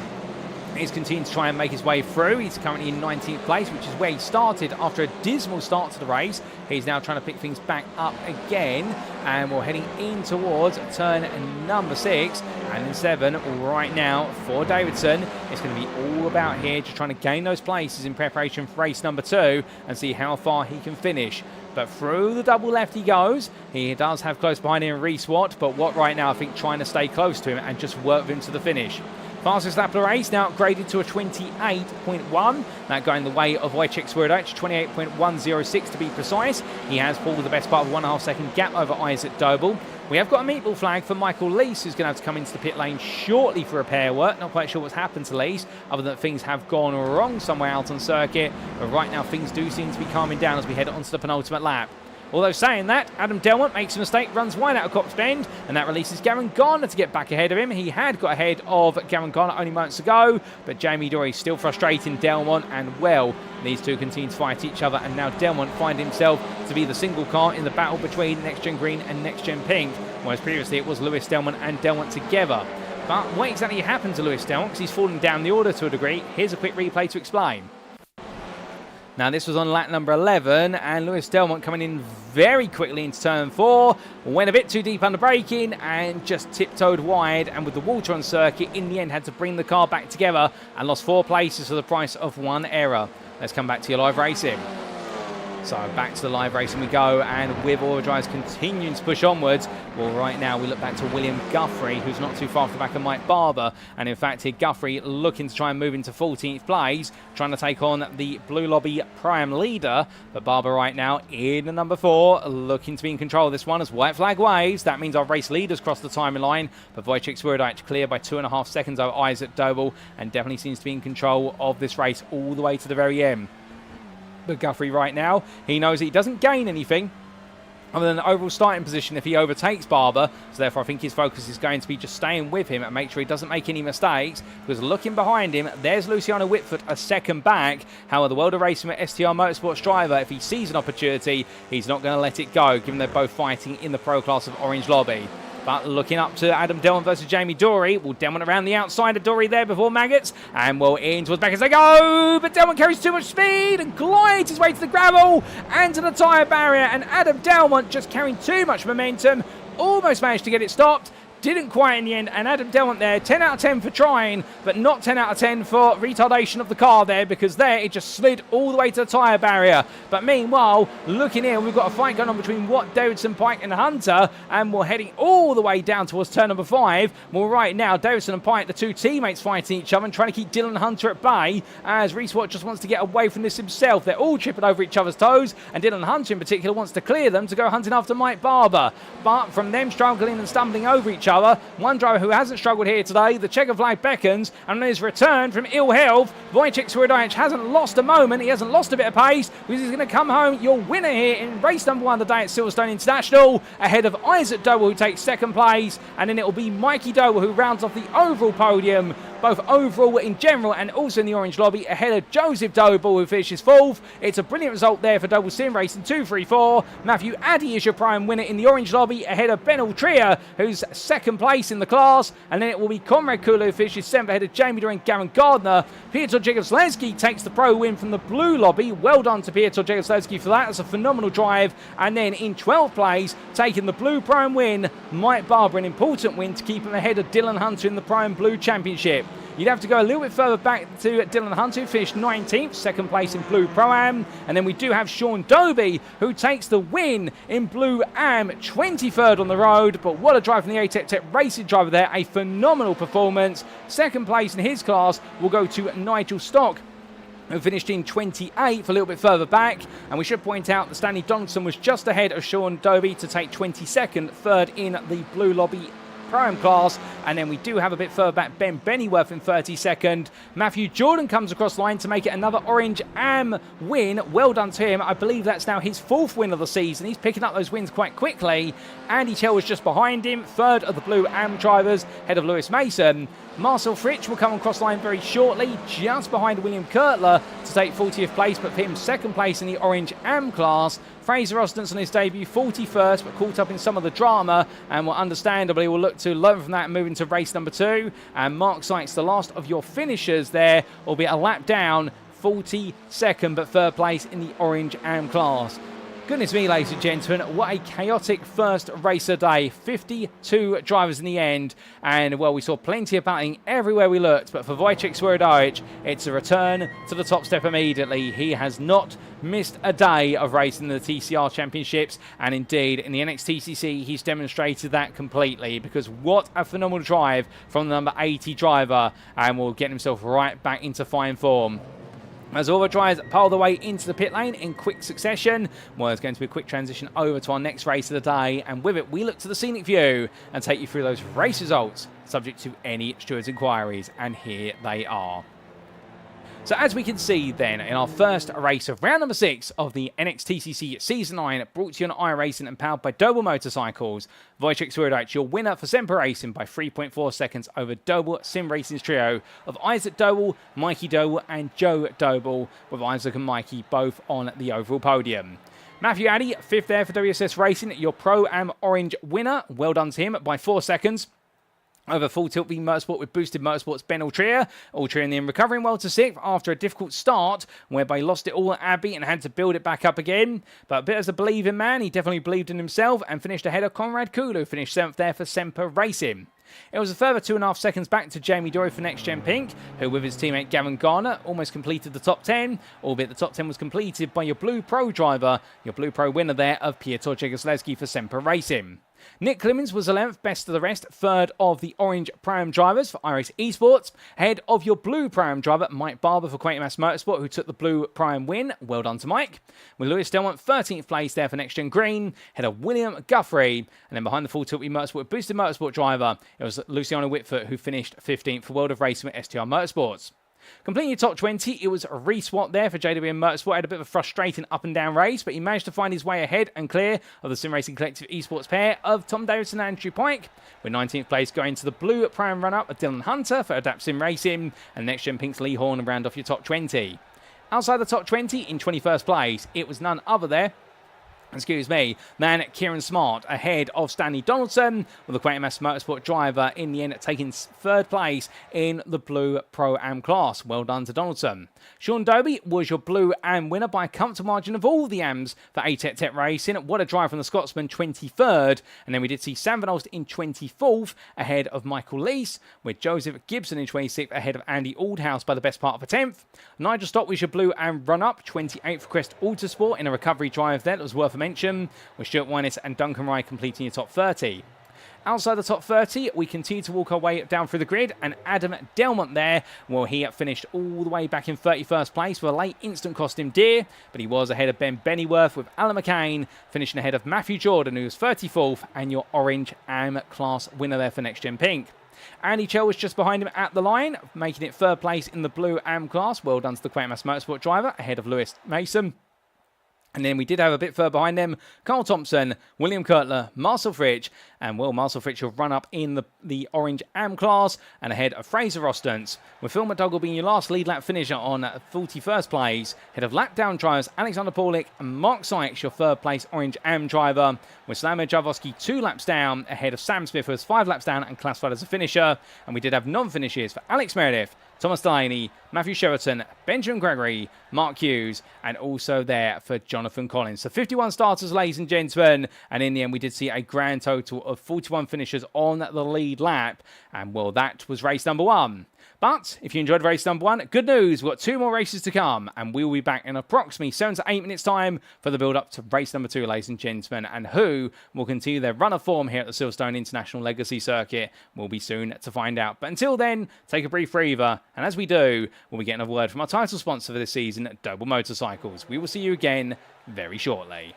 is continuing to try and make his way through. He's currently in 19th place, which is where he started after a dismal start to the race. He's now trying to pick things back up again, and we're heading in towards turn number 6 and then 7 right now for Davidson. It's going to be all about here just trying to gain those places in preparation for race number 2 and see how far he can finish. But through the double left he goes. He does have close behind him Reese Watt, but Watt right now I think trying to stay close to him and just work with him to the finish. Fastest lap of the race now upgraded to a 28.1. That going the way of Wojciech Swiatek, 28.106 to be precise. He has pulled the best part of a 1.5 second gap over Isaac Doble. We have got a meatball flag for Michael Lees, who's going to have to come into the pit lane shortly for repair work. Not quite sure what's happened to Lees, other than things have gone wrong somewhere out on circuit. But right now things do seem to be calming down as we head onto the penultimate lap. Although saying that, Adam Delmont makes a mistake, runs wide out of Cops Bend, and that releases Gavin Garner to get back ahead of him. He had got ahead of Gavin Garner only moments ago, but Jamie Dory still frustrating Delmont, and well, these two continue to fight each other, and now Delmont finds himself to be the single car in the battle between Next Gen Green and Next Gen Pink, whereas previously it was Lewis Delmont and Delmont together. But what exactly happened to Lewis Delmont, because he's fallen down the order to a degree? Here's a quick replay to explain. Now, this was on lap number 11, and Lewis Delmont coming in very quickly into turn 4, went a bit too deep under braking and just tiptoed wide, and with the water on circuit, in the end had to bring the car back together and lost 4 places for the price of 1 error. Let's come back to your live racing. So back to the live racing we go, and with all the drivers continuing to push onwards, well, right now we look back to William Guthrie, who's not too far from the back of Mike Barber, and in fact here Guthrie looking to try and move into 14th place, trying to take on the Blue Lobby Prime leader, but Barber right now in the number 4, looking to be in control of this one as white flag waves. That means our race leaders cross the timing line, but Wojciech Swiatek clear by 2.5 seconds over Isaac Doble, and definitely seems to be in control of this race all the way to the very end. But Guthrie right now, he knows he doesn't gain anything other than overall starting position if he overtakes Barber. So therefore I think his focus is going to be just staying with him and make sure he doesn't make any mistakes, because looking behind him, there's Luciano Witvoet a second back. However, the World of Racing with STR Motorsports driver, if he sees an opportunity, he's not going to let it go, given they're both fighting in the pro class of Orange Lobby. But looking up to Adam Delman versus Jamie Dory. Will Delman around the outside of Dory there before Maggots. And well in towards back as they go. But Delman carries too much speed and glides his way to the gravel and to the tyre barrier. And Adam Delman just carrying too much momentum. Almost managed to get it stopped. Didn't quite in the end, and Adam Delman there, 10 out of 10 for trying, but not 10 out of 10 for retardation of the car there, because there it just slid all the way to the tyre barrier. But meanwhile, looking here, we've got a fight going on between Watt, Davidson, Pike and Hunter, and we're heading all the way down towards turn number 5. Well, right now, Davidson and Pike, the two teammates fighting each other and trying to keep Dylan Hunter at bay, as Rhys Watt just wants to get away from this himself. They're all tripping over each other's toes, and Dylan Hunter in particular wants to clear them to go hunting after Mike Barber. But from them struggling and stumbling over each other, one driver who hasn't struggled here today, the checker flag beckons, and on his return from ill health, Wojciech hasn't lost a moment, he hasn't lost a bit of pace, because he's going to come home your winner here in race number 1 today at Silverstone International, ahead of Isaac Doble, who takes second place, and then it will be Mikey Doble who rounds off the overall podium, both overall in general and also in the Orange Lobby, ahead of Joseph Doble, who finishes 4th. It's a brilliant result there for Doble Sim Racing 2-3-4. Matthew Addy is your prime winner in the Orange Lobby, ahead of Ben Altria, who's second place in the class, and then it will be Conrad Kula, who finishes 7th, ahead of Jamie Doran and Gavin Gardner. Piotr Jegosleski takes the pro win from the Blue Lobby. Well done to Piotr Jegosleski for that. That's a phenomenal drive. And then in 12th place, taking the Blue Prime win, Mike Barber, an important win to keep him ahead of Dylan Hunter in the Prime Blue Championship. You'd have to go a little bit further back to Dylan Hunter, who finished 19th, second place in Blue Pro-Am. And then we do have Sean Doby, who takes the win in Blue Am, 23rd on the road. But what a drive from the ATEC Tech Racing driver there, a phenomenal performance. Second place in his class will go to Nigel Stock, who finished in 28th, a little bit further back. And we should point out that Stanley Donaldson was just ahead of Sean Doby to take 22nd, third in the Blue Lobby Pro-Am class. And then we do have a bit further back Ben Bennyworth in 32nd. Matthew Jordan comes across the line to make it another Orange Am win. Well done to him. I believe that's now his 4th win of the season. He's picking up those wins quite quickly. Andy Tell was just behind him, 3rd of the Blue Am drivers, ahead of Lewis Mason. Marcel Fritsch will come across the line very shortly, just behind William Kurtler to take 40th place, but for him 2nd place in the Orange Am class. Fraser Ostens on his debut, 41st, but caught up in some of the drama, and will understandably will look to learn from that and move into race number 2. And Mark Sykes, the last of your finishers there, will be a lap down, 42nd, but 3rd place in the Orange Am class. Goodness me, ladies and gentlemen, what a chaotic first race of the day. 52 drivers in the end, and well, we saw plenty of battling everywhere we looked, but for Wojciech Witvoet, it's a return to the top step immediately. He has not missed a day of racing the TCR Championships, and indeed in the NXTCC he's demonstrated that completely, because what a phenomenal drive from the number 80 driver, and will get himself right back into fine form. As all the drivers pile their way into the pit lane in quick succession, well, it's going to be a quick transition over to our next race of the day, and with it we look to the scenic view and take you through those race results subject to any stewards' inquiries, and here they are. So as we can see then, in our first race of round number 6 of the NXTCC Season 9, brought to you on iRacing and powered by Doble Motorcycles, Wojciech Witvoet, your winner for Semper Racing by 3.4 seconds over Doble Sim Racing's trio of Isaac Doble, Mikey Doble and Joe Doble, with Isaac and Mikey both on the overall podium. Matthew Addy, 5th there for WSS Racing, your Pro-Am Orange winner. Well done to him by 4 seconds. Over Full Tilt V Motorsport with Boosted Motorsport's Ben Altria. Altria in the end recovering well to 6th after a difficult start, whereby he lost it all at Abbey and had to build it back up again. But a bit as a believing man, he definitely believed in himself and finished ahead of Conrad Kulu, who finished 7th there for Semper Racing. It was a further 2.5 seconds back to Jamie Dory for NXTGEN Pink, who with his teammate Gavin Garner almost completed the top 10, albeit the top 10 was completed by your Blue Pro driver, your Blue Pro winner there of Piotr Jegosleski for Semper Racing. Nick Clemens was 11th, best of the rest, 3rd of the Orange Pro-Am drivers for iRacing Esports, ahead of your Blue Pro-Am driver Mike Barber for Quatermass Motorsport, who took the Blue Pro-Am win. Well done to Mike. With Lewis Delmont 13th place there for NXTGEN Green, ahead of William Guthrie, and then behind the Full Tilt Motorsport with Boosted Motorsport driver, it was Luciano Witvoet who finished 15th for World of Racing with STR Motorsports. Completing your top 20, it was a re-swap there for JWM Motorsport. Had a bit of a frustrating up and down race, but he managed to find his way ahead and clear of the Sim Racing Collective esports pair of Tom Davidson and Andrew Pike, with 19th place going to the blue Pro-Am run-up of Dylan Hunter for Adapt Sim Racing, and Next Gen Pink's Lee Horn round off your top 20. Outside the top 20, in 21st place, it was none other than Kieran Smart, ahead of Stanley Donaldson, with the Quantum Motorsport driver in the end taking third place in the Blue Pro-Am class. Well done to Donaldson. Sean Doble was your Blue Am winner by a comfortable margin of all the Ams for ATEC Tech Racing. What a drive from the Scotsman, 23rd. And then we did see Sam Van Olst in 24th, ahead of Michael Lees, with Joseph Gibson in 26th, ahead of Andy Aldhouse by the best part of a 10th. Nigel Stott was your Blue Am run-up, 28th for Crest Autosport in a recovery drive there that was worth a mention, with Stuart Winnes and Duncan Rye completing your top 30. Outside the top 30, we continue to walk our way down through the grid, and Adam Delmont there, well, he finished all the way back in 31st place, with a late instant cost him dear, but he was ahead of Ben Bennyworth, with Alan McCain finishing ahead of Matthew Jordan, who was 34th, and your Orange Am class winner there for Next Gen Pink. Andy Chell was just behind him at the line, making it third place in the Blue Am class. Well done to the Quatermass Motorsport driver, ahead of Lewis Mason. And then we did have a bit further behind them, Carl Thompson, William Kurtler, Marcel Fritsch, and well, Marcel Fritsch will run up in the Orange Am class and ahead of Fraser Rostance, with Phil McDougall being your last lead lap finisher on 41st place, ahead of lap down drivers Alexander Paulik and Mark Sykes, your third place Orange Am driver, with Slammer Javosky 2 laps down, ahead of Sam Smith, who was 5 laps down and classified as a finisher. And we did have non-finishes for Alex Meredith, Thomas Delaney, Matthew Cheverton, Benjamin Gregory, Mark Hughes, and also there for Jonathan Collins. So 51 starters, ladies and gentlemen, and in the end we did see a grand total of 41 finishers on the lead lap, and well, that was race number 1. But if you enjoyed race number 1, good news, we've got 2 more races to come, and we will be back in approximately 7 to 8 minutes time for the build-up to race number 2, ladies and gentlemen, and who will continue their run of form here at the Silverstone International Legacy Circuit will be soon to find out. But until then, take a brief breather, and as we do, we'll be getting a word from our title sponsor for this season, Doble Motorcycles. We will see you again very shortly.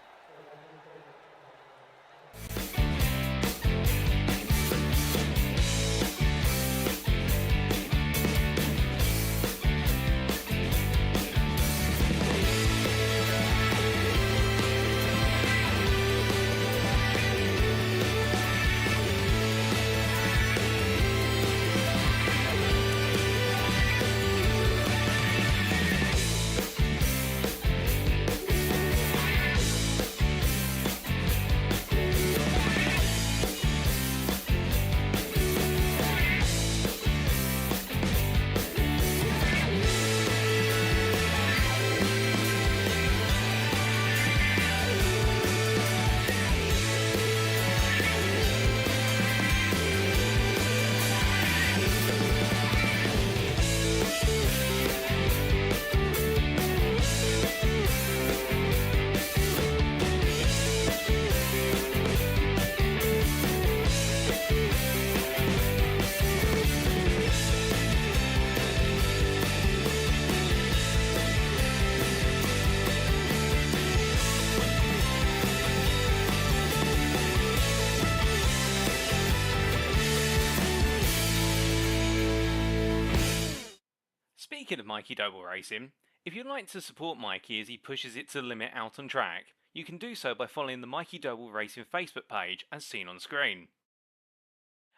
Speaking of Mikey Doble Racing, if you'd like to support Mikey as he pushes it to the limit out on track, you can do so by following the Mikey Doble Racing Facebook page as seen on screen.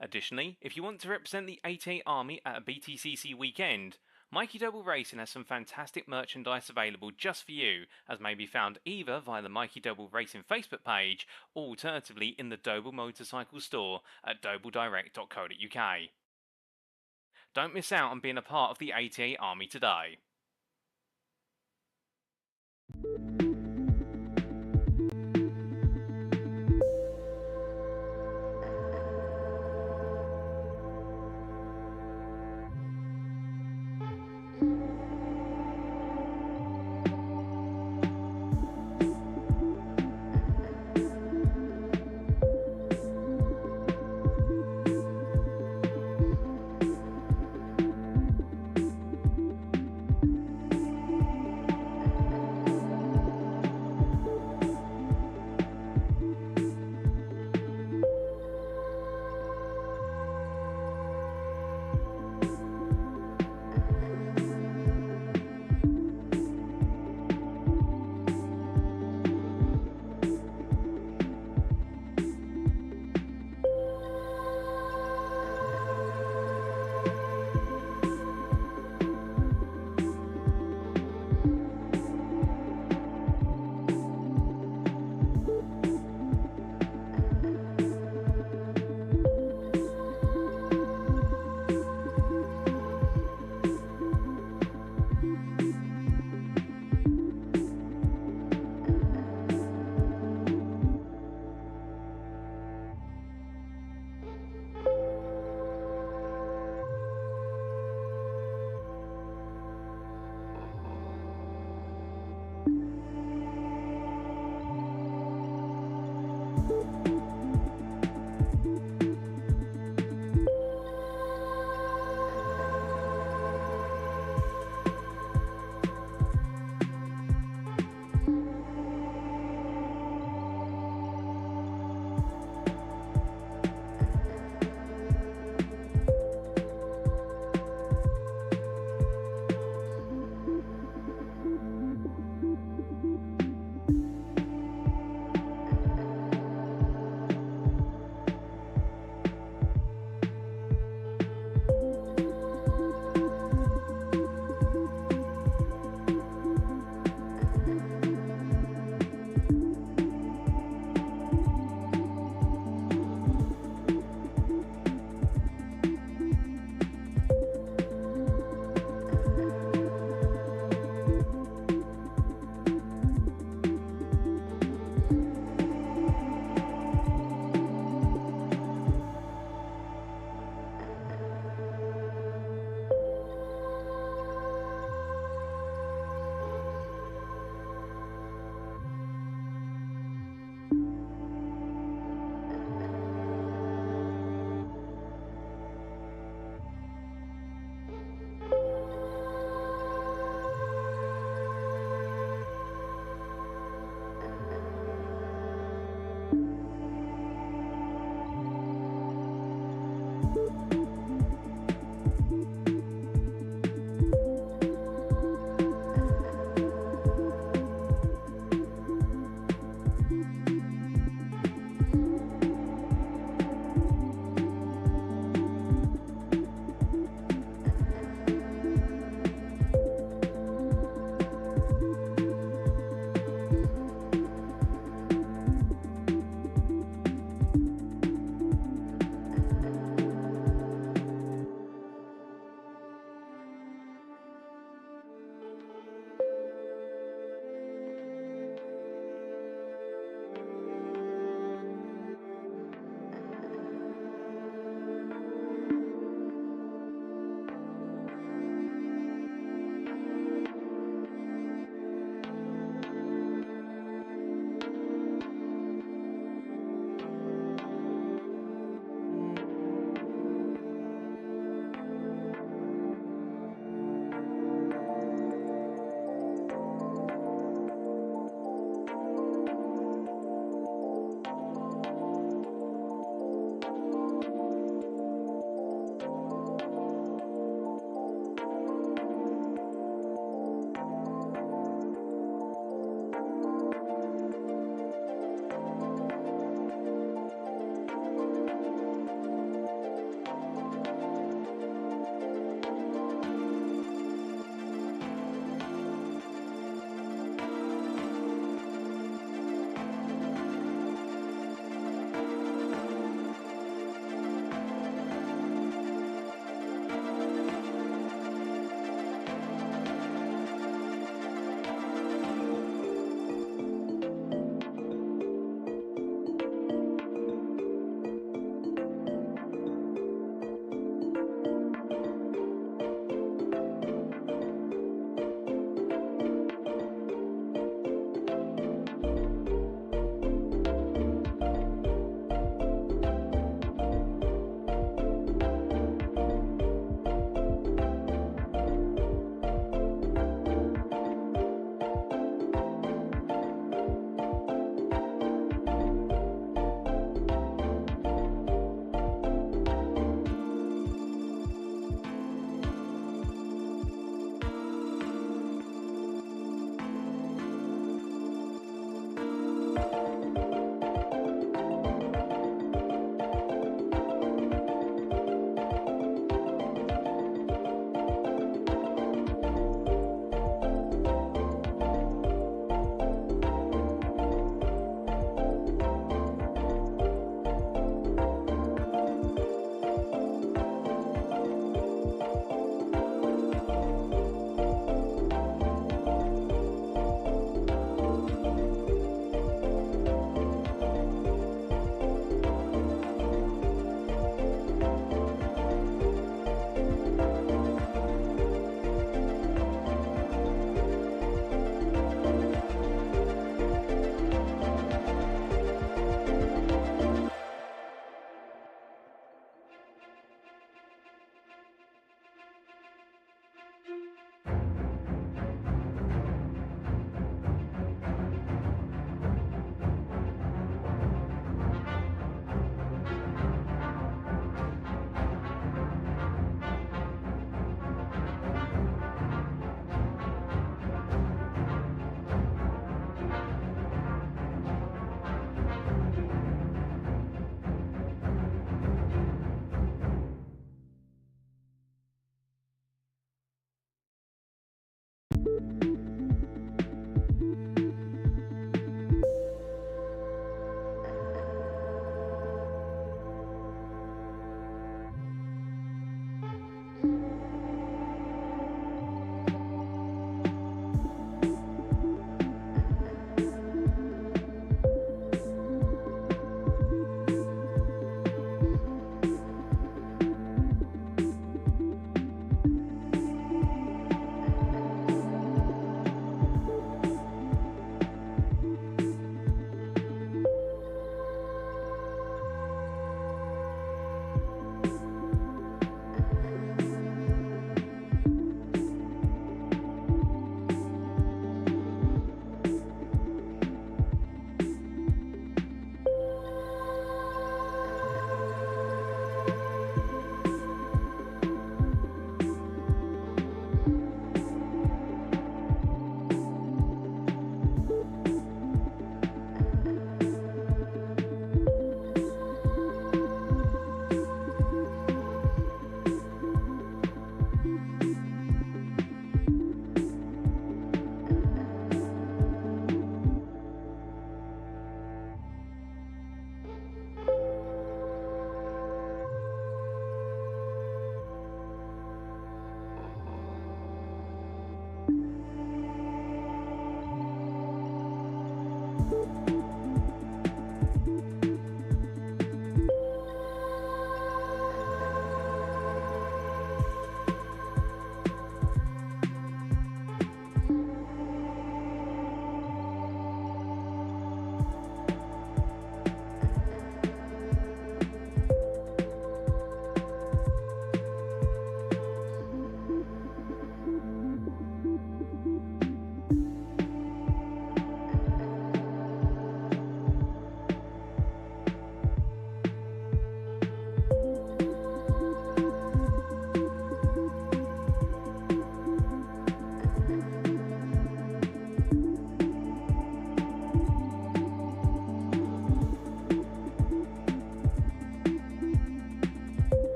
Additionally, if you want to represent the 88 Army at a BTCC weekend, Mikey Doble Racing has some fantastic merchandise available just for you, as may be found either via the Mikey Doble Racing Facebook page or alternatively in the Doble Motorcycles store at dobledirect.co.uk. Don't miss out on being a part of the 88 Army today.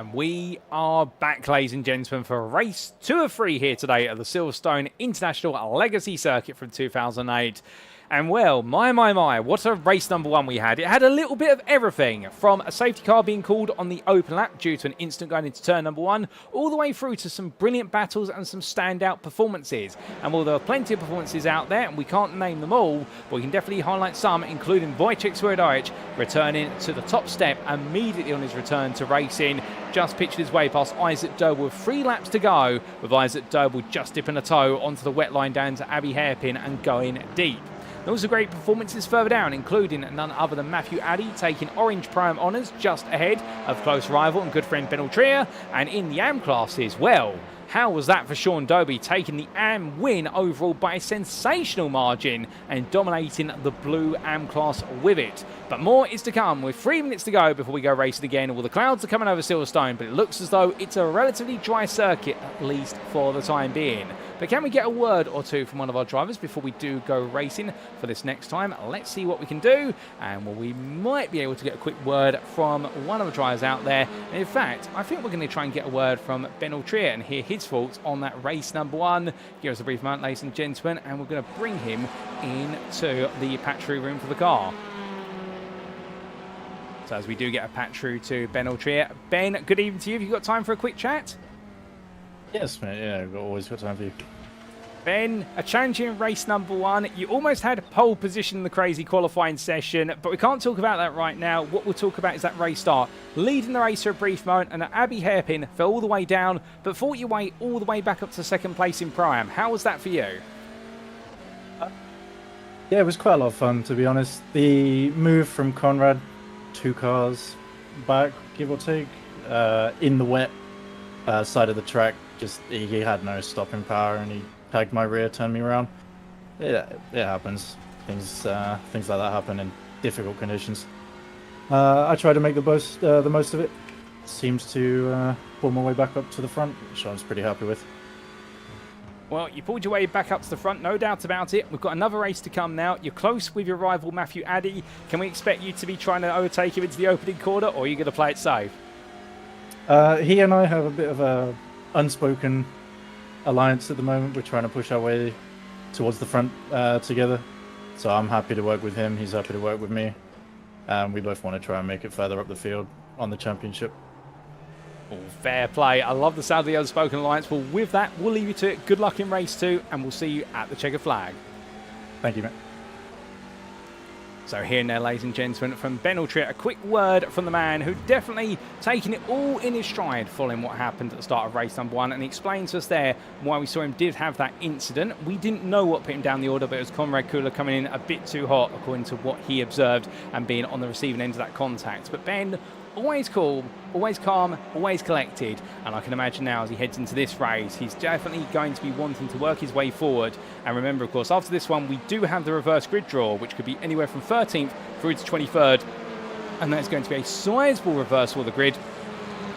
And we are back, ladies and gentlemen, for race 2 of 3 here today at the Silverstone International Legacy Circuit from 2008. And well, my, what a race number 1 we had. It had a little bit of everything, from a safety car being called on the open lap due to an incident going into turn number 1, all the way through to some brilliant battles and some standout performances. And while there are plenty of performances out there, and we can't name them all, but we can definitely highlight some, including Wojciech Rd6 returning to the top step immediately on his return to racing. Just pitched his way past Isaac Doble with 3 laps to go, with Isaac Doble just dipping a toe onto the wet line down to Abbey Hairpin and going deep. There was great performances further down, including none other than Matthew Addy taking Orange Pro-Am honours just ahead of close rival and good friend Ben Trier, and in the AM classes, well, how was that for Sean Doby, taking the AM win overall by a sensational margin and dominating the blue AM class with it. But more is to come, with 3 minutes to go before we go racing again. Well, the clouds are coming over Silverstone, but it looks as though it's a relatively dry circuit, at least for the time being. But can we get a word or two from one of our drivers before we do go racing for this next time? Let's see what we can do. And well, we might be able to get a quick word from one of the drivers out there. And in fact, I think we're going to try and get a word from Ben Trier and hear his thoughts on that race number 1. Give us a brief moment, ladies and gentlemen, and we're going to bring him into the patch room for the car. So as we do get a patch through to Ben Trier. Ben, good evening to you. Have you got time for a quick chat? Yes, mate. Yeah, I've always got time for you. Ben, a challenging race number 1. You almost had pole position in the crazy qualifying session, but we can't talk about that right now. What we'll talk about is that race start. Leading the race for a brief moment, and at Abbey Hairpin fell all the way down, but fought your way all the way back up to 2nd place in Pro-Am. How was that for you? Yeah, it was quite a lot of fun, to be honest. The move from Conrad 2 cars back, give or take, in the wet side of the track, just he had no stopping power and he tagged my rear, turned me around. It happens. Things like that happen in difficult conditions. I tried to make the most of it. Seems to pull my way back up to the front, which I was pretty happy with. Well, you pulled your way back up to the front, no doubt about it. We've got another race to come now. You're close with your rival Matthew Addy. Can we expect you to be trying to overtake him into the opening quarter, or are you going to play it safe? He and I have a bit of a unspoken alliance at the moment. We're trying to push our way towards the front together. So I'm happy to work with him. He's happy to work with me. We both want to try and make it further up the field on the championship. Oh, fair play. I love the sound of the unspoken alliance. Well, with that, we'll leave you to it. Good luck in race 2, and we'll see you at the checkered flag. Thank you, mate. So here and there, ladies and gentlemen, from Ben Trier, a quick word from the man who definitely taking it all in his stride following what happened at the start of race number 1, and he explains to us there why we saw him did have that incident. We didn't know what put him down the order, but it was Conrad Cooler coming in a bit too hot, according to what he observed, and being on the receiving end of that contact. But Ben, always cool, always calm, always collected, and I can imagine now as he heads into this race, he's definitely going to be wanting to work his way forward. And remember, of course, after this one, we do have the reverse grid draw, which could be anywhere from 13th through to 23rd, and that's going to be a sizable reversal of the grid.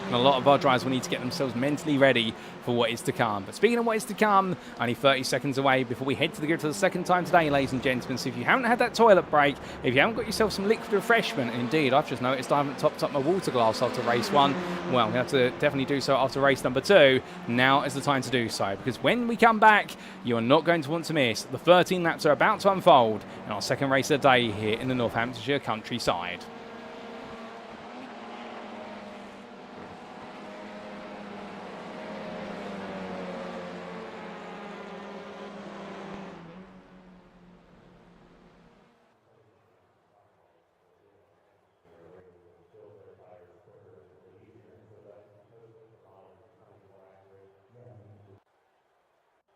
And a lot of our drivers will need to get themselves mentally ready for what is to come. But speaking of what is to come, only 30 seconds away before we head to the grid for the second time today, ladies and gentlemen. So if you haven't had that toilet break, if you haven't got yourself some liquid refreshment, and indeed, I've just noticed I haven't topped up my water glass after race 1. Well, we have to definitely do so after race number 2. Now is the time to do so, because when we come back, you're not going to want to miss. The 13 laps are about to unfold in our second race of the day here in the Northamptonshire countryside.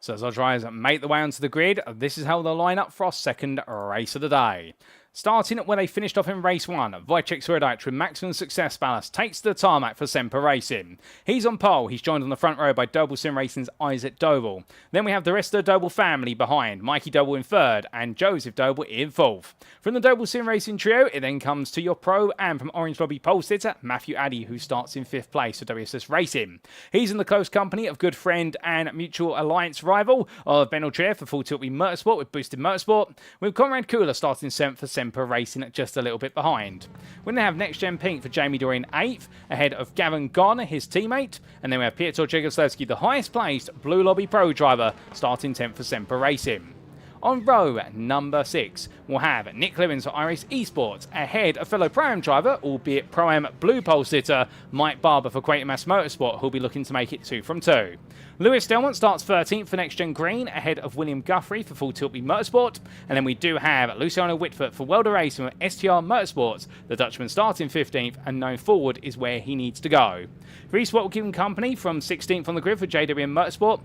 So as our drivers make the way onto the grid, this is how they'll line up for our second race of the day. Starting at where they finished off in race 1, Wojciech Rd6 with maximum success ballast takes to the tarmac for Semper Racing. He's on pole, he's joined on the front row by Doble Sim Racing's Isaac Doble. Then we have the rest of the Doble family behind, Mikey Doble in 3rd and Joseph Doble in 4th. From the Doble Sim Racing trio, it then comes to your pro and from Orange Lobby pole sitter, Matthew Addy, who starts in 5th place for WSS Racing. He's in the close company of good friend and mutual alliance rival of Ben Trier for Full Tilt Motorsport with Boosted Motorsport, with Conrad Cooler starting 7th for Semper Semper Racing just a little bit behind. We then have Next Gen Pink for Jamie Dorian 8th, ahead of Gavin Garner, his teammate. And then we have Piotr Jegoslavski, the highest placed Blue Lobby Pro driver, starting 10th for Semper Racing. On row number 6, we'll have Nick Lewins for iRace Esports, ahead of fellow Pro-Am driver, albeit Pro-Am Blue Pole sitter, Mike Barber for Quatermass Motorsport, who'll be looking to make it 2 from 2. Lewis Delmont starts 13th for Next Gen Green, ahead of William Guthrie for Full Tilt Motorsport. And then we do have Luciano Witvoet for Welder Racing with STR Motorsports, the Dutchman starting 15th, and known forward is where he needs to go. For Esports will keep him company from 16th on the grid for JWM Motorsport.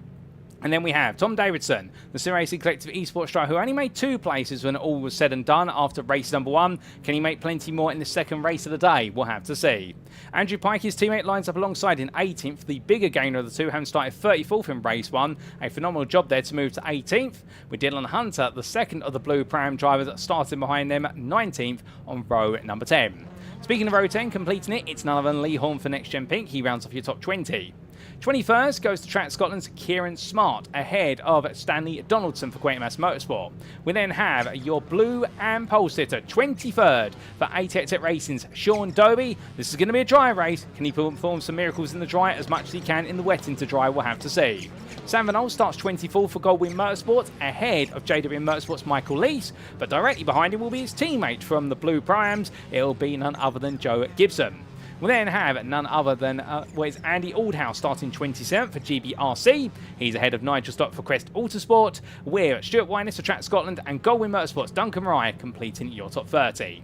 And then we have Tom Davidson, the Sim Racing Collective esports driver who only made 2 places when all was said and done after race number 1. Can he make plenty more in the second race of the day? We'll have to see. Andrew Pike, his teammate, lines up alongside in 18th, the bigger gainer of the two, having started 34th in race 1. A phenomenal job there to move to 18th. With Dylan Hunter, the second of the Blue Pram drivers, starting behind them 19th on row number 10. Speaking of row 10, completing it, it's none other than Lee Horn for Next Gen Pink. He rounds off your top 20. 21st goes to Track Scotland's Kieran Smart, ahead of Stanley Donaldson for Quatermass Motorsport. We then have your blue and pole sitter, 23rd for ATX Racing's Sean Dobe. This is going to be a dry race. Can he perform some miracles in the dry as much as he can in the wet into dry? We'll have to see. Sam Van Oel starts 24th for Goldwyn Motorsport, ahead of JWM Motorsport's Michael Lees, but directly behind him will be his teammate from the Blue Pro-Ams. It'll be none other than Joe Gibson. We'll then have none other than it's Andy Aldhouse starting 27th for GBRC. He's ahead of Nigel Stott for Crest Autosport. We're Stuart Winus for Track Scotland and Goldwyn Motorsport's Duncan Rye completing your top 30.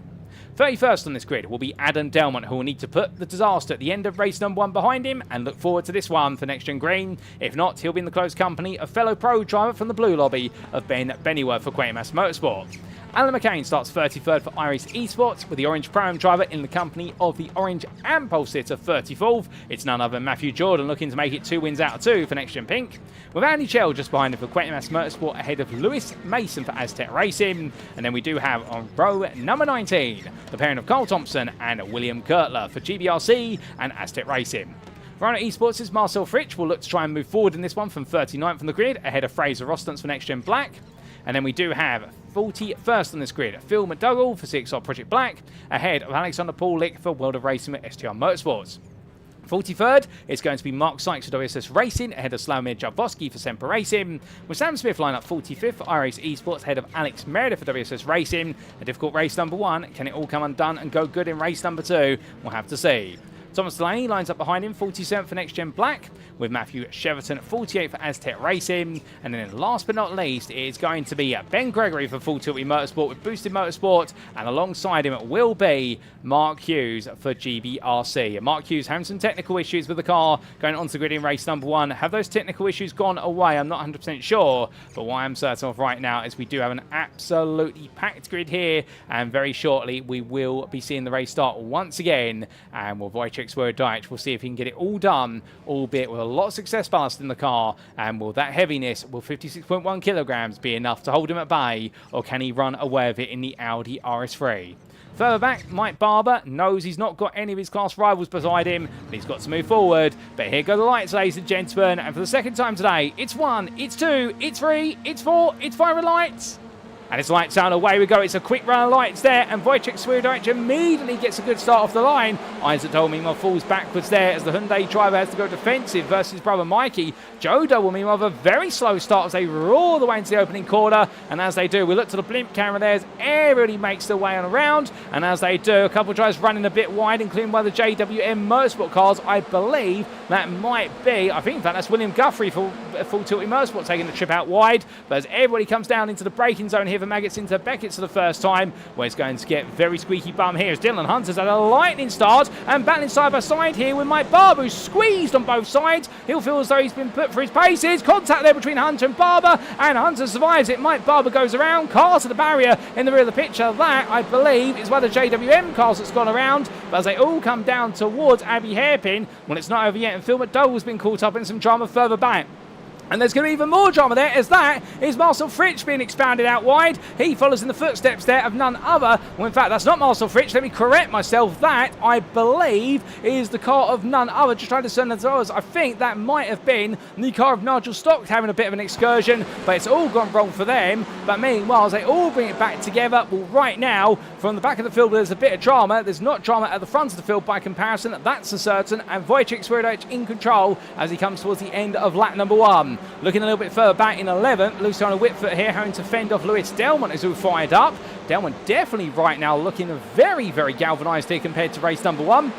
31st on this grid will be Adam Delmont, who will need to put the disaster at the end of race number 1 behind him and look forward to this one for Next Gen Green. If not, he'll be in the close company of fellow pro driver from the Blue Lobby of Ben Bennyworth for Quatermass Motorsport. Alan McCain starts 33rd for iRace Esports, with the Orange Pro-Am driver in the company of the Orange and Pole sitter 34th. It's none other than Matthew Jordan looking to make it 2 wins out of 2 for Next Gen Pink. With Andy Chell just behind him for Quatermass Motorsport, ahead of Lewis Mason for Aztec Racing. And then we do have on row number 19, the pairing of Carl Thompson and William Kurtler for GBRC and Aztec Racing. Rhino Esports' Marcel Fritsch will look to try and move forward in this one from 39th on the grid, ahead of Fraser Rostance for Next Gen Black. And then we do have 41st on this grid, Phil McDougall for CXR Project Black, ahead of Alexander Paulik for World of Racing with STR Motorsports. 43rd is going to be Mark Sykes for WSS Racing, ahead of Slawomir Jaworski for Semper Racing. With Sam Smith line up 45th for iRace Esports, ahead of Alex Meredith for WSS Racing. A difficult race number 1. Can it all come undone and go good in race number 2? We'll have to see. Thomas Delaney lines up behind him, 47th for Next Gen Black, with Matthew Cheverton 48th for Aztec Racing. And then last but not least, it's going to be Ben Gregory for Full Tilt Motorsport with Boosted Motorsport, and alongside him will be Mark Hughes for GBRC. Mark Hughes having some technical issues with the car going onto the grid in race number 1. Have those technical issues gone away? I'm not 100% sure, but what I'm certain of right now is we do have an absolutely packed grid here, and very shortly we will be seeing the race start once again, and we'll Wojciech Swerdic. We'll see if he can get it all done, albeit with a lot of success ballast in the car, and will that heaviness, will 56.1 kilograms be enough to hold him at bay, or can he run away with it in the Audi RS3? Further back, Mike Barber knows he's not got any of his class rivals beside him, but he's got to move forward. But here go the lights, ladies and gentlemen, and for the second time today, it's 1, it's 2, it's 3, it's 4, it's 5 lights. And it's lights out, away we go. It's a quick run of lights there, and Wojciech Swerdic immediately gets a good start off the line. Isaac Doble meanwhile falls backwards there as the Hyundai driver has to go defensive versus his brother Mikey. Joe Doble meanwhile have a very slow start as they roar the way into the opening corner, and as they do, we look to the blimp camera there as everybody makes their way on around, and as they do, a couple of drivers running a bit wide, including one of the JWM Motorsport cars. I believe that might be, I think in fact that's William Guthrie for Full Tilt Motorsport taking the trip out wide, but as everybody comes down into the braking zone here, Maggots into Beckett's for the first time, where it's going to get very squeaky bum here as Dylan Hunter's had a lightning start and battling side by side here with Mike Barber, who's squeezed on both sides. He'll feel as though he's been put for his paces. Contact there between Hunter and Barber, and Hunter survives it. Mike Barber goes around, cars to the barrier in the rear of the picture. That, I believe, is one of the JWM cars that's gone around, but as they all come down towards Abbey Hairpin, well, it's not over yet, and Phil McDowell's been caught up in some drama further back. And there's going to be even more drama there, as that is Marcel Fritsch being expounded out wide. He follows in the footsteps there of none other. Well, in fact, that's not Marcel Fritsch. Let me correct myself. That, I believe, is the car of none other. Just trying to discern as well as I think that might have been the car of Nigel Stock having a bit of an excursion, but it's all gone wrong for them. But meanwhile, as they all bring it back together, well, right now, from the back of the field, there's a bit of drama. There's not drama at the front of the field by comparison. That's for certain. And Wojciech in control as he comes towards the end of lap number 1. Looking a little bit further back in 11th, Luciano Witvoet here having to fend off Lewis Delmont is all fired up. Delmont definitely right now looking very, very galvanised here compared to race number 1.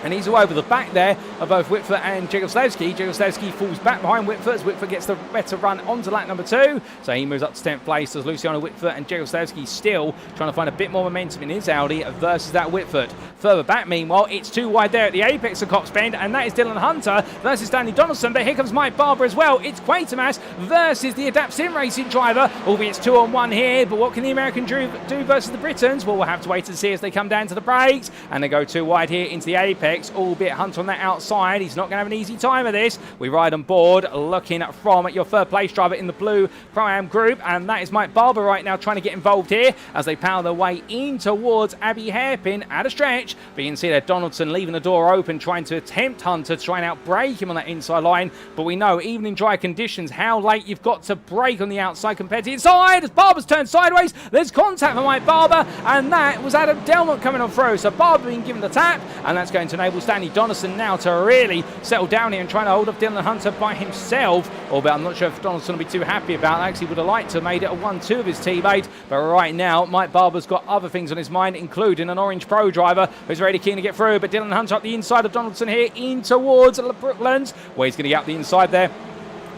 And he's all over the back there of both Witvoet and Jegoslavsky. Jegoslavsky falls back behind Witvoet as Witvoet gets the better run onto lap number 2. So he moves up to 10th place as Luciano Witvoet and Jegoslavsky still trying to find a bit more momentum in his Audi versus that Witvoet. Further back, meanwhile, it's too wide there at the apex of Cops Bend, and that is Dylan Hunter versus Danny Donaldson. But here comes Mike Barber as well. It's Quatermass versus the Adapt Sim Racing driver, albeit it's 2-on-1 here. But what can the American do versus the Britons? Well, we'll have to wait and see as they come down to the brakes, and they go too wide here into the apex, albeit Hunter on that outside. He's not going to have an easy time of this. We ride on board looking from your third place driver in the blue Pro-Am group, and that is Mike Barber right now trying to get involved here as they power their way in towards Abbey Hairpin at a stretch. But you can see there Donaldson leaving the door open, trying to attempt Hunter to try and outbrake him on that inside line. But we know even in dry conditions how late you've got to brake on the outside compared to the inside. As Barber's turned sideways, there's contact for Mike Barber, and that was Adam Delmont coming on through. So Barber being given the tap, and that's going to enable Stanley Donaldson now to really settle down here and trying to hold off Dylan Hunter by himself. Albeit I'm not sure if Donaldson will be too happy about that, because he would have liked to have made it a 1-2 of his teammate. But right now, Mike Barber's got other things on his mind, including an Orange Pro driver who's really keen to get through. But Dylan Hunter up the inside of Donaldson here in towards Brooklands, where he's going to get up the inside there.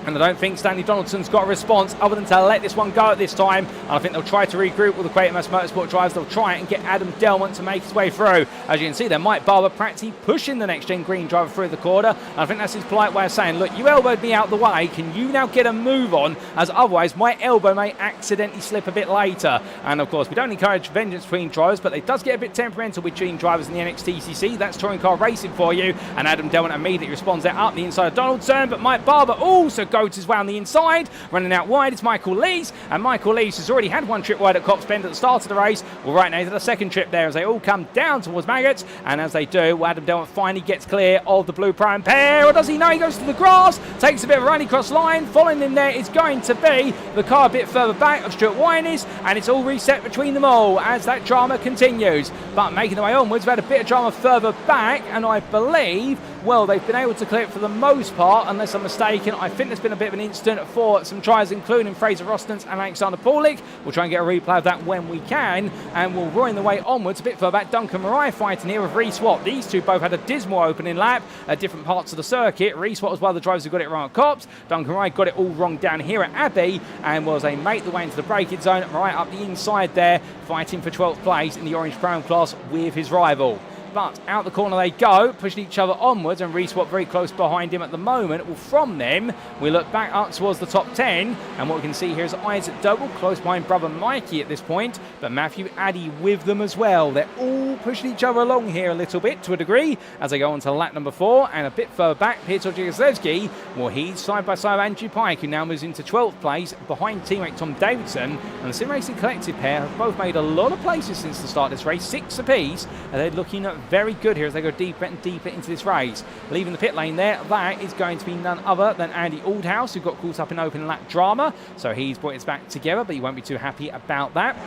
And I don't think Stanley Donaldson's got a response other than to let this one go at this time. And I think they'll try to regroup with the Quatermass Motorsport drivers. They'll try it and get Adam Delmont to make his way through. As you can see there, Mike Barber practically pushing the NXTGEN green driver through the corner. And I think that's his polite way of saying, look, you elbowed me out the way. Can you now get a move on? As otherwise, my elbow may accidentally slip a bit later. And of course, we don't encourage vengeance between drivers, but it does get a bit temperamental between drivers in the NXTCC. That's touring car racing for you. And Adam Delmont immediately responds there up the inside of Donaldson. But Mike Barber also goes his way on the inside. Running out wide, it's Michael Lees, and Michael Lees has already had one trip wide at Cops Bend at the start of the race. Well, right now he's at the second trip there as they all come down towards Maggots, and as they do, Adam Delmont finally gets clear of the blue Pro-Am pair, or does he? No, he goes to the grass, takes a bit of a run across line. Following him there is going to be the car a bit further back of Stuart Winers, and it's all reset between them all as that drama continues. But making their way onwards, we've had a bit of drama further back, and I believe, well, they've been able to clear it for the most part, unless I'm mistaken. I think there's been a bit of an incident for some drivers, including Fraser Rostons and Alexander Paulik. We'll try and get a replay of that when we can, and we'll roaring the way onwards a bit further back. Duncan Marai fighting here with Reece Watt. These two both had a dismal opening lap at different parts of the circuit. Reece Watt was one of the drivers who got it wrong at Cops. Duncan Marai got it all wrong down here at Abbey, and was they make the way into the braking zone. Marai up the inside there, fighting for 12th place in the Orange Pro-Am class with his rival. But out the corner they go, pushing each other onwards, and Reece Watt very close behind him at the moment. Well, from them, we look back up towards the top 10, and what we can see here is Isaac Doble close behind brother Mikey at this point, but Matthew Addy with them as well. They're all pushing each other along here a little bit to a degree as they go on to lap number 4, and a bit further back, Piotr Jegoslavsky, well, he's side by side with Andrew Pike, who now moves into 12th place behind teammate Tom Davidson. And the Sim Racing Collective pair have both made a lot of places since the start of this race, 6 apiece, and they're looking at very good here as they go deeper and deeper into this race. Leaving the pit lane there, that is going to be none other than Andy Aldhouse, who got caught up in open lap drama. So he's brought his back together, but he won't be too happy about that.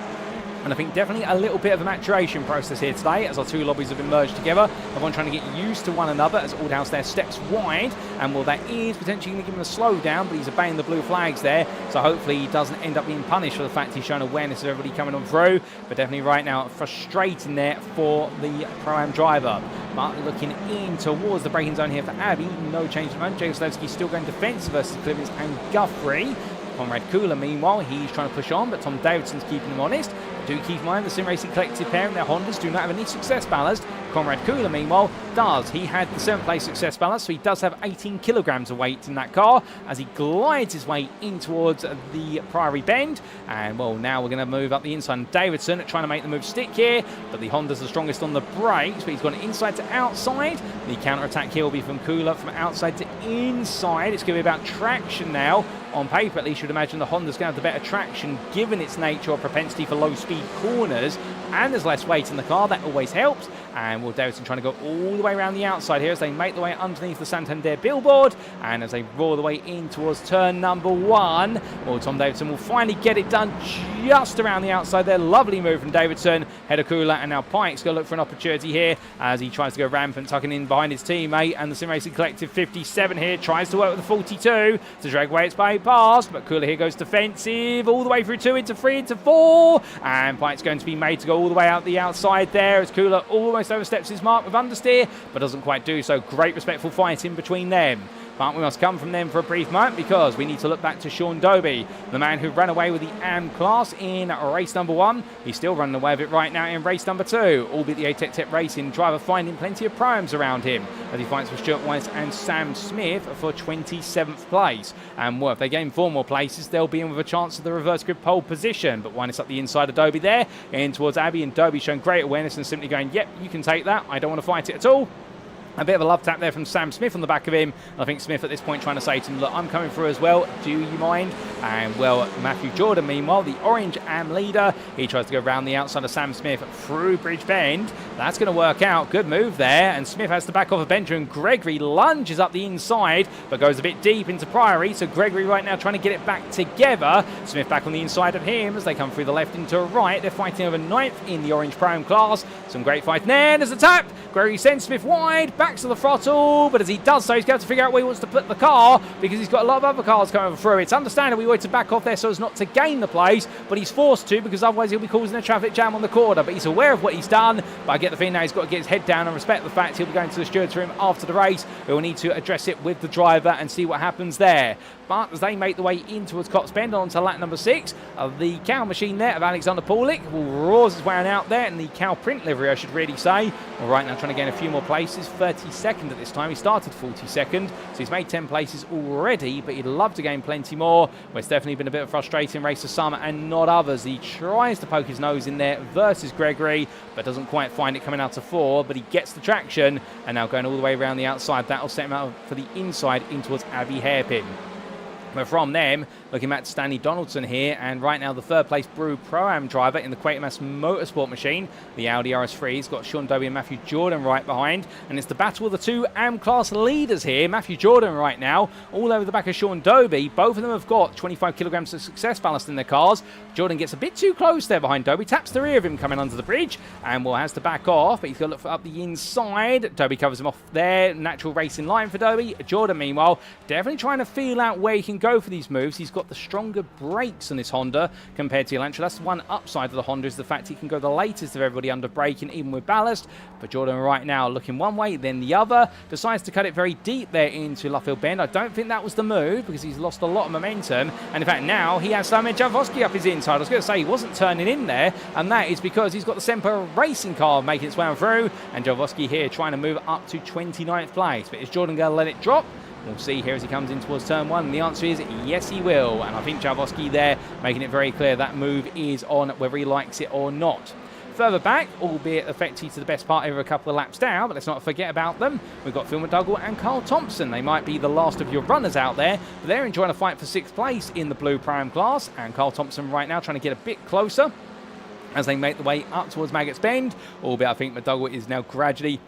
And I think definitely a little bit of a maturation process here today as our two lobbies have been merged together. Everyone trying to get used to one another as Aldhouse there steps wide. And well, that is potentially going to give him a slowdown, but he's obeying the blue flags there. So hopefully he doesn't end up being punished for the fact he's shown awareness of everybody coming on through. But definitely right now frustrating there for the Pro-Am driver. But looking in towards the braking zone here for Abbey, no change at the moment. Jegoslavsky still going defensive versus Clemens and Guthrie. Conrad Kula, meanwhile, he's trying to push on, but Tom Davidson's keeping him honest. Do keep in mind the Sim Racing Collective pair and their Hondas do not have any success ballast. Conrad Kula, meanwhile, does. He had the 7th place success ballast, so he does have 18 kilograms of weight in that car as he glides his way in towards the Priory Bend. And, well, now we're going to move up the inside. Davidson trying to make the move stick here, but the Honda's the strongest on the brakes, but he's gone inside to outside. The counter-attack here will be from Kula from outside to inside. It's going to be about traction now. On paper, at least, you'd imagine the Honda's going to have the better traction given its nature or propensity for low-speed corners, and there's less weight in the car. That always helps. And Will Davidson trying to go all the way around the outside here as they make their way underneath the Santander billboard, and as they roar the way in towards turn number 1. Well, Tom Davidson will finally get it done just around the outside there. Lovely move from Davidson. Header cooler, and now Pike's going to look for an opportunity here as he tries to go rampant, tucking in behind his teammate. And the Sim Racing Collective 57 here tries to work with the 42 to drag away its way past, but Cooler here goes defensive all the way through 2 into 3 into 4, and Pike's going to be made to go all the way out the outside there as Cooler almost oversteps his mark with understeer, but doesn't quite do so. Great respectful fight in between them. But we must come from them for a brief moment because we need to look back to Sean Doble, the man who ran away with the AM class in race number 1. He's still running away with it right now in race number 2, albeit the ATEC Racing driver finding plenty of primes around him as he fights with Stuart Weiss and Sam Smith for 27th place. And well, if they gain 4 more places, they'll be in with a chance of the reverse grid pole position. But Weiss up the inside of Doble there, in towards Abbey, and Doble showing great awareness and simply going, yep, you can take that. I don't want to fight it at all. A bit of a love tap there from Sam Smith on the back of him. I think Smith at this point trying to say to him, look, I'm coming through as well. Do you mind? And well, Matthew Jordan, meanwhile, the orange AM leader, he tries to go around the outside of Sam Smith through Bridge Bend. That's going to work out. Good move there. And Smith has to back off a Bender, and Gregory lunges up the inside, but goes a bit deep into Priory. So Gregory right now trying to get it back together. Smith back on the inside of him as they come through the left into right. They're fighting over 9th in the orange prime class. Some great fight there. There's a tap. Gregory sends Smith wide, back to the throttle, but as he does so, he's going to figure out where he wants to put the car because he's got a lot of other cars coming through. It's understandable he wanted to back off there so as not to gain the place, but he's forced to because otherwise he'll be causing a traffic jam on the corner. But he's aware of what he's done, but I get the feeling now he's got to get his head down and respect the fact he'll be going to the stewards room after the race. He'll need to address it with the driver and see what happens there. But as they make the way in towards Cox Bend onto lap number 6, the cow machine there of Alexander Paulik will roars his way on out there, and the cow print livery, I should really say. All right, now trying to gain a few more places. 32nd at this time. He started 42nd, so he's made 10 places already, but he'd love to gain plenty more. Well, it's definitely been a bit of a frustrating race for some and not others. He tries to poke his nose in there versus Gregory, but doesn't quite find it coming out to 4, but he gets the traction, and now going all the way around the outside. That'll set him out for the inside in towards Abbey Hairpin. But from them, looking at Stanley Donaldson here, and right now the 3rd place Brew Pro-Am driver in the Quatermass Motorsport machine, the Audi RS3. He's got Sean Doble and Matthew Jordan right behind, and it's the battle of the 2 AM class leaders here. Matthew Jordan right now, all over the back of Sean Doble. Both of them have got 25 kilograms of success ballast in their cars. Jordan gets a bit too close there behind Doble, taps the rear of him coming under the bridge, and will has to back off, but he's got to look for up the inside. Doble covers him off there. Natural racing line for Doble. Jordan, meanwhile, definitely trying to feel out where he can go for these moves. He's got the stronger brakes on this Honda compared to Elantra. That's one upside of the Honda, is the fact he can go the latest of everybody under braking, even with ballast. But Jordan right now looking one way, then the other. Decides to cut it very deep there into Luffield Bend. I don't think that was the move because he's lost a lot of momentum. And in fact, now he has Simon Jaworski up his inside. I was going to say he wasn't turning in there, and that is because he's got the Semper racing car making its way on through. And Jaworski here trying to move up to 29th place. But is Jordan going to let it drop? We'll see here as he comes in towards turn 1. And the answer is yes, he will. And I think Jaworski there making it very clear that move is on, whether he likes it or not. Further back, albeit effectively to the best part over a couple of laps down, but let's not forget about them. We've got Phil McDougall and Carl Thompson. They might be the last of your runners out there, but they're enjoying a fight for 6th place in the Blue Prime class. And Carl Thompson right now trying to get a bit closer as they make the way up towards Maggots Bend, albeit I think McDougall is now gradually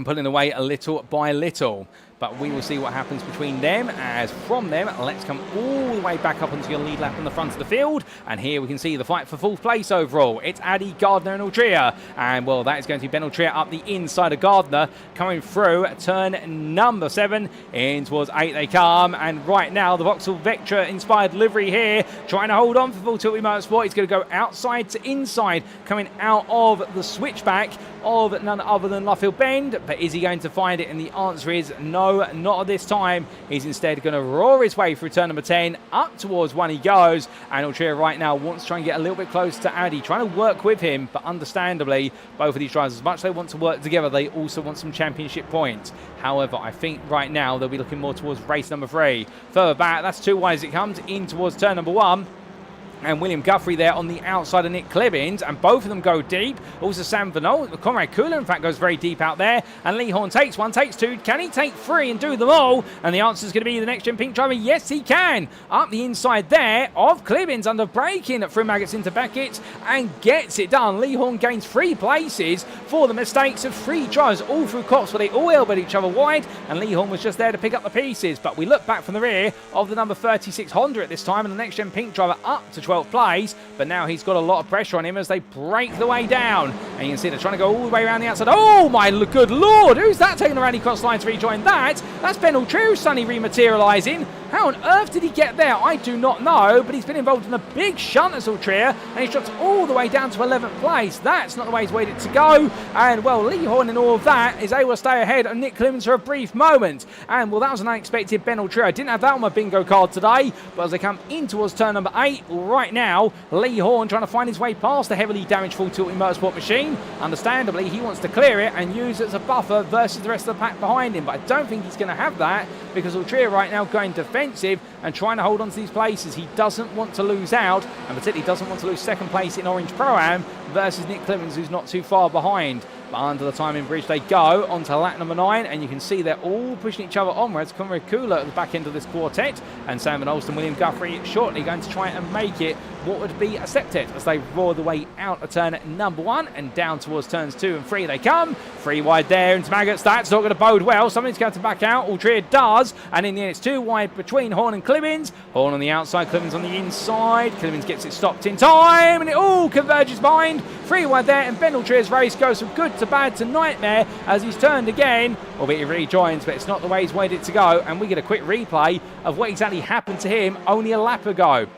pulling away a little by little. But we will see what happens between them. As from them, let's come all the way back up onto your lead lap in the front of the field. And here we can see the fight for 4th place overall. It's Addy, Gardner and Altria. And well, that is going to be Ben Altria up the inside of Gardner, coming through turn number 7. In towards 8 they come. And right now, the Vauxhall Vectra inspired livery here, trying to hold on for Full Tilt Motorsport. He's going to go outside to inside, coming out of the switchback of none other than Luffield Bend. But is he going to find it? And the answer is no. Not at this time. He's instead going to roar his way through turn number 10. Up towards 1 he goes. And Altria right now wants to try and get a little bit close to Addy, trying to work with him. But understandably, both of these drivers, as much as they want to work together, they also want some championship points. However, I think right now they'll be looking more towards race number 3. Further back, that's 2 wide as it comes in towards turn number 1. and William Guthrie there on the outside of Nick Clibbins, and both of them go deep. Also Sam Vanol, Conrad Kula in fact goes very deep out there, and Lee Horn takes one, takes two. Can he take three and do them all? And the answer is going to be the next gen pink driver. Yes, he can. Up the inside there of Clibbins, under braking through Maggots into Beckett, and gets it done. Lee Horn gains 3 places for the mistakes of 3 drivers all through Cops, where they all elbowed each other wide, and Lee Horn was just there to pick up the pieces. But we look back from the rear of the number 36 Honda at this time, and the next gen pink driver up to 12th place, but now he's got a lot of pressure on him as they break the way down, and you can see they're trying to go all the way around the outside. Oh my good lord, who's that taking the rally cross line to rejoin that? That's Ben Ultru suddenly rematerialising. How on earth did he get there? I do not know, but he's been involved in a big shunt as Ultria, and he's dropped all the way down to 11th place. That's not the way he's waited to go, and well, Lee Horn in all of that is able to stay ahead of Nick Clemens for a brief moment, and well, that was an unexpected Ben Ultria. I didn't have that on my bingo card today, but as they come in towards turn number 8, right now, Lee Horn trying to find his way past the heavily damaged full tilting motorsport machine. Understandably, he wants to clear it and use it as a buffer versus the rest of the pack behind him, but I don't think he's going to have that, because Ultria right now going defensive and trying to hold on to these places. He doesn't want to lose out, and particularly doesn't want to lose second place in Orange Pro-Am versus Nick Clemens, who's not too far behind. But under the timing bridge they go onto lap number 9, and you can see they're all pushing each other onwards. Conrad Kula at the back end of this quartet, and Sam Van Olsen, William Guthrie shortly going to try and make it what would be a septet as they roar the way out of turn number 1 and down towards turns 2 and 3 they come. 3 wide there into Maggots. That's not going to bode well. Somebody's going to back out. Ultria does, and in the end it's 2 wide between Horn and Clibbins. Horn on the outside, Clibbins on the inside. Clibbins gets it stopped in time, and it all converges behind. 3 wide there, and Ben Ultria's race goes from good to bad to nightmare as he's turned again, albeit he rejoins, but it's not the way he's waited to go, and we get a quick replay of what exactly happened to him only a lap ago.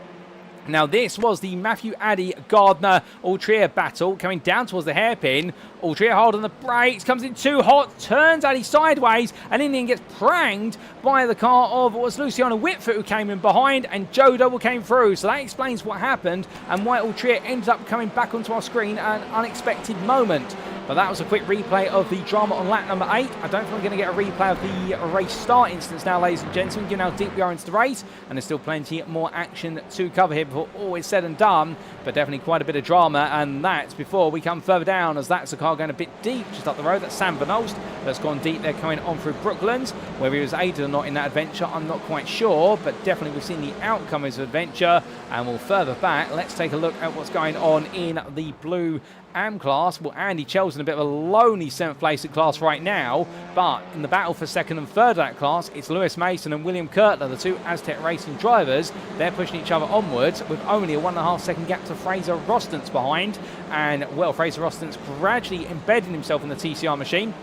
Now this was the Matthew Addy Gardner Ultria battle coming down towards the hairpin. Ultria hard on the brakes, comes in too hot, turns Addy sideways, and in the end gets pranged by the car of what was Luciano Witvoet, who came in behind, and Joe Doble came through. So that explains what happened and why Ultria ended up coming back onto our screen at an unexpected moment. But that was a quick replay of the drama on lap number 8. I don't think we're going to get a replay of the race start instance now, ladies and gentlemen, given how deep we are into the race, and there's still plenty more action to cover here before all is said and done, but definitely quite a bit of drama, and that's before we come further down, as that's a car going a bit deep just up the road. That's Sam Van Olst that's gone deep there, coming on through Brooklands. Whether he was aided or not in that adventure, I'm not quite sure, but definitely we've seen the outcome of his adventure, and we'll further back. Let's take a look at what's going on in the blue Am class. Well, Andy Chell's in a bit of a lonely 7th place at class right now, but in the battle for 2nd and 3rd of that class, it's Lewis Mason and William Kurtler, the 2 Aztec Racing drivers. They're pushing each other onwards with only a 1.5 second gap to Fraser Rostance behind, and well, Fraser Rostance gradually embedding himself in the TCR machine.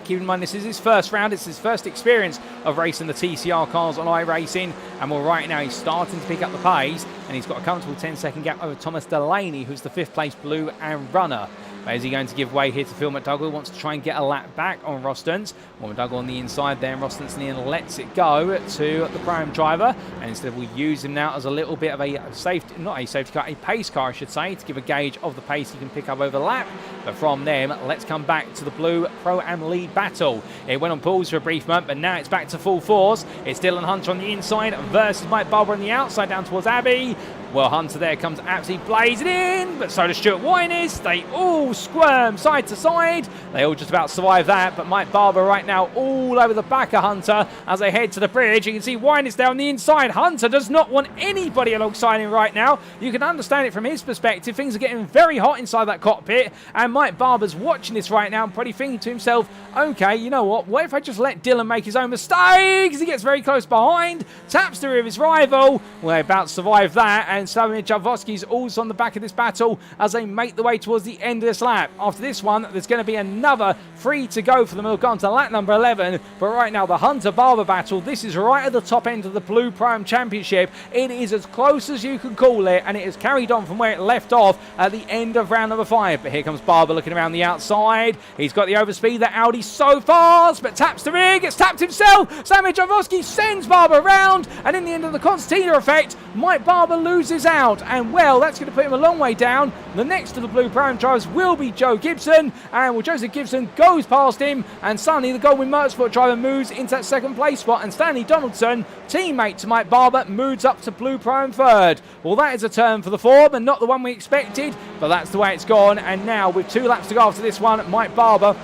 Keep in mind, this is his first round. It's his first experience of racing the TCR cars on iRacing. And well, right now he's starting to pick up the pace, and he's got a comfortable 10-second gap over Thomas Delaney, who's the 5th place blue and runner. But is he going to give way here to Phil McDougall? Wants to try and get a lap back on Rostance. Well, McDougall on the inside there, and Rostance in the end lets it go to the prime driver. And instead we use him now as a little bit of a safety, not a safety car, a pace car I should say, to give a gauge of the pace he can pick up over the lap. But from them, let's come back to the blue Pro-Am lead battle. It went on pause for a brief moment, but now it's back to full force. It's Dylan Hunter on the inside versus Mike Barber on the outside down towards Abbey. Well, Hunter there comes absolutely blazing in, but so does Stuart Winnis. They all squirm side to side. They all just about survive that, but Mike Barber right now all over the back of Hunter as they head to the bridge. You can see Winnis down the inside. Hunter does not want anybody alongside him right now. You can understand it from his perspective. Things are getting very hot inside that cockpit, and Mike Barber's watching this right now and probably thinking to himself, okay, you know what if I just let Dylan make his own mistakes? He gets very close behind, taps the rear of his rival. Well, they're about to survive that, and Slavomir Javosky's also on the back of this battle as they make the way towards the end of this lap. After this one, there's going to be another 3 to go for them. They'll go on to lap number 11, but right now the Hunter-Barber battle, this is right at the top end of the Blue Prime Championship. It is as close as you can call it, and it has carried on from where it left off at the end of round number 5. But here comes Barber looking around the outside. He's got the overspeed. That Audi's so fast, but taps the rear, gets tapped himself. Slavomir Javosky sends Barber around, and in the end of the concertina effect, Mike Barber loses closes out, and well, that's going to put him a long way down. The next of the Blue Prime drivers will be Joe Gibson, and well, Joseph Gibson goes past him, and suddenly the Goldwyn Motorsport driver moves into that second place spot, and Stanley Donaldson, teammate to Mike Barber, moves up to Blue Prime third. Well, that is a turn for the form, and not the one we expected, but that's the way it's gone. And now with 2 laps to go after this one, Mike Barber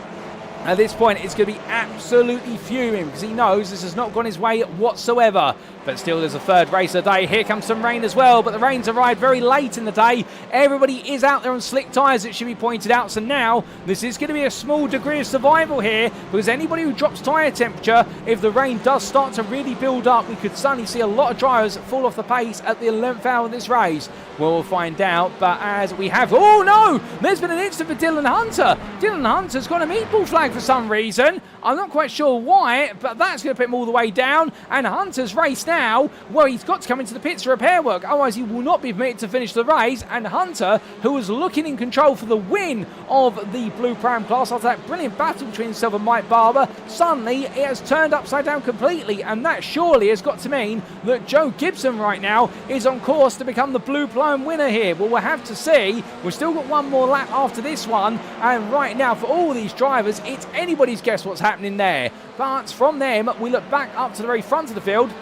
at this point is going to be absolutely fuming because he knows this has not gone his way whatsoever. But still, there's a third race of the day. Here comes some rain as well, but the rain's arrived very late in the day. Everybody is out there on slick tyres, it should be pointed out. So now this is going to be a small degree of survival here, because anybody who drops tyre temperature, if the rain does start to really build up, we could suddenly see a lot of drivers fall off the pace at the 11th hour of this race. We'll find out, but as we have... Oh no! There's been an incident for Dylan Hunter. Dylan Hunter's got a meatball flag for some reason. I'm not quite sure why, but that's going to put him all the way down. And Hunter's race now, well, he's got to come into the pits for repair work, otherwise he will not be permitted to finish the race. And Hunter, who was looking in control for the win of the Blue Prime class after that brilliant battle between himself and Mike Barber, suddenly it has turned upside down completely, and that surely has got to mean that Joe Gibson right now is on course to become the Blue Prime winner here. Well, we'll have to see. We've still got one more lap after this one, and right now for all these drivers, it's anybody's guess what's happening there. But from them, we look back up to the very front of the field,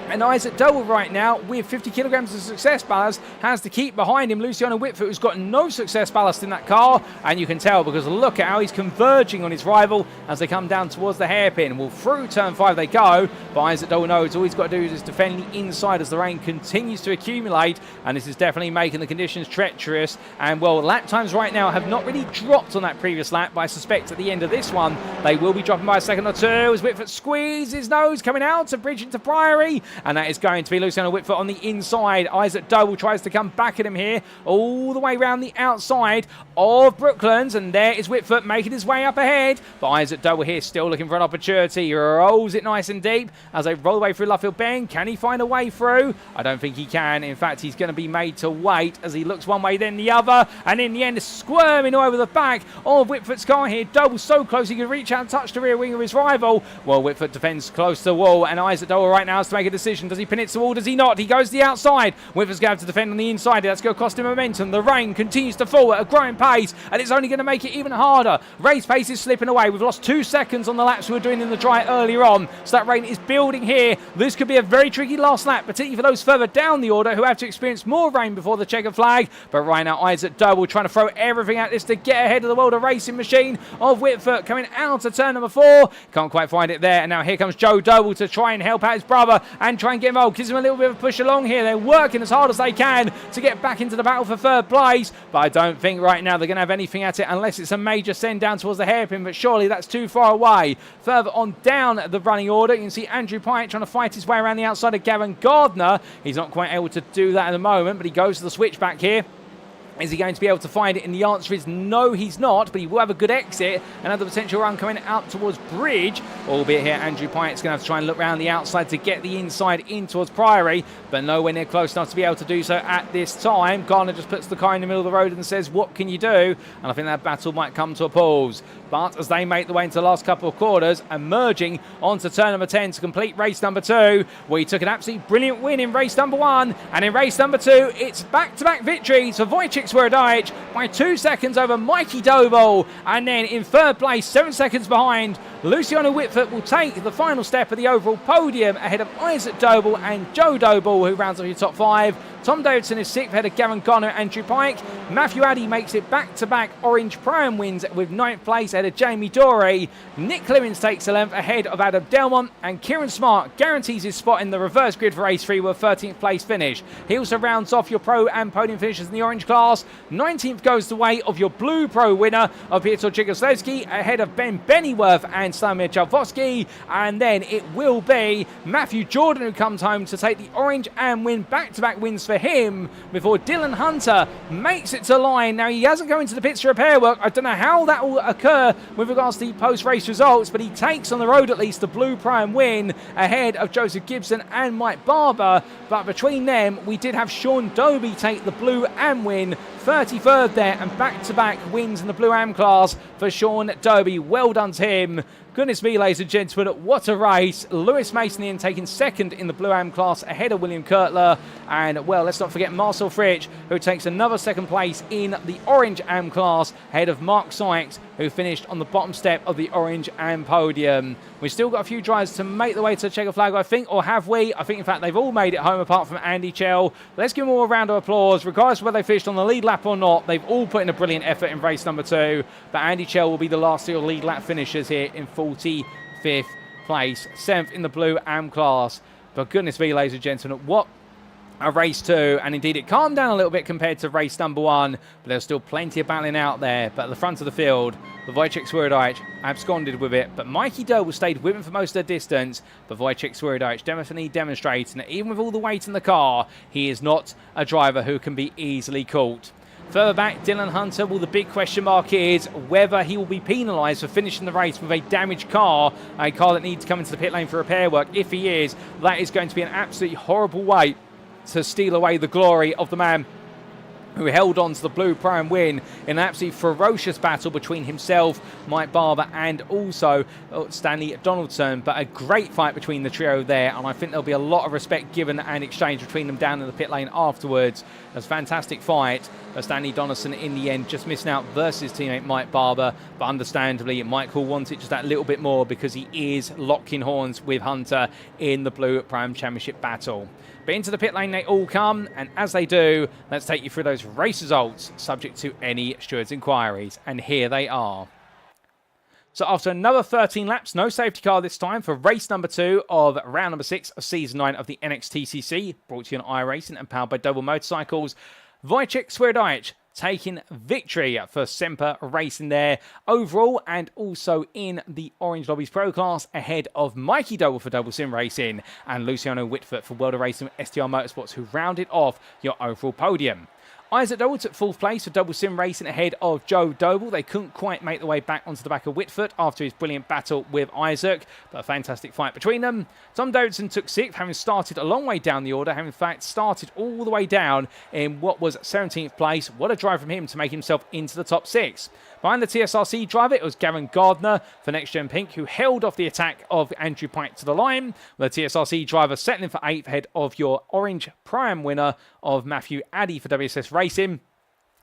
and Isaac Doble right now, with 50 kilograms of success ballast, has to keep behind him Luciano Witvoet, who's got no success ballast in that car. And you can tell because look at how he's converging on his rival as they come down towards the hairpin. Well, through turn 5 they go, but Isaac Doble knows all he's got to do is just defend the inside as the rain continues to accumulate. And this is definitely making the conditions treacherous. And well, lap times right now have not really dropped on that previous lap, but I suspect at the end of this one, they will be dropping by a second or two as Witvoet squeezes his nose coming out to bridge into Priory. And that is going to be Luciano Witvoet on the inside. Isaac Doble tries to come back at him here, all the way around the outside of Brooklands, and there is Witvoet making his way up ahead. But Isaac Doble here still looking for an opportunity. He rolls it nice and Deep as they roll away through Luffield Bend. Can he find a way through? I don't think he can. In fact, he's going to be made to wait as he looks one way then the other, and in the end squirming all over the back of Whitfoot's car here. Doble so close he could reach out and touch the rear wing of his rival. Well, Witvoet defends close to the wall, and Isaac Doble right now has to make a decision. Does he pin it to the wall? Does he not? He goes to the outside. Witvoet's going to have to defend on the inside. That's going to cost him momentum. The rain continues to fall at a growing pace, and it's only going to make it even harder. Race pace is slipping away. We've lost 2 seconds on the laps we were doing in the dry earlier on, so that rain is building here. This could be a very tricky last lap, particularly for those further down the order who have to experience more rain before the checkered flag. But right now, Isaac Doble trying to throw everything at this to get ahead of the world of racing machine of Witvoet coming out of turn number 4. Can't quite find it there, and now here comes Joe Doble to try and help out his brother and try and get involved. Gives him a little bit of a push along here. They're working as hard as they can to get back into the battle for third place, but I don't think right now they're going to have anything at it unless it's a major send down towards the hairpin, but surely that's too far away. Further on down the running order, you can see Andrew Pyatt trying to fight his way around the outside of Gavin Gardner. He's not quite able to do that at the moment, but he goes to the switchback here. Is he going to be able to find it? And the answer is no, he's not, but he will have a good exit. Another potential run coming out towards Bridge, albeit here Andrew Pyatt's going to have to try and look around the outside to get the inside in towards Priory, but nowhere near close enough to be able to do so at this time. Garner just puts the car in the middle of the road and says, what can you do? And I think that battle might come to a pause. But as they make the way into the last couple of quarters, emerging onto turn number 10 to complete race number 2, where he took an absolutely brilliant win in race number 1, and in race number 2, it's back-to-back victories for Wojciech Swierdajczyk by 2 seconds over Mikey Doble, and then in third place, 7 seconds behind, Luciano Witvoet will take the final step of the overall podium ahead of Isaac Doble and Joe Doble, who rounds off your top 5. Tom Davidson is 6th ahead of Gavin Garner and Andrew Pyatt. Matthew Addy makes it back-to-back Orange Prime wins with 9th place ahead of Jamie Dorey. Nick Clemens takes 11th ahead of Adam Delmont, and Kieran Smart guarantees his spot in the reverse grid for race 3 with a 13th place finish. He also rounds off your pro and podium finishers in the orange class. 19th goes the way of your blue pro winner of Piotr Jigoslewski ahead of Ben Bennyworth and Slamir Chalvosky, and then it will be Matthew Jordan who comes home to take the orange and win back-to-back wins for him before Dylan Hunter makes it to line. Now, he hasn't gone into the pits for repair work. I don't know how that will occur with regards to the post-race results, but he takes on the road at least the blue prime win ahead of Joseph Gibson and Mike Barber. But between them, we did have Sean Doby take the blue AM win, 33rd there, and back-to-back wins in the blue AM class for Sean Doby. Well done to him. Goodness me, ladies and gentlemen, what a race. Lewis Mason in taking second in the Blue Am class ahead of William Kurtler. And, well, let's not forget Marcel Fritsch, who takes another second place in the Orange Am class ahead of Mark Sykes, who finished on the bottom step of the Orange Am podium. We've still got a few drivers to make the way to the checker flag, I think, or have we? I think, in fact, they've all made it home apart from Andy Chell. Let's give them all a round of applause. Regardless of whether they finished on the lead lap or not, they've all put in a brilliant effort in race number 2. But Andy Chell will be the last of your lead lap finishers here in 45th place, 7th in the Blue Am class. But goodness me, ladies and gentlemen, what a race 2, and indeed it calmed down a little bit compared to race number 1, but there's still plenty of battling out there. But at the front of the field, Wojciech Swierdijk absconded with it, but Mikey Doble stayed with him for most of the distance. But Wojciech Swierdijk definitely demonstrating that even with all the weight in the car, he is not a driver who can be easily caught. Further back, Dylan Hunter, well, the big question mark is whether he will be penalised for finishing the race with a damaged car, a car that needs to come into the pit lane for repair work. If he is, that is going to be an absolutely horrible way to steal away the glory of the man who held on to the Blue Pro win in an absolutely ferocious battle between himself, Mike Barber, and also Stanley Donaldson. But a great fight between the trio there, and I think there'll be a lot of respect given and exchange between them down in the pit lane afterwards. It was a fantastic fight. But Stanley Donaldson, in the end, just missing out versus teammate Mike Barber. But understandably, Michael wants it just that little bit more because he is locking horns with Hunter in the Blue Pro Championship battle. But into the pit lane they all come, and as they do, let's take you through those race results subject to any steward's inquiries. And here they are. So after another 13 laps, no safety car this time for race number 2 of round number 6 of season 9 of the NXTCC, brought to you on iRacing and powered by Doble Motorcycles, Wojciech Swierdijk taking victory for Semper Racing there overall, and also in the Orange Lobbies Pro class ahead of Mikey Doble for Double Sim Racing and Luciano Witvoet for World of Racing with STR Motorsports, who rounded off your overall podium. Isaac Doble took 4th place for Double Sim Racing ahead of Joe Doble. They couldn't quite make the way back onto the back of Witvoet after his brilliant battle with Isaac, but a fantastic fight between them. Tom Davidson took 6th, having started a long way down the order, having in fact started all the way down in what was 17th place. What a drive from him to make himself into the top 6. Behind the TSRC driver, it was Gavin Gardner for NXTGEN Pink, who held off the attack of Andrew Pike to the line, with the TSRC driver settling for 8th ahead of your Orange Prime winner of Matthew Addy for WSS Racing.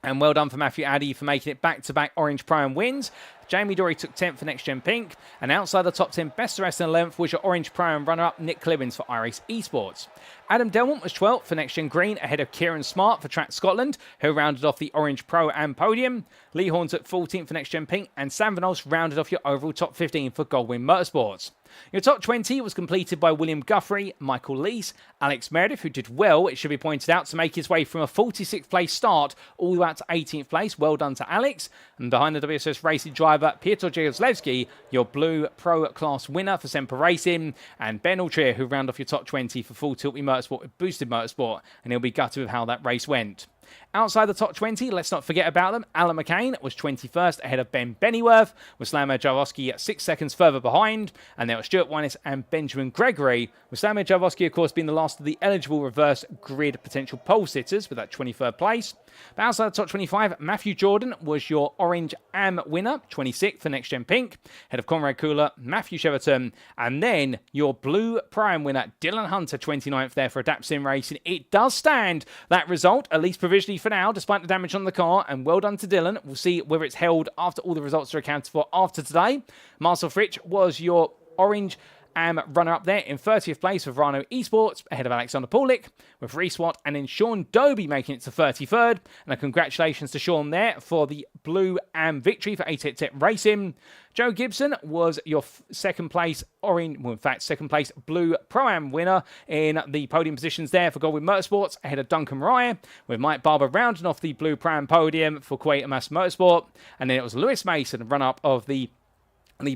And well done for Matthew Addy for making it back-to-back Orange Prime wins. Jamie Dory took 10th for NXTGEN Pink, and outside the top 10, best of rest in 11th was your Orange Prime runner-up Nick Clibbins for iRace Esports. Adam Delmont was 12th for NXTGEN Green ahead of Kieran Smart for Track Scotland, who rounded off the Orange Pro and podium. Lee Horn took 14th for NXTGEN Pink, and Sam Van Os rounded off your overall top 15 for Goldwyn Motorsports. Your top 20 was completed by William Guthrie, Michael Lees, Alex Meredith, who did well, it should be pointed out, to make his way from a 46th place start all the way out to 18th place. Well done to Alex. And behind the WSS Racing driver, Piotr Jagiełłowski, your Blue Pro Class winner for Semper Racing, and Ben Altrier, who round off your top 20 for Full Tilt Motorsport with Boosted Motorsport, and he'll be gutted with how that race went. Outside the top 20, let's not forget about them. Alan McCain was 21st ahead of Ben Bennyworth, with Slammer Jaworski 6 seconds further behind. And there were Stuart Winnes and Benjamin Gregory, with Slammer Jaworski, of course, being the last of the eligible reverse grid potential pole sitters with that 23rd place. But outside the top 25, Matthew Jordan was your Orange Am winner, 26th for NXTGEN Pink, ahead of Conrad Cooler, Matthew Cheverton, and then your Blue Prime winner, Dylan Hunter, 29th there for Adapt Sim Racing. It does stand, that result, at least provisionally for now, despite the damage on the car, and well done to Dylan. We'll see whether it's held after all the results are accounted for after today. Marcel Fritsch was your Orange Am runner-up there in 30th place with Rhino Esports, ahead of Alexander Paulik, with Reese Watt and then Sean Doby making it to 33rd. And a congratulations to Sean there for the Blue Am victory for 8 Racing. Joe Gibson was your second place Blue Pro-Am winner in the podium positions there for Goldwyn Motorsports, ahead of Duncan Rye, with Mike Barber rounding off the Blue Pro-Am podium for Quatermass Motorsport. And then it was Lewis Mason, run-up of the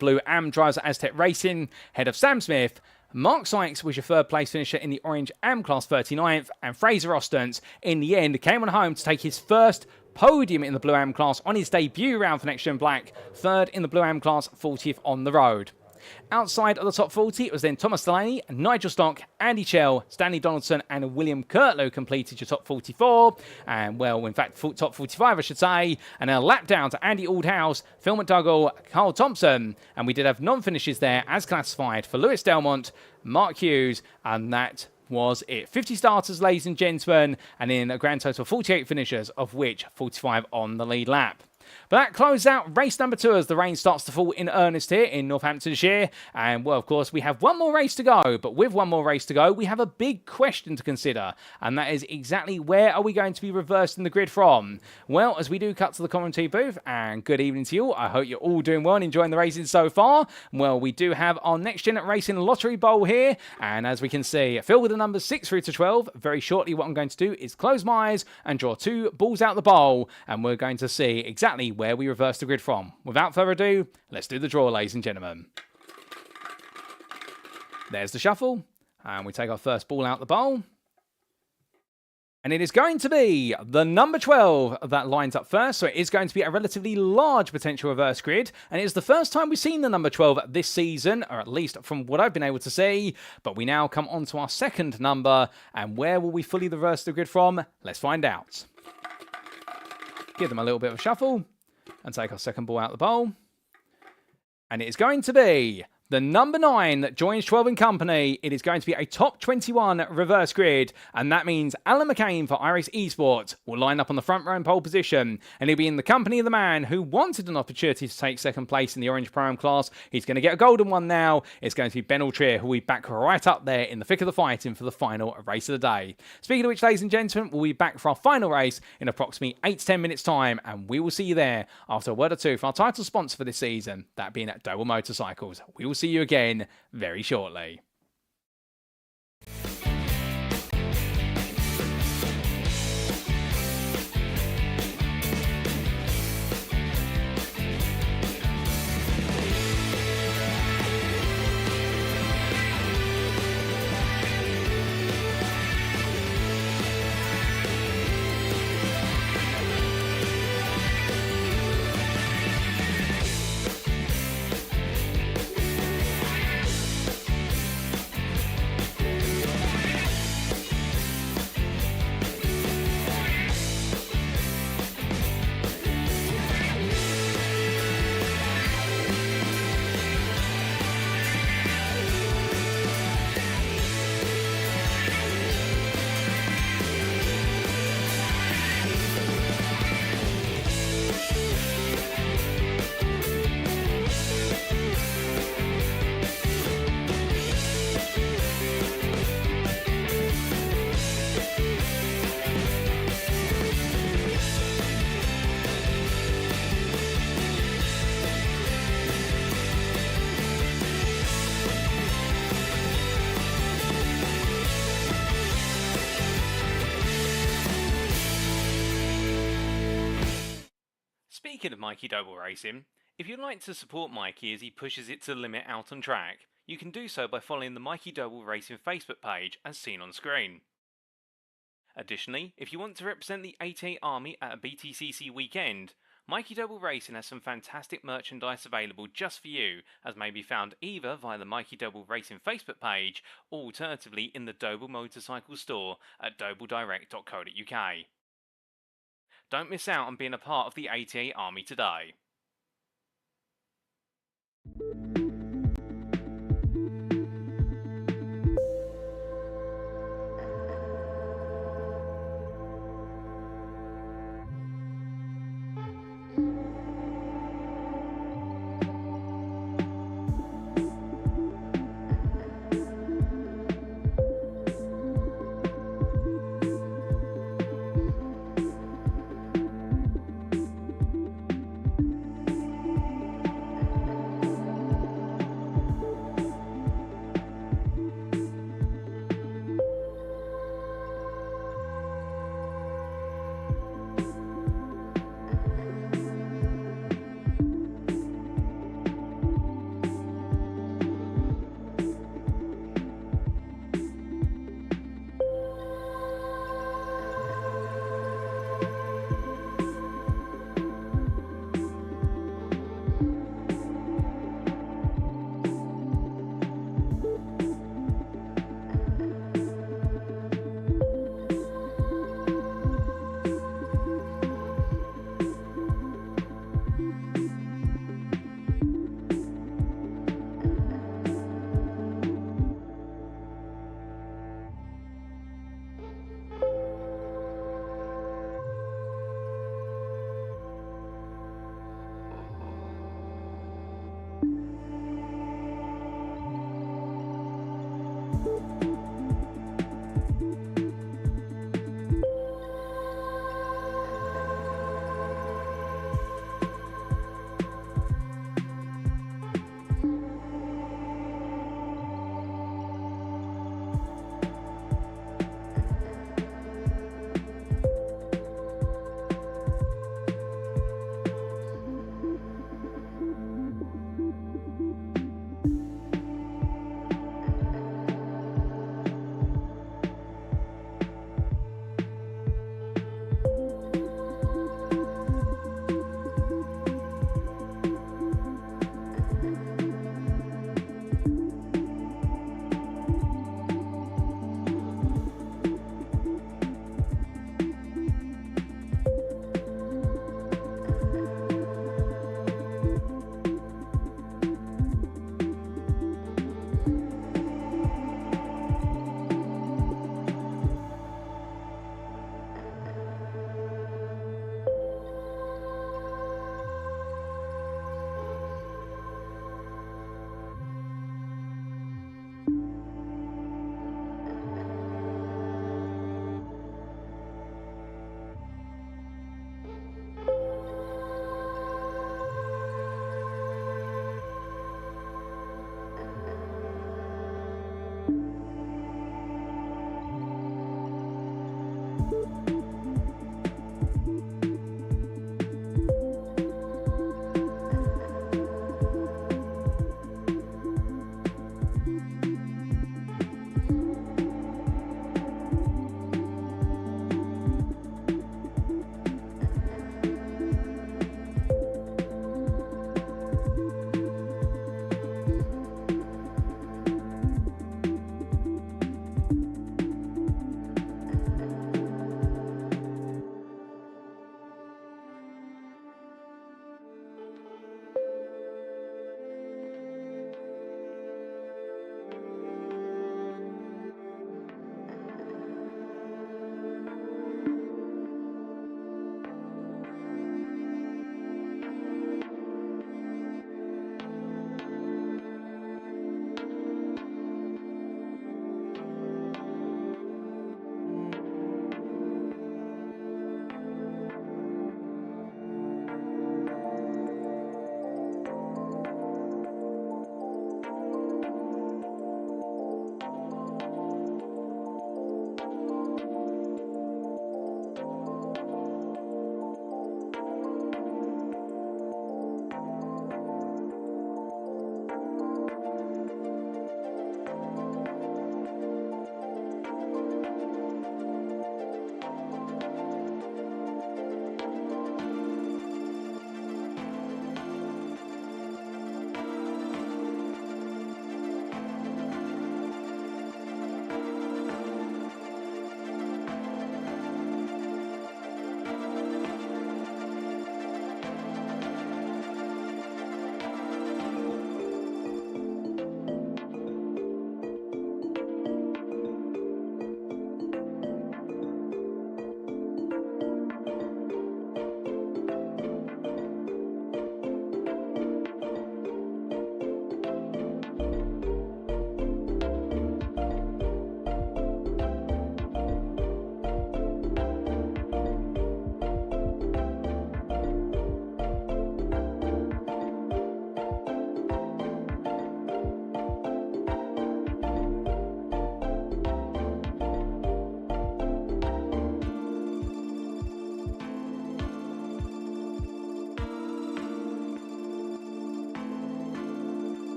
Blue Am drivers at Aztec Racing, head of Sam Smith. Mark Sykes was your third place finisher in the Orange Am class, 39th, and Fraser Ostens in the end came on home to take his first podium in the Blue Am class on his debut round for NXTGEN Black, third in the Blue Am class, 40th on the road. Outside of the top 40, it was then Thomas Delaney, Nigel Stock, Andy Chell, Stanley Donaldson, and William Kurtlow completed your top 44. And, well, in fact, top 45, I should say. And a lap down to Andy Aldhouse, Phil McDougall, Carl Thompson. And we did have non-finishes there as classified for Lewis Delmont, Mark Hughes, and that was it. 50 starters, ladies and gentlemen, and in a grand total of 48 finishers, of which 45 on the lead lap. But that closes out race number 2 as the rain starts to fall in earnest here in Northamptonshire. And, well, of course, we have one more race to go. But with one more race to go, we have a big question to consider. And that is exactly where are we going to be reversing the grid from? Well, as we do cut to the commentary booth, and good evening to you all. I hope you're all doing well and enjoying the racing so far. Well, we do have our Next Gen Racing Lottery Bowl here. And as we can see, filled with the numbers 6 through to 12. Very shortly, what I'm going to do is close my eyes and draw 2 balls out the bowl. And we're going to see exactly where we reverse the grid from. Without further ado, let's do the draw, ladies and gentlemen. There's the shuffle, and we take our first ball out the bowl. And it is going to be the number 12 that lines up first, so it is going to be a relatively large potential reverse grid, and it is the first time we've seen the number 12 this season, or at least from what I've been able to see. But we now come on to our second number, and where will we fully reverse the grid from? Let's find out. Give them a little bit of a shuffle. And take our second ball out of the bowl. And it is going to be the number 9 that joins 12 in company. It is going to be a top 21 reverse grid. And that means Alan McCain for iRacing Esports will line up on the front row in pole position. And he'll be in the company of the man who wanted an opportunity to take second place in the Orange Pro-Am class. He's going to get a golden one now. It's going to be Ben Altrier, who will be back right up there in the thick of the fighting for the final race of the day. Speaking of which, ladies and gentlemen, we'll be back for our final race in approximately 8 to 10 minutes time. And we will see you there after a word or two for our title sponsor for this season, that being at Doble Motorcycles. We will see you again very shortly. Speaking of Mikey Doble Racing, if you'd like to support Mikey as he pushes it to the limit out on track, you can do so by following the Mikey Doble Racing Facebook page as seen on screen. Additionally, if you want to represent the 88 Army at a BTCC weekend, Mikey Doble Racing has some fantastic merchandise available just for you, as may be found either via the Mikey Doble Racing Facebook page or alternatively in the Doble Motorcycles store at dobledirect.co.uk. Don't miss out on being a part of the 88 Army today.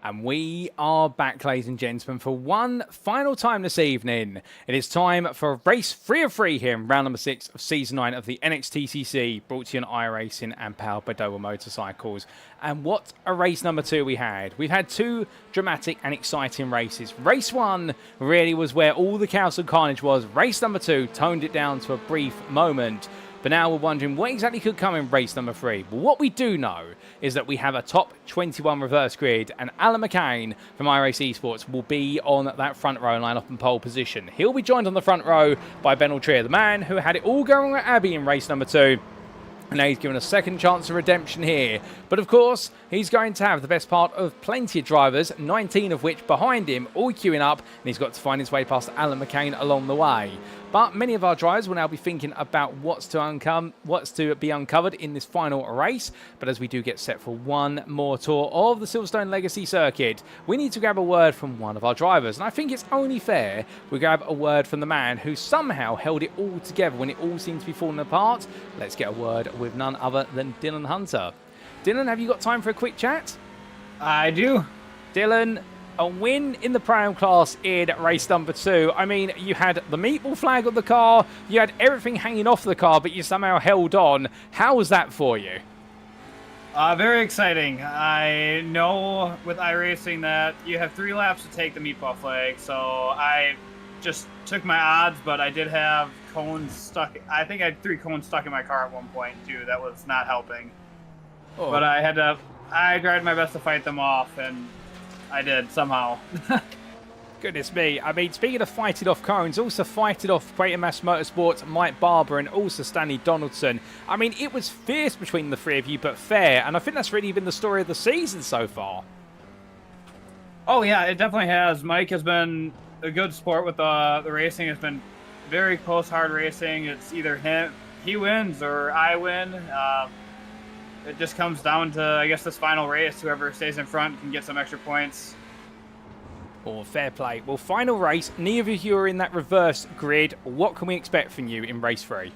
And we are back, ladies and gentlemen, for one final time this evening. It is time for race 3 of 3 here in round number 6 of season 9 of the NXTCC, brought to you on iRacing and powered by Doble Motorcycles. And what a race number 2 we had. We've had 2 dramatic and exciting races. Race 1 really was where all the chaos and carnage was. Race number 2 toned it down to a brief moment. But now we're wondering what exactly could come in race number 3. Well, what we do know is that we have a top 21 reverse grid, and Alan McCain from iRacing Esports will be on that front row and line up in pole position. He'll be joined on the front row by Ben Altrier, the man who had it all going at Abbey in race number 2. And now he's given a second chance of redemption here. But of course, he's going to have the best part of plenty of drivers, 19 of which behind him, all queuing up, and he's got to find his way past Alan McCain along the way. But many of our drivers will now be thinking about what's to be uncovered in this final race. But as we do get set for one more tour of the Silverstone Legacy Circuit, we need to grab a word from one of our drivers. And I think it's only fair we grab a word from the man who somehow held it all together when it all seemed to be falling apart. Let's get a word with none other than Dylan Hunter. Dylan, have you got time for a quick chat? I do. Dylan, a win in the Pro-Am class in race number 2. I mean, you had the meatball flag on the car, you had everything hanging off the car, but you somehow held on. How was that for you? Very exciting. I know with iRacing that you have 3 laps to take the meatball flag, so I just took my odds, but I did have cones stuck. I think I had 3 cones stuck in my car at one point, too. That was not helping. Oh. But I tried my best to fight them off, and I did, somehow. Goodness me. I mean, speaking of fighting off cones, also fighting off Greater Mass Motorsports, Mike Barber, and also Stanley Donaldson. I mean, it was fierce between the 3 of you, but fair. And I think that's really been the story of the season so far. Oh, yeah, it definitely has. Mike has been a good sport with the racing. It's been very close, hard racing. It's either he wins or I win. It just comes down to, I guess, this final race. Whoever stays in front can get some extra points. Oh, fair play. Well, final race. Neither of you are in that reverse grid. What can we expect from you in race 3?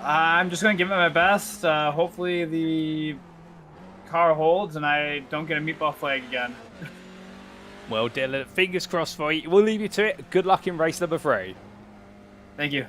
I'm just going to give it my best. Hopefully the car holds and I don't get a meatball flag again. Well, Dylan, fingers crossed for you. We'll leave you to it. Good luck in race number 3. Thank you.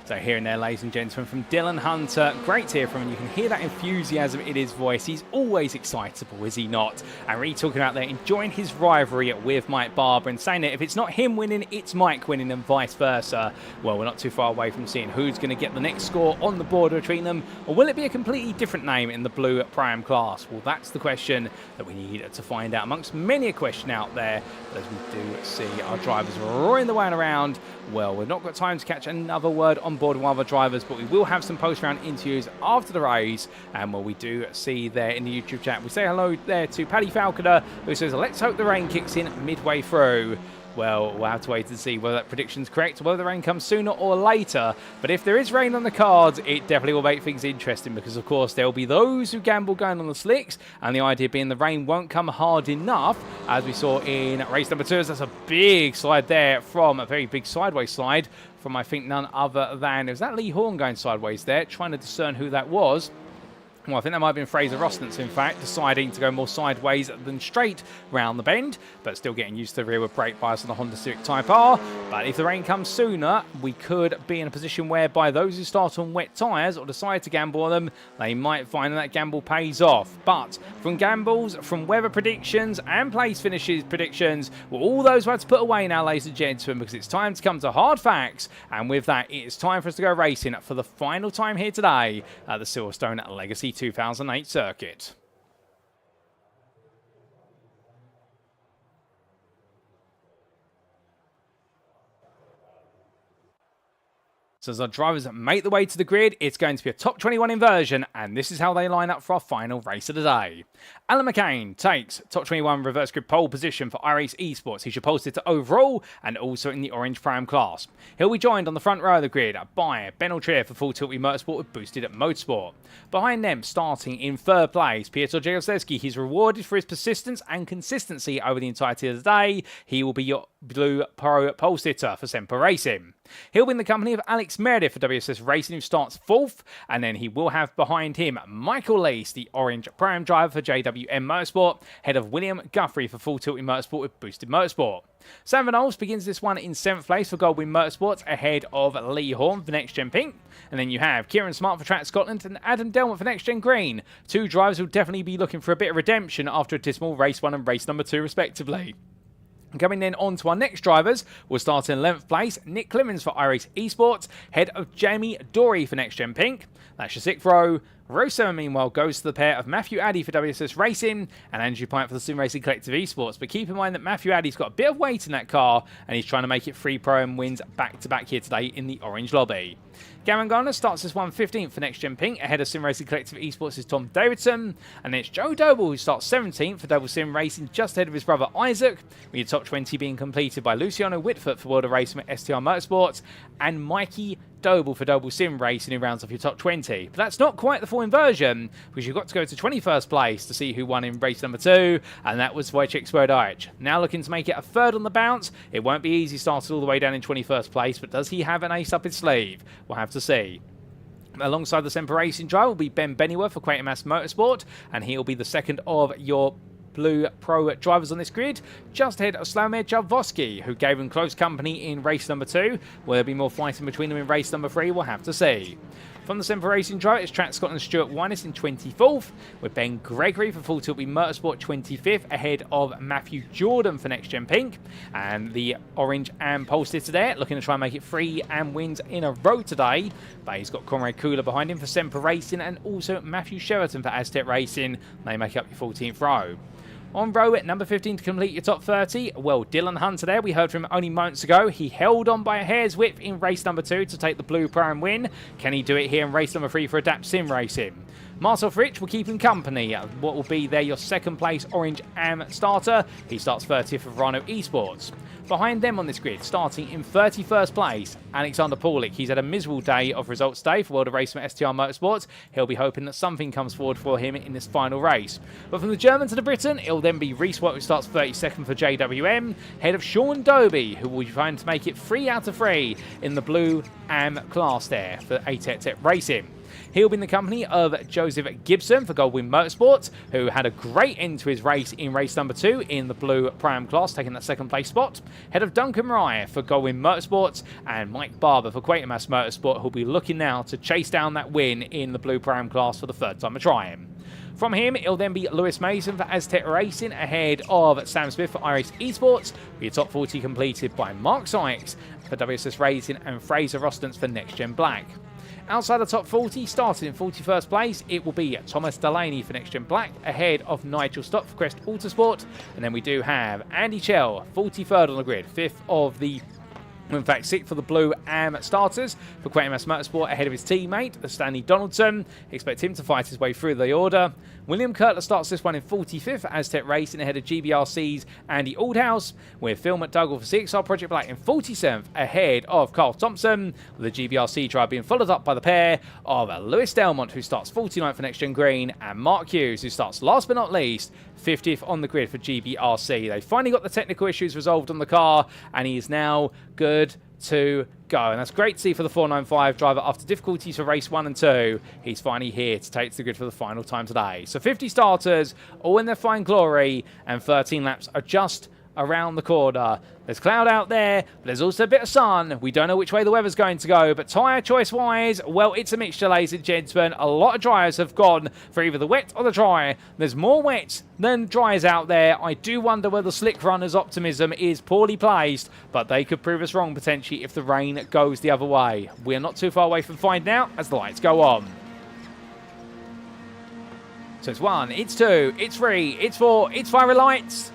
So here and there, ladies and gentlemen, from Dylan Hunter. Great to hear from him. You can hear that enthusiasm in his voice. He's always excitable, is he not? And really talking about there, enjoying his rivalry with Mike Barber and saying that if it's not him winning, it's Mike winning and vice versa. Well, we're not too far away from seeing who's going to get the next score on the board between them. Or will it be a completely different name in the blue Pro-Am class? Well, that's the question that we need to find out amongst many a question out there. But as we do see our drivers roaring the way around, well, we've not got time to catch another word on board with other drivers, but we will have some post-round interviews after the race. And what we do see there in the YouTube chat, we say hello there to Paddy Falconer, who says, let's hope the rain kicks in midway through. Well, we'll have to wait and see whether that prediction's correct, or whether the rain comes sooner or later. But if there is rain on the cards, it definitely will make things interesting, because, of course, there will be those who gamble going on the slicks, and the idea being the rain won't come hard enough, as we saw in race number 2. That's a big slide there from a very big sideways slide from, I think, none other than, was that Lee Horn going sideways there, trying to discern who that was. Well, I think that might have been Fraser Rostance, in fact, deciding to go more sideways than straight round the bend, but still getting used to the rearward brake bias on the Honda Civic Type R. But if the rain comes sooner, we could be in a position whereby those who start on wet tyres or decide to gamble on them, they might find that gamble pays off. But from gambles, from weather predictions and place finishes predictions, well, all those we have to put away now, ladies and gentlemen, because it's time to come to hard facts. And with that, it's time for us to go racing for the final time here today at the Silverstone Legacy 2008 circuit. So as our drivers make the way to the grid, it's going to be a top 21 inversion, and this is how they line up for our final race of the day. Alan McCain takes top 21 reverse grid pole position for iRacing Esports. He's posted to overall and also in the orange Pro-Am class. He'll be joined on the front row of the grid by Ben Altrier for Full Tilt Motorsport with Boosted Motorsport. Behind them, starting in third place, Piotr Jegosewski. He's rewarded for his persistence and consistency over the entirety of the day. He will be Blue Pro pole sitter for Semper Racing. He'll be in the company of Alex Meredith for WSS Racing, who starts 4th, and then he will have behind him Michael Lees, the Orange Pro-Am driver for JWM Motorsport, ahead of William Guthrie for Full Tilt in Motorsport with Boosted Motorsport. Sam Van Ols begins this one in 7th place for Goldwyn Motorsports, ahead of Lee Horn for Next Gen Pink. And then you have Kieran Smart for Track Scotland and Adam Delmont for Next Gen Green. Two drivers will definitely be looking for a bit of redemption after a dismal race 1 and race number 2 respectively. Coming then on to our next drivers, we'll start in 11th place, Nick Clemens for iRace Esports, head of Jamie Dory for Next Gen Pink. That's your 6th row. Row 7, meanwhile, goes to the pair of Matthew Addy for WSS Racing and Andrew Pint for the Sim Racing Collective Esports. But keep in mind that Matthew Addy's got a bit of weight in that car, and he's trying to make it 3 Pro-Am wins back-to-back here today in the Orange Lobby. Gavin Garner starts this one 15th for Next Gen Pink, ahead of Sim Racing Collective Esports is Tom Davidson, and then it's Joe Doble who starts 17th for Double Sim Racing, just ahead of his brother Isaac, with your top 20 being completed by Luciano Witvoet for World of Racing at STR Motorsports, and Mikey Doble for Double Sim Racing who rounds off your top 20. But that's not quite the full inversion, because you've got to go to 21st place to see who won in race number 2, and that was Wojciech Swojdaj. Now looking to make it a 3rd on the bounce. It won't be easy started all the way down in 21st place, but does he have an ace up his sleeve? We'll have to see. Alongside the Semper Racing driver will be Ben Bennyworth for Quatermass Motorsport, and he'll be the 2nd of your Blue Pro drivers on this grid, just ahead of Slavomir Jarvoski, who gave him close company in race number 2. Will there be more fighting between them in race number 3? We'll have to see. From the Semper Racing driver, it's Track Scotland's Stuart Winus in 24th, with Ben Gregory for Full Tilt Motorsport 25th, ahead of Matthew Jordan for Next Gen Pink. And the Orange and pole sitter there, looking to try and make it 3 AM wins in a row today. But he's got Conrad Kula behind him for Semper Racing, and also Matthew Cheverton for Aztec Racing. They make up your 14th row. On row at number 15 to complete your top 30, well, Dylan Hunter there, we heard from him only moments ago. He held on by a hair's width in race number 2 to take the Blue Pro-Am win. Can he do it here in race number 3 for Adapt Sim Racing? Marcel Fritsch will keep him company. What will be there your 2nd place Orange Am starter? He starts 30th for Rhino Esports. Behind them on this grid, starting in 31st place, Alexander Paulik. He's had a miserable day of results today for World of Racing at STR Motorsports. He'll be hoping that something comes forward for him in this final race. But from the German to the Briton, it'll then be Reese Watt, who starts 32nd for JWM, head of Sean Doby, who will be trying to make it 3 out of 3 in the Blue Am class there for ATEC Racing. He'll be in the company of Joseph Gibson for Goldwyn Motorsports, who had a great end to his race in race number 2 in the Blue Pro-Am class, taking that 2nd place spot. Head of Duncan Rye for Goldwyn Motorsports, and Mike Barber for Quatermass Motorsport, who'll be looking now to chase down that win in the Blue Pro-Am class for the 3rd time of trying. From him, it'll then be Lewis Mason for Aztec Racing, ahead of Sam Smith for iRace Esports, with your top 40 completed by Mark Sykes for WSS Racing and Fraser Rostance for Next Gen Black. Outside the top 40, starting in 41st place, it will be Thomas Delaney for Next Gen Black, ahead of Nigel Stott for Crest Autosport. And then we do have Andy Chell, 43rd on the grid, 5th of the... In fact, 6th for the Blue Am starters for Quatermass Motorsport, ahead of his teammate, Stanley Donaldson. Expect him to fight his way through the order. William Kurtler starts this one in 45th for Aztec Racing, ahead of GBRC's Andy Aldhouse, with Phil McDougall for CXR Project Black in 47th, ahead of Carl Thompson, with the GBRC drive being followed up by the pair of Lewis Delmont, who starts 49th for Next Gen Green, and Mark Hughes, who starts last but not least 50th on the grid for GBRC. They finally got the technical issues resolved on the car, and he is now good to go. And that's great to see for the 495 driver after difficulties for race 1 and 2. He's finally here to take to the grid for the final time today. So 50 starters, all in their fine glory, and 13 laps are just around the corner. There's cloud out there, but there's also a bit of sun. We don't know which way the weather's going to go, but tyre choice-wise, well, it's a mixture, ladies and gentlemen. A lot of drivers have gone for either the wet or the dry. There's more wet than dries out there. I do wonder whether Slick Runner's optimism is poorly placed, but they could prove us wrong potentially if the rain goes the other way. We're not too far away from finding out as the lights go on. So it's 1, it's 2, it's 3, it's 4, it's 5 lights.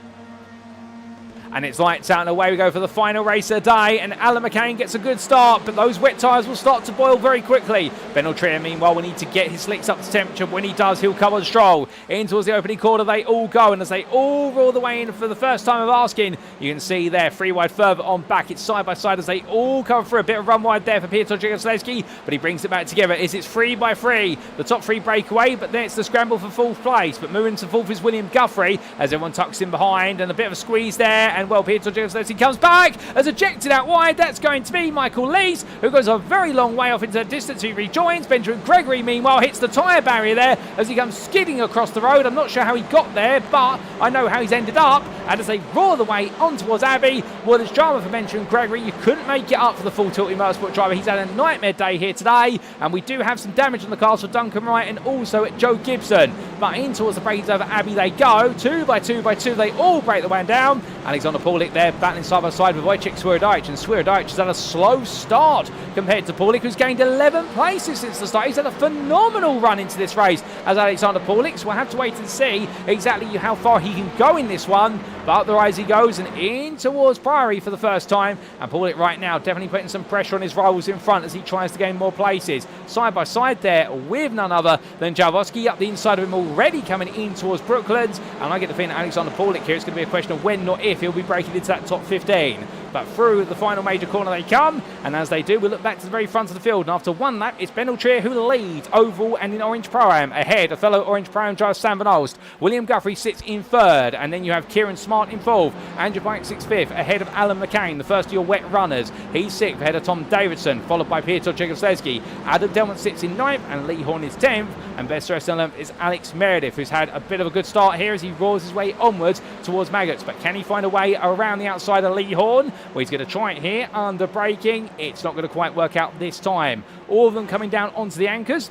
And it's lights out and away we go for the final race of the day. And Alan McCain gets a good start, but those wet tyres will start to boil very quickly. Ben Altria, meanwhile, will need to get his slicks up to temperature. When he does, he'll come on strong. In towards the opening corner, they all go. And as they all roll the way in for the first time of asking, you can see there, 3 wide further on back. It's side by side as they all come through. A bit of run wide there for Piotr Jagosleski, but he brings it back together. It's 3 by 3. The top 3 breakaway, but then it's the scramble for 4th place. But moving to 4th is William Guthrie as everyone tucks in behind. And a bit of a squeeze there. and well, Pietro Giovinazzi comes back as ejected out wide. That's going to be Michael Lees, who goes a very long way off into the distance. He rejoins. Benjamin Gregory, meanwhile, hits the tyre barrier there as he comes skidding across the road. I'm not sure how he got there, but I know how he's ended up. And as they roar the way on towards Abbey, well, there's drama for Benjamin Gregory. You couldn't make it up for the full tilty motorsport driver. He's had a nightmare day here today, and we do have some damage on the cars for Duncan Wright and also Joe Gibson. But in towards the breaks over Abbey they go. 2 by 2 by 2, they all break the way down. Alexander Paulik there battling side by side with Wojciech Swierdajc, and Swierdajc has had a slow start compared to Paulik, who's gained 11 places since the start. He's had a phenomenal run into this race as Alexander Paulik, so we'll have to wait and see exactly how far he can go in this one. But the rise he goes and in towards Priory for the first time, and Paulik right now definitely putting some pressure on his rivals in front as he tries to gain more places. Side by side there with none other than Jaworski up the inside of him, already coming in towards Brooklands, and I get the feeling Alexander Paulik here, it's going to be a question of when, not if, he'll be breaking into that top 15. But through the final major corner they come, and as they do, we look back to the very front of the field, and after one lap, it's Ben Altrier who leads oval and in Orange Pro-Am. Ahead, a fellow Orange Pro-Am driver, Sam Van Olst. William Guthrie sits in third, and then you have Kieran Smart in fourth. Andrew Pike sits fifth, ahead of Alan McCain, the first of your wet runners. He's sixth, ahead of Tom Davidson, followed by Piotr Czechoslovaski. Adam Delman sits in ninth, and Lee Horn is 10th, and best rest in 11th is Alex Meredith, who's had a bit of a good start here as he roars his way onwards towards Maggots. But can he find a way around the outside of Lee Horn? Well, he's going to try it here under braking. It's not going to quite work out this time. All of them coming down onto the anchors.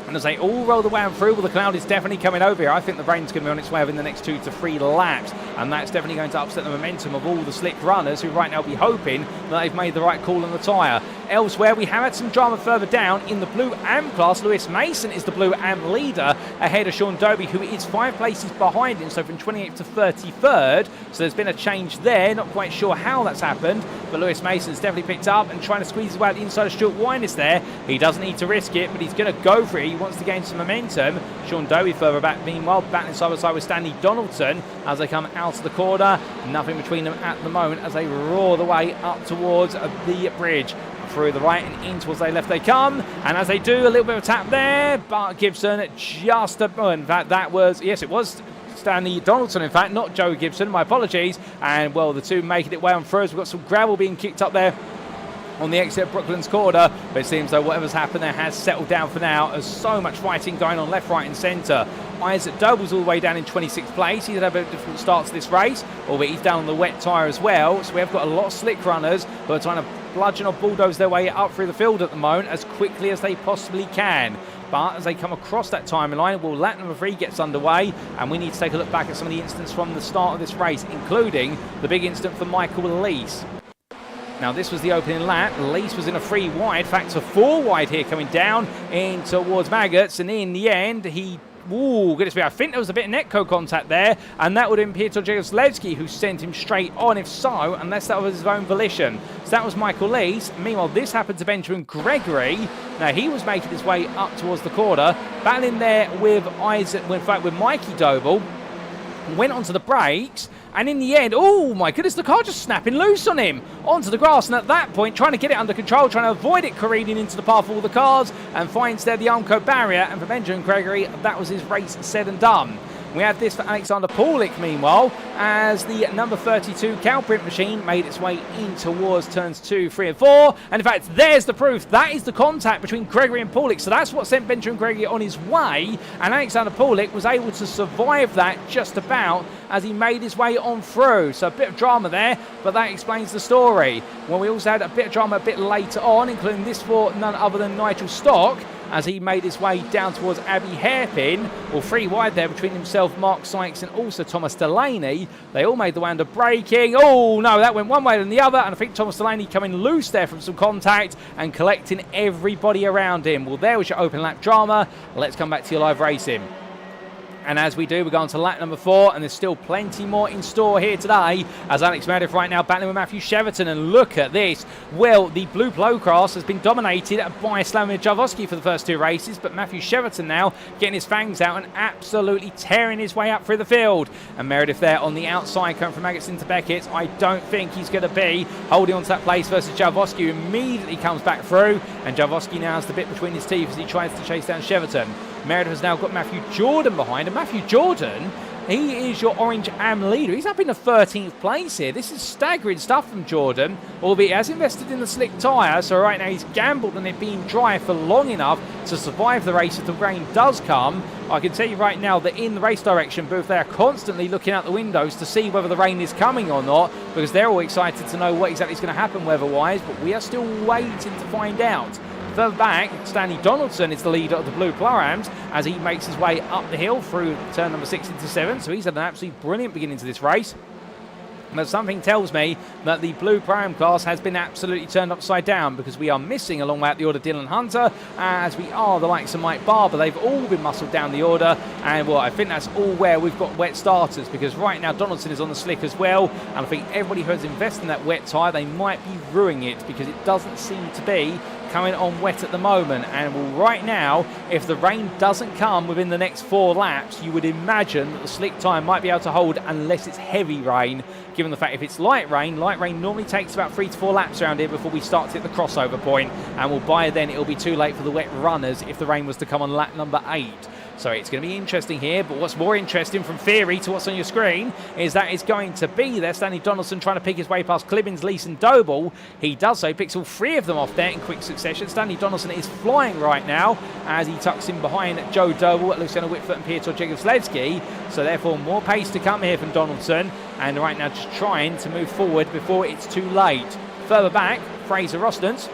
And as they all roll the way on through, well, the cloud is definitely coming over here. I think the rain's going to be on its way over in the next 2 to 3 laps. And that's definitely going to upset the momentum of all the slick runners who right now will be hoping that they've made the right call on the tyre. Elsewhere, we have had some drama further down in the Blue Am class. Lewis Mason is the Blue Am leader ahead of Sean Doby, who is 5 places behind him, so from 28th to 33rd. So there's been a change there. Not quite sure how that's happened, but Lewis Mason's definitely picked up and trying to squeeze his way out the inside of Stuart Wyness there. He doesn't need to risk it, but he's going to go for it. He wants to gain some momentum. Sean Doby further back, meanwhile, battling side by side with Stanley Donaldson as they come out of the corner. Nothing between them at the moment as they roar the way up towards the bridge. Through the right and in towards the left they come, and as they do, a little bit of a tap there, but Gibson just in fact that was, yes, it was Stanley Donaldson, in fact, not Joe Gibson, my apologies. And well, the two making it way on through. We've got some gravel being kicked up there on the exit of Brooklands corner, but it seems though whatever's happened there has settled down for now. There's so much fighting going on left, right and centre. Isaac Doble's all the way down in 26th place. He's had a bit of a different start to this race, albeit he's down on the wet tyre as well. So we have got a lot of slick runners who are trying to bludgeon or bulldoze their way up through the field at the moment as quickly as they possibly can. But as they come across that timeline, well, lap number 3 gets underway, and we need to take a look back at some of the incidents from the start of this race, including the big incident for Michael Lees. Now, this was the opening lap. Lees was in a 3 wide, factor 4 wide here coming down in towards Maggots, and in the end, he... Ooh, goodness me, I think there was a bit of netco contact there, and that would have been Piotr Jagoslewski who sent him straight on, if so, unless that was his own volition. So that was Michael Lees. Meanwhile, this happened to Benjamin Gregory. Now, he was making his way up towards the corner, battling there with Isaac, in fact, with Mikey Doble, went onto the brakes, and in the end, oh my goodness, the car just snapping loose on him onto the grass, and at that point trying to get it under control, trying to avoid it careening into the path of all the cars, and finds there the Armco barrier. And for Benjamin Gregory, that was his race said and done. We had this for Alexander Paulik, meanwhile, as the number 32 Calprint machine made its way in towards turns 2, 3 and 4. And in fact, there's the proof. That is the contact between Gregory and Paulik. So that's what sent Benjamin Gregory on his way. And Alexander Paulik was able to survive that just about as he made his way on through. So a bit of drama there, but that explains the story. Well, we also had a bit of drama a bit later on, including this for none other than Nigel Stock, as he made his way down towards Abbey Hairpin, or 3 wide there between himself, Mark Sykes, and also Thomas Delaney. They all made the way under braking. Oh no, that went one way and the other, and I think Thomas Delaney coming loose there from some contact and collecting everybody around him. Well, there was your open lap drama. Let's come back to your live racing. And as we do, we're going to lap number 4, and there's still plenty more in store here today, as Alex Meredith right now battling with Matthew Cheverton. And look at this. Well, the Blue Plo class has been dominated by Slavomir Jaworski for the first 2 races, but Matthew Cheverton now getting his fangs out and absolutely tearing his way up through the field. And Meredith there on the outside, coming from Maggots into Beckett. I don't think he's going to be holding on to that place versus Jaworski, who immediately comes back through, and Jaworski now has the bit between his teeth as he tries to chase down Cheverton. Meredith has now got Matthew Jordan behind, and Matthew Jordan he is your orange AM leader. He's up in the 13th place here. This is staggering stuff from Jordan, albeit he has invested in the slick tyre, so right now he's gambled on it being dry for long enough to survive the race if the rain does come. I can tell you right now that in the race direction booth, they are constantly looking out the windows to see whether the rain is coming or not, because they're all excited to know what exactly is going to happen weather-wise, but we are still waiting to find out. Further back, Stanley Donaldson is the leader of the Blue Plurams as he makes his way up the hill through turn number 6 into 7, so he's had an absolutely brilliant beginning to this race. But something tells me that the Blue Pro-Am class has been absolutely turned upside down, because we are missing a long way out the order Dylan Hunter, as we are the likes of Mike Barber. They've all been muscled down the order, and well, I think that's all where we've got wet starters, because right now Donaldson is on the slick as well, and I think everybody who has invested in that wet tyre, they might be ruining it, because it doesn't seem to be coming on wet at the moment. And well, right now, if the rain doesn't come within the next 4 laps, you would imagine that the slick tyre might be able to hold unless it's heavy rain, given the fact if it's light rain normally takes about 3 to 4 laps around here before we start to hit the crossover point, and well, by then it'll be too late for the wet runners if the rain was to come on lap number 8. So it's going to be interesting here, but what's more interesting from theory to what's on your screen is that it's going to be there. Stanley Donaldson trying to pick his way past Clibbins, Lees and Doble. He does so, picks all 3 of them off there in quick succession. Stanley Donaldson is flying right now as he tucks in behind Joe Doble, Luciano Witvoet and Piotr Jegowski. So therefore more pace to come here from Donaldson, and right now just trying to move forward before it's too late. Further back, Fraser Rostons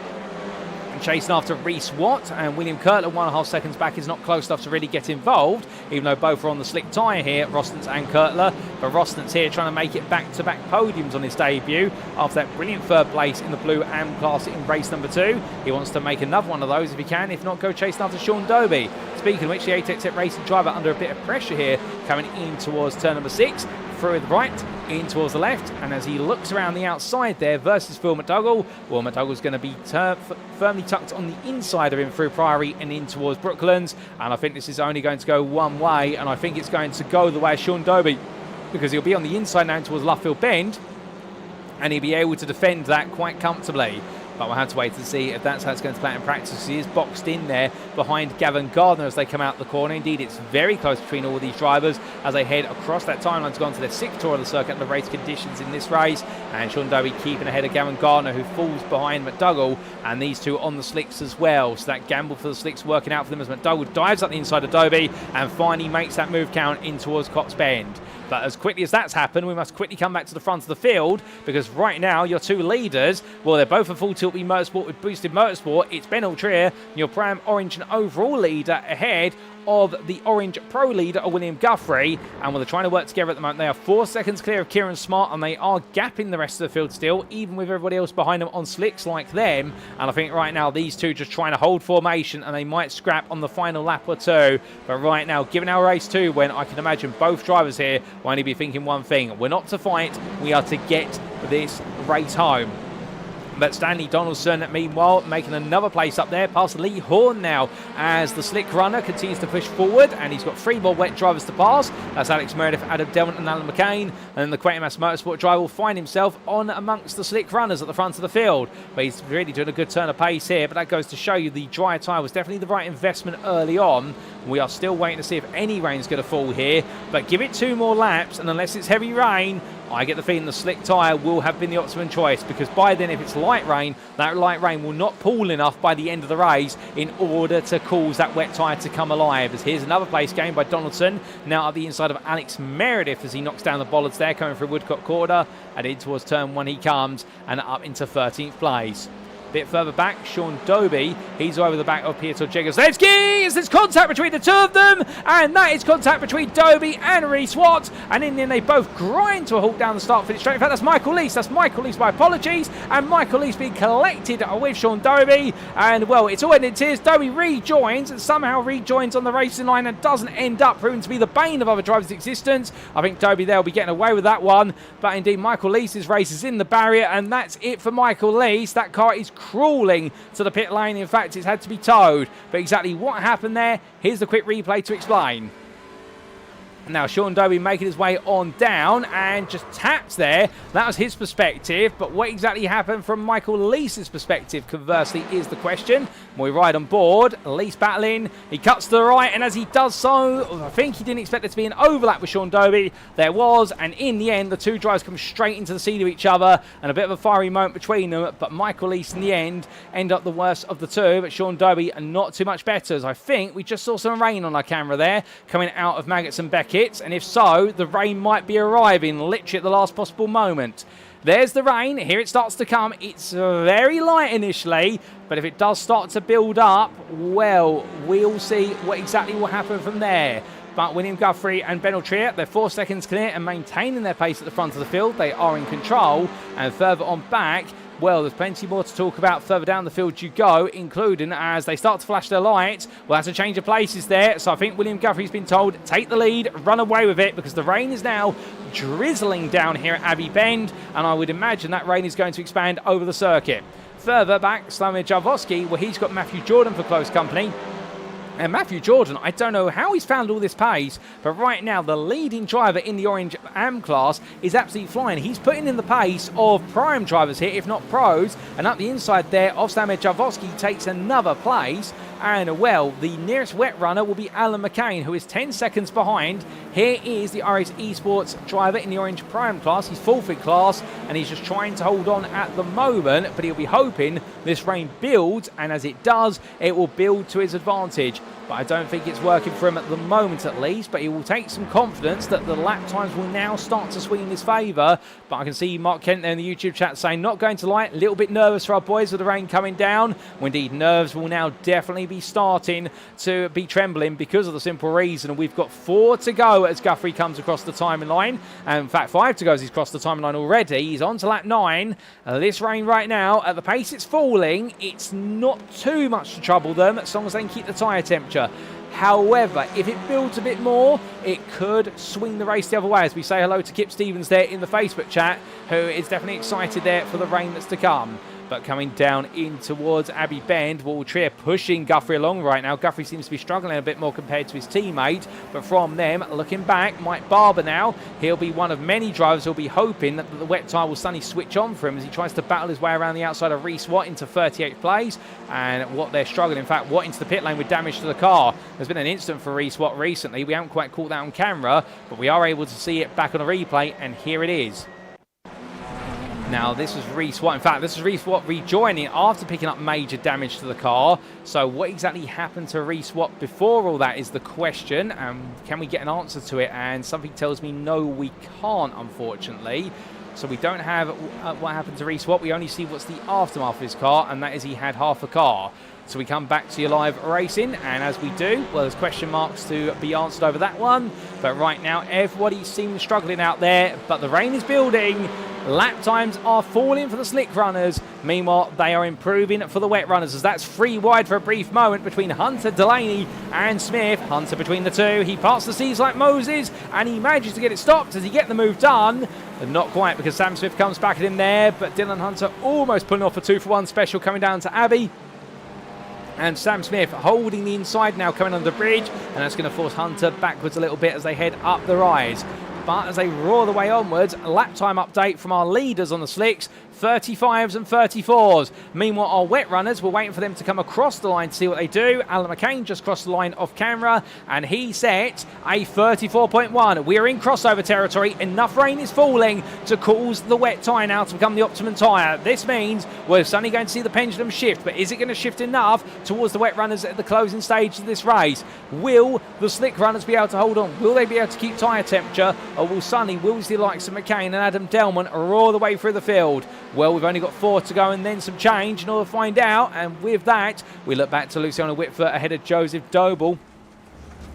chasing after Rhys Watt, and William Kurtler 1.5 seconds back is not close enough to really get involved, even though both are on the slick tyre here, Rostons and Kurtler. But Rostons here trying to make it back-to-back podiums on his debut after that brilliant 3rd place in the Blue AM class in race number 2. He wants to make another one of those if he can, if not go chasing after Sean Doby. Speaking of which, the ATEX Racing driver under a bit of pressure here, coming in towards turn number 6, through the right, in towards the left, and as he looks around the outside there versus Phil McDougall, well, McDougall's going to be firmly tucked on the inside of him through Priory and in towards Brooklands, and I think this is only going to go one way, and I think it's going to go the way of Sean Doby, because he'll be on the inside now towards Luffield Bend, and he'll be able to defend that quite comfortably. But we'll have to wait to see if that's how it's going to play in practice. He is boxed in there behind Gavin Gardner as they come out the corner. Indeed, it's very close between all of these drivers as they head across that timeline to go on to their 6th tour of the circuit under race conditions in this race. And Sean Doby keeping ahead of Gavin Gardner, who falls behind McDougall, and these two on the slicks as well. So that gamble for the slicks working out for them as McDougall dives up the inside of Doby and finally makes that move count in towards Cops Bend. But as quickly as that's happened, we must quickly come back to the front of the field, because right now your 2 leaders, well, they're both a full tilt B Motorsport with boosted motorsport. It's Ben Altrier, your Pram Orange and overall leader, ahead of the Orange Pro leader, William Guthrie, and well, they're trying to work together at the moment. They are 4 seconds clear of Kieran Smart, and they are gapping the rest of the field still, even with everybody else behind them on slicks like them. And I think right now these two just trying to hold formation, and they might scrap on the final lap or 2. But right now, given our race 2, when I can imagine both drivers here will only be thinking one thing: we're not to fight, we are to get this race home. But Stanley Donaldson, meanwhile, making another place up there past Lee Horn now as the slick runner continues to push forward, and he's got 3 more wet drivers to pass. That's Alex Meredith, Adam Delman and Alan McCain. And then the Quatermass Motorsport driver will find himself on amongst the slick runners at the front of the field. But he's really doing a good turn of pace here, but that goes to show you the dry tyre was definitely the right investment early on. We are still waiting to see if any rain's going to fall here, but give it 2 more laps, and unless it's heavy rain, I get the feeling the slick tyre will have been the optimum choice, because by then, if it's light rain, that light rain will not pool enough by the end of the race in order to cause that wet tyre to come alive. As here's another place gained by Donaldson, now at the inside of Alex Meredith as he knocks down the bollards there, coming through Woodcock Corner, and in towards turn 1 he comes, and up into 13th place. Bit further back, Sean Doby, he's over the back of Piotr Jegowski. There's contact between the 2 of them, and that is contact between Doby and Rhys Watt, and in the end they both grind to a halt down the start finish straight. In fact, that's Michael Lease, my apologies, and Michael Lease being collected with Sean Doby, and well, it's all ended in tears. Doby rejoins, and somehow rejoins on the racing line and doesn't end up proving to be the bane of other drivers' existence. I think Doby there will be getting away with that one, but indeed Michael Lease's race is in the barrier, and that's it for Michael Lease. That car is crawling to the pit lane. In fact, it's had to be towed. But exactly what happened there, here's the quick replay to explain. Now, Sean Doble making his way on down and just taps there. That was his perspective, but what exactly happened from Michael Leese's perspective, conversely, is the question. We ride on board, Leese battling, he cuts to the right, and as he does so, I think he didn't expect there to be an overlap with Sean Doble. There was, and in the end, the two drivers come straight into the seat of each other, and a bit of a fiery moment between them, but Michael Leese, in the end, end up the worst of the two, but Sean Doble not too much better, as I think we just saw some rain on our camera there, coming out of Maggots and Beckett. And if so, the rain might be arriving literally at the last possible moment. There's the rain. Here it starts to come. It's very light initially, but if it does start to build up, well, we'll see what exactly will happen from there. But William Guthrie and Ben Altrier, they're 4 seconds clear and maintaining their pace at the front of the field. They are in control. And further on back, well, there's plenty more to talk about further down the field you go, including as they start to flash their lights. Well, that's a change of places there. So I think William Guthrie's been told, take the lead, run away with it, because the rain is now drizzling down here at Abbey Bend, and I would imagine that rain is going to expand over the circuit. Further back, Slavomir Jarvosky, well, he's got Matthew Jordan for close company. And Matthew Jordan, I don't know how he's found all this pace, but right now the leading driver in the orange AM class is absolutely flying. He's putting in the pace of prime drivers here, if not pros, and up the inside there of Slavomir Jarvosky takes another place. And, well, the nearest wet runner will be Alan McCain, who is 10 seconds behind. Here is the RS Esports driver in the orange prime class. He's fourth in class, and he's just trying to hold on at the moment, but he'll be hoping this rain builds, and as it does, it will build to his advantage. But I don't think it's working for him at the moment, at least. But he will take some confidence that the lap times will now start to swing in his favour. But I can see Mark Kent there in the YouTube chat saying, not going to lie, a little bit nervous for our boys with the rain coming down. Well, indeed, nerves will now definitely be starting to be trembling because of the simple reason. And we've got 4 to go as Guthrie comes across the timing line. And in fact, 5 to go as he's crossed the timing line already. He's on to lap 9. This rain right now, at the pace it's falling, it's not too much to trouble them as long as they can keep the tyre temperature. However, if it builds a bit more, it could swing the race the other way, as we say hello to Kip Stevens there in the Facebook chat, who is definitely excited there for the rain that's to come. But coming down in towards Abbey Bend, Altrier pushing Guthrie along right now. Guthrie seems to be struggling a bit more compared to his teammate. But from them, looking back, Mike Barber now, he'll be one of many drivers who'll be hoping that the wet tyre will suddenly switch on for him as he tries to battle his way around the outside of Reece Watt into 38th place. And what they're struggling, in fact, Watt into the pit lane with damage to the car. There's been an incident for Reece Watt recently. We haven't quite caught that on camera, but we are able to see it back on a replay, and here it is. Now, this is Reece Watt. In fact, this is Reece Watt rejoining after picking up major damage to the car. So what exactly happened to Reece Watt before all that is the question. Can we get an answer to it? And something tells me no, we can't, unfortunately. So we don't have what happened to Reece Watt. We only see what's the aftermath of his car, and that is he had half a car. So we come back to your live racing, and as we do, well, there's question marks to be answered over that one. But right now, everybody seems struggling out there, but the rain is building. Lap times are falling for the slick runners. Meanwhile, they are improving for the wet runners, as that's 3 wide for a brief moment between Hunter, Delaney and Smith. Hunter between the two. He parts the seas like Moses, and he manages to get it stopped. Does he get the move done? But not quite, because Sam Smith comes back at him there, but Dylan Hunter almost pulling off a 2-for-1 special coming down to Abbey. And Sam Smith holding the inside now, coming under the bridge, and that's going to force Hunter backwards a little bit as they head up the rise. But as they roar the way onwards, lap time update from our leaders on the slicks, 35s and 34s. Meanwhile, our wet runners, we're waiting for them to come across the line to see what they do. Alan McCain just crossed the line off camera, and he set a 34.1. We are in crossover territory. Enough rain is falling to cause the wet tyre now to become the optimum tyre. This means we're suddenly going to see the pendulum shift, but is it going to shift enough towards the wet runners at the closing stage of this race? Will the slick runners be able to hold on? Will they be able to keep tyre temperature, or will suddenly the likes of McCain and Adam Delman roar the way through the field? Well, we've only got 4 to go and then some change in order to find out. And with that, we look back to Luciano Witvoet ahead of Joseph Doble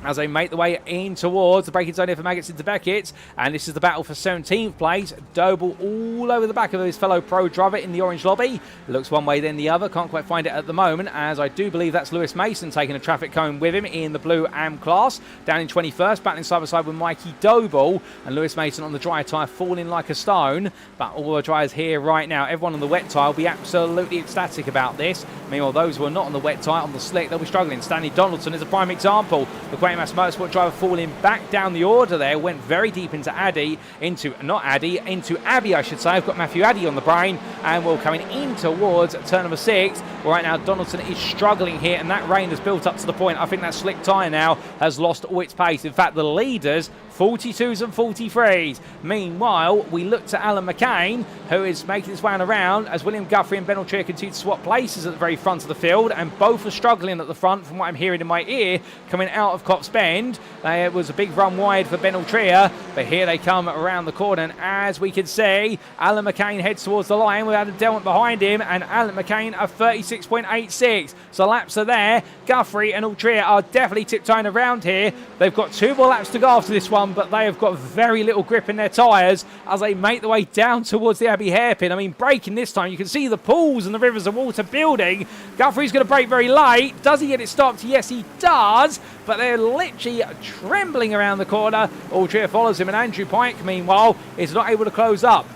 as they make the way in towards the braking zone here for Maggots into Beckett. And this is the battle for 17th place. Doble all over the back of his fellow pro driver in the orange lobby. Looks one way then the other. Can't quite find it at the moment, as I do believe that's Lewis Mason taking a traffic cone with him in the blue AM class. Down in 21st, battling side by side with Mikey Doble. And Lewis Mason on the dry tyre falling like a stone. But all the drivers here right now, everyone on the wet tyre will be absolutely ecstatic about this. Meanwhile, those who are not on the wet tyre, on the slick, they'll be struggling. Stanley Donaldson is a prime example. The Great Mass Motorsport driver falling back down the order there. Went very deep into into Abbey, I should say. I've got Matthew Addy on the brain, and we're coming in towards turn number 6. Right now, Donaldson is struggling here, and that rain has built up to the point. I think that slick tyre now has lost all its pace. In fact, the leaders, 42s and 43s. Meanwhile, we look to Alan McCain, who is making his way around as William Guthrie and Ben Altrier continue to swap places at the very front of the field, and both are struggling at the front from what I'm hearing in my ear coming out of Cops Bend. It was a big run wide for Ben Altrier, but here they come around the corner, and as we can see, Alan McCain heads towards the line with Adam Delmont behind him, and Alan McCain a 36.86. So laps are there. Guthrie and Altrier are definitely tiptoeing around here. They've got 2 more laps to go after this one, but they have got very little grip in their tyres as they make their way down towards the Abbey hairpin. I mean, braking this time, you can see the pools and the rivers of water building. Guthrie's going to brake very late. Does he get it stopped? Yes, he does, but they're literally trembling around the corner. Altrier follows him, and Andrew Pike, meanwhile, is not able to close up.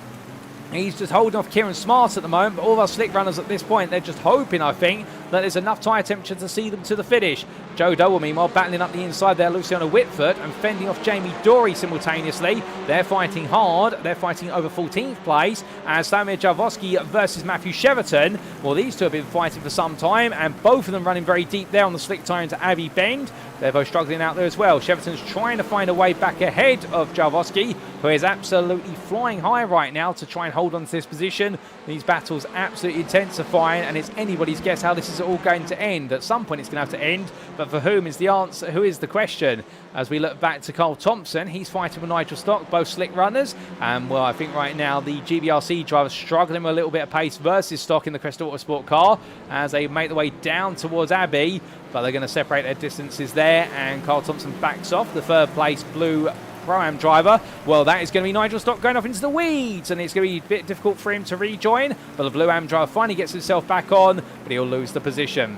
He's just holding off Kieran Smart at the moment, but all of our slick runners at this point, they're just hoping, I think, that there's enough tyre temperature to see them to the finish. Joe Doble, meanwhile, battling up the inside there, Luciano Witvoet, and fending off Jamie Dory simultaneously. They're fighting hard. They're fighting over 14th place, as Slamir Jarvosky versus Matthew Cheverton. Well, these two have been fighting for some time, and both of them running very deep there on the slick tyre into Abbey Bend. They're both struggling out there as well. Cheverton's trying to find a way back ahead of Jarvosky, who is absolutely flying high right now to try and hold on to this position. These battles absolutely intensifying, and it's anybody's guess how this is all going to end. At some point it's going to have to end, but for whom is the answer? Who is the question? As we look back to Cole Thompson, he's fighting with Nigel Stock, both slick runners. And well, I think right now the GBRC driver struggling with a little bit of pace versus Stock in the Crest Autosport car as they make their way down towards Abbey, but they're going to separate their distances there, and Carl Thompson backs off. The third place blue Pro-Am driver, well, that is going to be Nigel Stock going off into the weeds, and it's going to be a bit difficult for him to rejoin, but the blue Am driver finally gets himself back on, but he'll lose the position.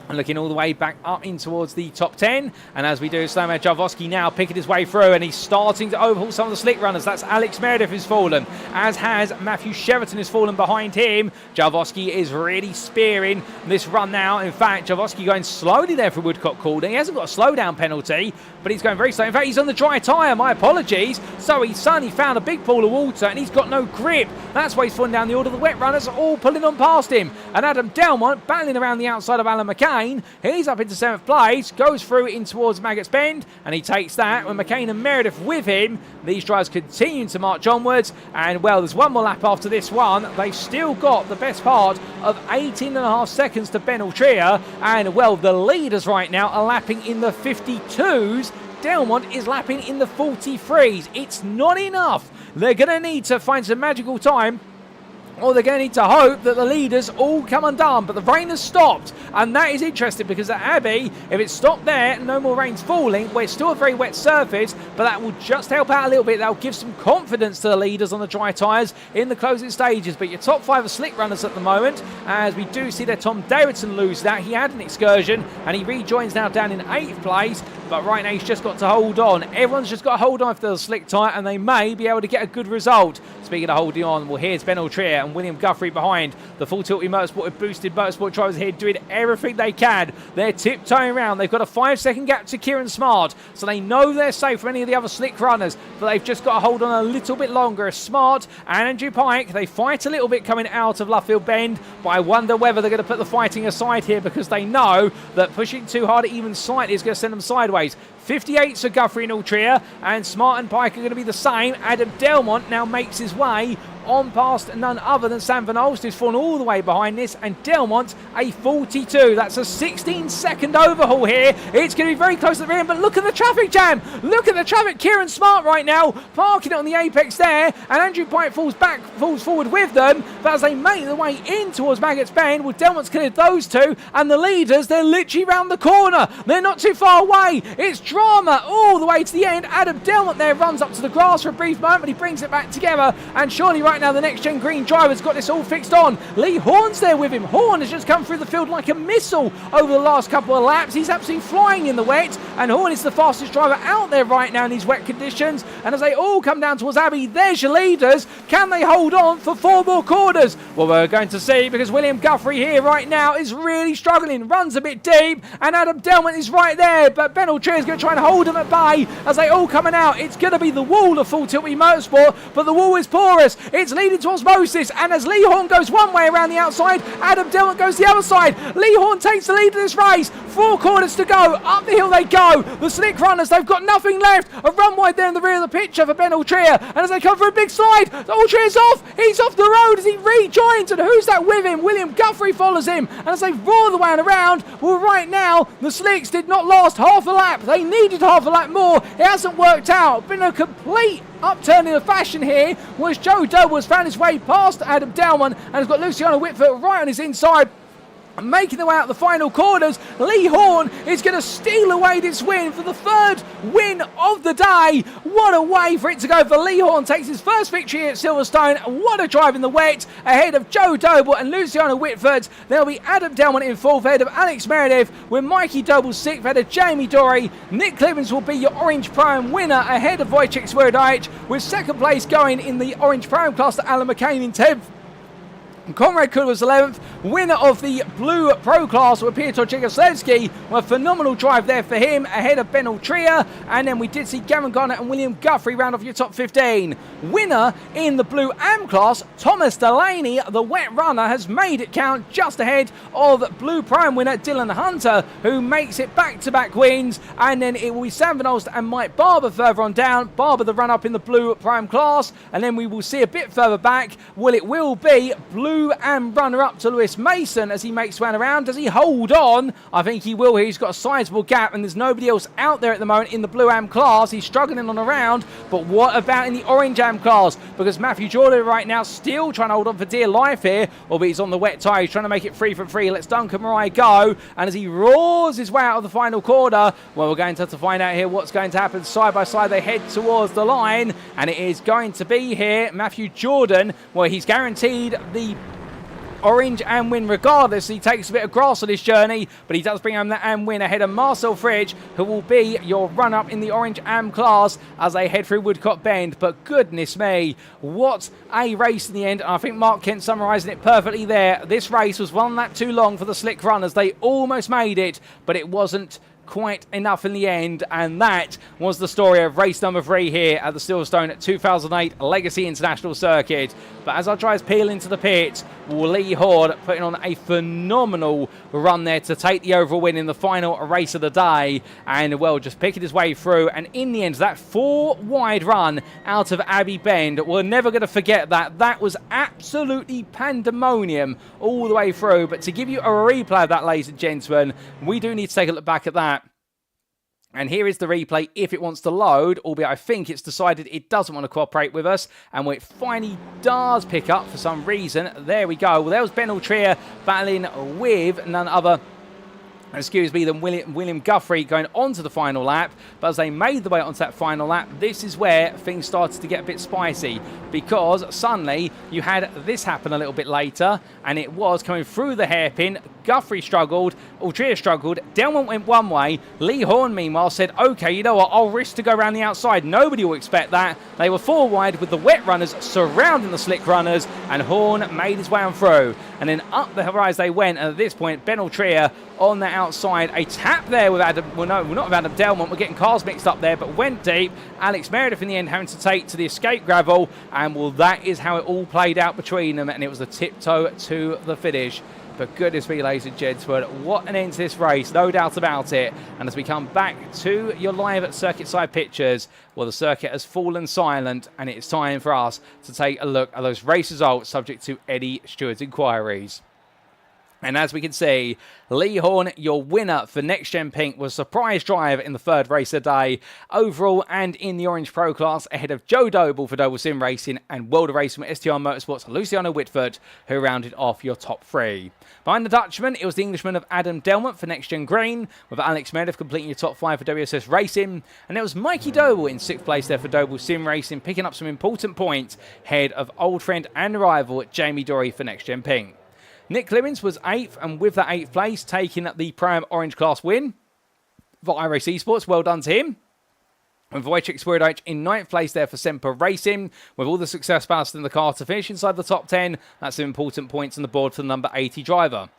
And looking all the way back up in towards the top 10. And as we do, Slamir Jarvosky now picking his way through, and he's starting to overhaul some of the slick runners. That's Alex Meredith who's fallen, as has Matthew Cheverton who's fallen behind him. Jarvosky is really spearing this run now. In fact, Jarvosky going slowly there for Woodcock Calder. He hasn't got a slowdown penalty, but he's going very slow. In fact, he's on the dry tyre, my apologies. So he's suddenly found a big pool of water, and he's got no grip. That's why he's falling down the order. The wet runners are all pulling on past him. And Adam Delmont battling around the outside of Alan McCain. He's up into 7th place, goes through in towards Maggots Bend, and he takes that with McCain and Meredith with him. These drivers continue to march onwards, and well, there's one more lap after this one. They've still got the best part of 18.5 seconds to Ben Altrier, and well, the leaders right now are lapping in the 52s. Delmont is lapping in the 43s. It's not enough. They're going to need to find some magical time, or they're going to need to hope that the leaders all come undone. But the rain has stopped, and that is interesting because at Abbey, if it stopped there, no more rain's falling. Well, it's still a very wet surface, but that will just help out a little bit. That will give some confidence to the leaders on the dry tyres in the closing stages. But your top 5 are slick runners at the moment, as we do see that Tom Davidson lose that. He had an excursion, and he rejoins now down in 8th place. But right now, he's just got to hold on. Everyone's just got to hold on if there's a slick tyre, and they may be able to get a good result. Speaking of holding on, well, here's Ben Altrier and William Guthrie behind. The Full Tilty Motorsport boosted motorsport drivers here doing everything they can. They're tiptoeing around. They've got a 5-second gap to Kieran Smart, so they know they're safe from any of the other slick runners, but they've just got to hold on a little bit longer. Smart and Andrew Pike, they fight a little bit coming out of Luffield Bend, but I wonder whether they're going to put the fighting aside here, because they know that pushing too hard even slightly is going to send them sideways. 58 for Guthrie and Altrier, and Smart and Pike are going to be the same. Adam Delmont now makes his way on past none other than Sam Van Olst, who's fallen all the way behind this, and Delmont a 42. That's a 16-second overhaul here. It's going to be very close to the rear, but look at the traffic jam. Look at the traffic. Kieran Smart right now parking it on the apex there, and Andrew Pike falls forward with them, but as they make their way in towards Maggots Bend, well, Delmont's cleared those two, and the leaders, they're literally round the corner. They're not too far away. It's drama all the way to the end. Adam Delmont there runs up to the grass for a brief moment, but he brings it back together, and surely right right now the Next Gen Green driver's got this all fixed on. Lee Horn's there with him. Horn has just come through the field like a missile over the last couple of laps. He's absolutely flying in the wet, and Horn is the fastest driver out there right now in these wet conditions. And as they all come down towards Abbey, there's your leaders. Can they hold on for 4 more corners? Well, we're going to see, because William Guthrie here right now is really struggling. Runs a bit deep, and Adam Delmont is right there, but Ben Altrier is going to try and hold him at bay as they all coming out. It's going to be the wall of Full Tilt Motorsport, but the wall is porous. It's leading to osmosis, and as Lee Horn goes one way around the outside, Adam Delmont goes the other side. Lee Horn takes the lead of this race. 4 corners to go. Up the hill they go. The slick runners, they've got nothing left. A run wide there in the rear of the picture for Ben Altrier, and as they come for a big slide, Altrier's off. He's off the road as he rejoins, and who's that with him? William Guthrie follows him, and as they roar the way around, well, right now the slicks did not last half a lap. They needed half a lap more. It hasn't worked out. Been a complete upturn in the fashion here, was Joe Doble has found his way past Adam Delmont and has got Luciano Witvoet right on his inside. Making their way out the final corners, Lee Horn is going to steal away this win for the 3rd win of the day. What a way for it to go for Lee Horn. Takes his first victory at Silverstone. What a drive in the wet ahead of Joe Doble and Luciano Witvoet. There'll be Adam Delmont in 4th ahead of Alex Meredith, with Mikey Doble 6th ahead of Jamie Dorey. Nick Clevens will be your Orange Pro-Am winner ahead of Wojciech Swierdajczyk, with 2nd place going in the Orange Pro-Am class to Alan McCain in 10th. Conrad Kuhl was 11th, winner of the Blue Pro class with Piotr Jegoslavski. A phenomenal drive there for him, ahead of Ben Altrier. And then we did see Gavin Garner and William Guthrie round off your top 15. Winner in the Blue Am class, Thomas Delaney, the wet runner, has made it count just ahead of Blue Prime winner Dylan Hunter, who makes it back-to-back wins. And then it will be Sam Van Olst and Mike Barber further on down. Barber the run-up in the Blue Prime class. And then we will see a bit further back, well, it will be Blue and runner-up to Lewis Mason as he makes one around. Does he hold on? I think he will. He's got a sizable gap, and there's nobody else out there at the moment in the Blue Am class. He's struggling on around, but what about in the Orange Am class? Because Matthew Jordan right now still trying to hold on for dear life here, albeit he's on the wet tyre. He's trying to make it 3 from 3. Let's Duncan Marai go, and as he roars his way out of the final corner, well, we're going to have to find out here what's going to happen. Side by side they head towards the line, and it is going to be here Matthew Jordan, where he's guaranteed the Orange Am win regardless. He takes a bit of grass on his journey, but he does bring home the Am win ahead of Marcel Fridge, who will be your run-up in the Orange Am class as they head through Woodcote Bend. But goodness me, what a race in the end. I think Mark Kent summarising it perfectly there. This race was 1 lap too long for the slick runners. They almost made it, but it wasn't quite enough in the end, and that was the story of race number 3 here at the Silverstone 2008 Legacy International Circuit. But as our drives peel into the pit, Lee Horn putting on a phenomenal run there to take the overall win in the final race of the day, and well, just picking his way through, and in the end that 4 wide run out of Abbey Bend, we're never going to forget that. That was absolutely pandemonium all the way through. But to give you a replay of that, ladies and gentlemen, we do need to take a look back at that. And here is the replay if it wants to load, albeit I think it's decided it doesn't want to cooperate with us. And when it finally does pick up for some reason, there we go. Well, there was Ben Altrier battling with none other than William Guthrie going on to the final lap. But as they made the way onto that final lap, this is where things started to get a bit spicy, because suddenly you had this happen a little bit later, and it was coming through the hairpin. Guthrie struggled, Altrier struggled, Delmont went one way. Lee Horn, meanwhile, said, okay, you know what, I'll risk to go around the outside. Nobody will expect that. They were 4 wide with the wet runners surrounding the slick runners, and Horn made his way on through. And then up the rise they went, and at this point, Ben Altrier on the outside. A tap there with Adam, well, no, not with Adam Delmont. We're getting cars mixed up there, but went deep. Alex Meredith in the end having to take to the escape gravel, and well, that is how it all played out between them, and it was a tiptoe to the finish. But goodness me, ladies and gentlemen, what an end to this race, no doubt about it. And as we come back to your live at circuit side pictures, well, the circuit has fallen silent, and it's time for us to take a look at those race results subject to Eddie Stewart's inquiries. And as we can see, Lee Horn, your winner for Next Gen Pink, was a surprise drive in the third race of the day, overall and in the Orange Pro class, ahead of Joe Doble for Doble Sim Racing and World of Racing with STR Motorsports, Luciano Witvoet, who rounded off your top 3. Behind the Dutchman, it was the Englishman of Adam Delmont for Next Gen Green, with Alex Meredith completing your top 5 for WSS Racing, and it was Mikey Doble in 6th place there for Doble Sim Racing, picking up some important points, ahead of old friend and rival Jamie Dory for Next Gen Pink. Nick Clemens was 8th, and with that 8th place, taking the Pro-Am Orange class win for iRacing Esports. Well done to him. And Wojciech Spyridowicz in 9th place there for Semper Racing, with all the success balanced in the car to finish inside the top 10. That's some important points on the board for the number 80 driver.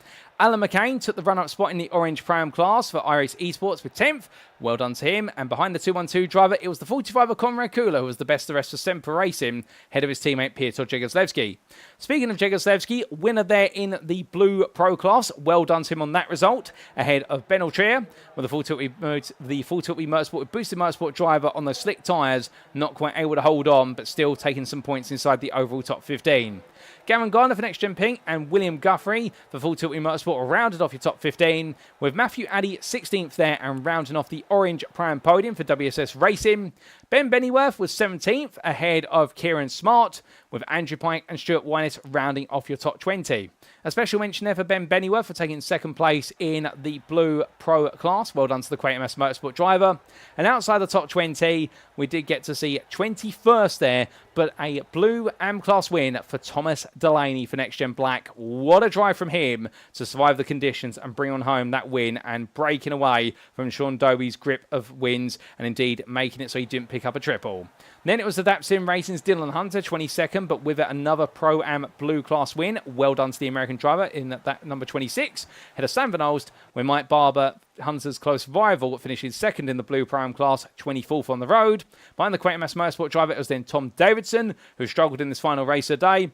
Alan McCain took the run-up spot in the Orange Pro-Am class for iRacing Esports with 10th. Well done to him. And behind the 212 driver, it was the 45er Conrad Kula who was the best of the rest for Semper Racing, ahead of his teammate Piotr Jegoslewski. Speaking of Jegoslewski, winner there in the Blue Pro class. Well done to him on that result, ahead of Ben Altrier with the full tilt Motorsport with boosted Motorsport driver on those slick tyres, not quite able to hold on, but still taking some points inside the overall top 15. Gavin Garner for Next Gen Pink and William Guthrie for Full Tilt Motorsport rounded off your top 15, with Matthew Addy 16th there and rounding off the Orange Pro-Am podium for WSS Racing. Ben Bennyworth was 17th, ahead of Kieran Smart, with Andrew Pike and Stuart Wynett rounding off your top 20. A special mention there for Ben Bennyworth for taking 2nd place in the Blue Pro class. Well done to the QuakeMS Motorsport driver. And outside the top 20, we did get to see 21st there, but a Blue AM class win for Thomas Delaney for Next Gen Black. What a drive from him to survive the conditions and bring on home that win, and breaking away from Sean Dobie's grip of wins, and indeed making it so he didn't pick up a triple. Then it was the Dap Sim Racing's Dylan Hunter, 22nd, but with it another Pro-Am Blue class win. Well done to the American driver in that number 26. Ahead of Sam Van Olst, where Mike Barber, Hunter's close rival, finishes 2nd in the Blue Pro-Am class, 24th on the road. Behind the QuakeMS Motorsport driver, it was then Tom Davidson, who struggled in this final race of the day,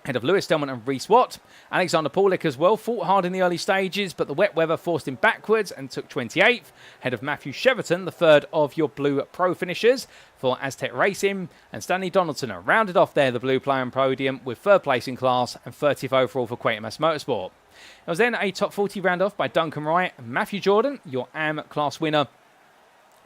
ahead of Lewis Delmont and Reese Watt. Alexander Paulik as well fought hard in the early stages, but the wet weather forced him backwards and took 28th, ahead of Matthew Cheverton, the 3rd of your Blue Pro finishers for Aztec Racing. And Stanley Donaldson rounded off there the Blue Pro-Am podium with 3rd place in class and 30th overall for QuakeMS Motorsport. It was then a top 40 round off by Duncan Wright and Matthew Jordan, your AM class winner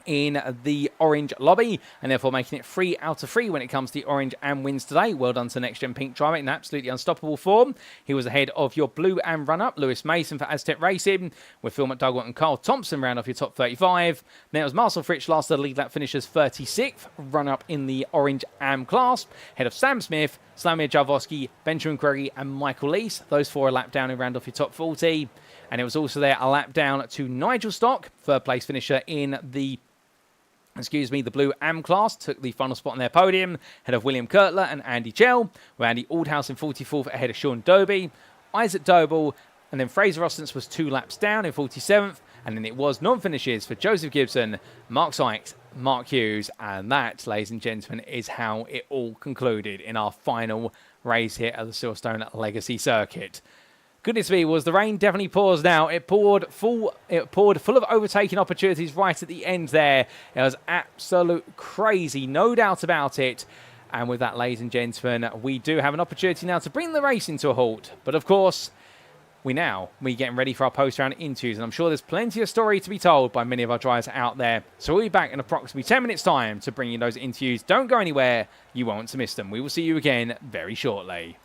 in the Orange lobby, and therefore making it 3 out of 3 when it comes to the Orange AM wins today. Well done to Next Gen Pink driver in absolutely unstoppable form. He was ahead of your Blue AM run-up, Lewis Mason for Aztec Racing, with Phil McDougall and Carl Thompson round off your top 35. Then it was Marcel Fritsch last of the lead lap finishers 36th, run-up in the Orange AM class, ahead of Sam Smith, Slamir Jarvoski, Benjamin Craigie and Michael Lees. Those 4 a lap down and round off your top 40. And it was also there a lap down to Nigel Stock, 3rd place finisher in the Blue AM class, took the final spot on their podium, ahead of William Kurtler and Andy Gell, with Andy Aldhouse in 44th ahead of Sean Dobie, Isaac Doble, and then Fraser Ostens was 2 laps down in 47th, and then it was non-finishes for Joseph Gibson, Mark Sykes, Mark Hughes, and that, ladies and gentlemen, is how it all concluded in our final race here at the Silverstone Legacy Circuit. Goodness me, was the rain definitely pours now. It poured full of overtaking opportunities right at the end there. It was absolute crazy, no doubt about it. And with that, ladies and gentlemen, we do have an opportunity now to bring the racing to a halt. But of course, we're getting ready for our post-round interviews, and I'm sure there's plenty of story to be told by many of our drivers out there. So we'll be back in approximately 10 minutes' time to bring you those interviews. Don't go anywhere. You won't want to miss them. We will see you again very shortly.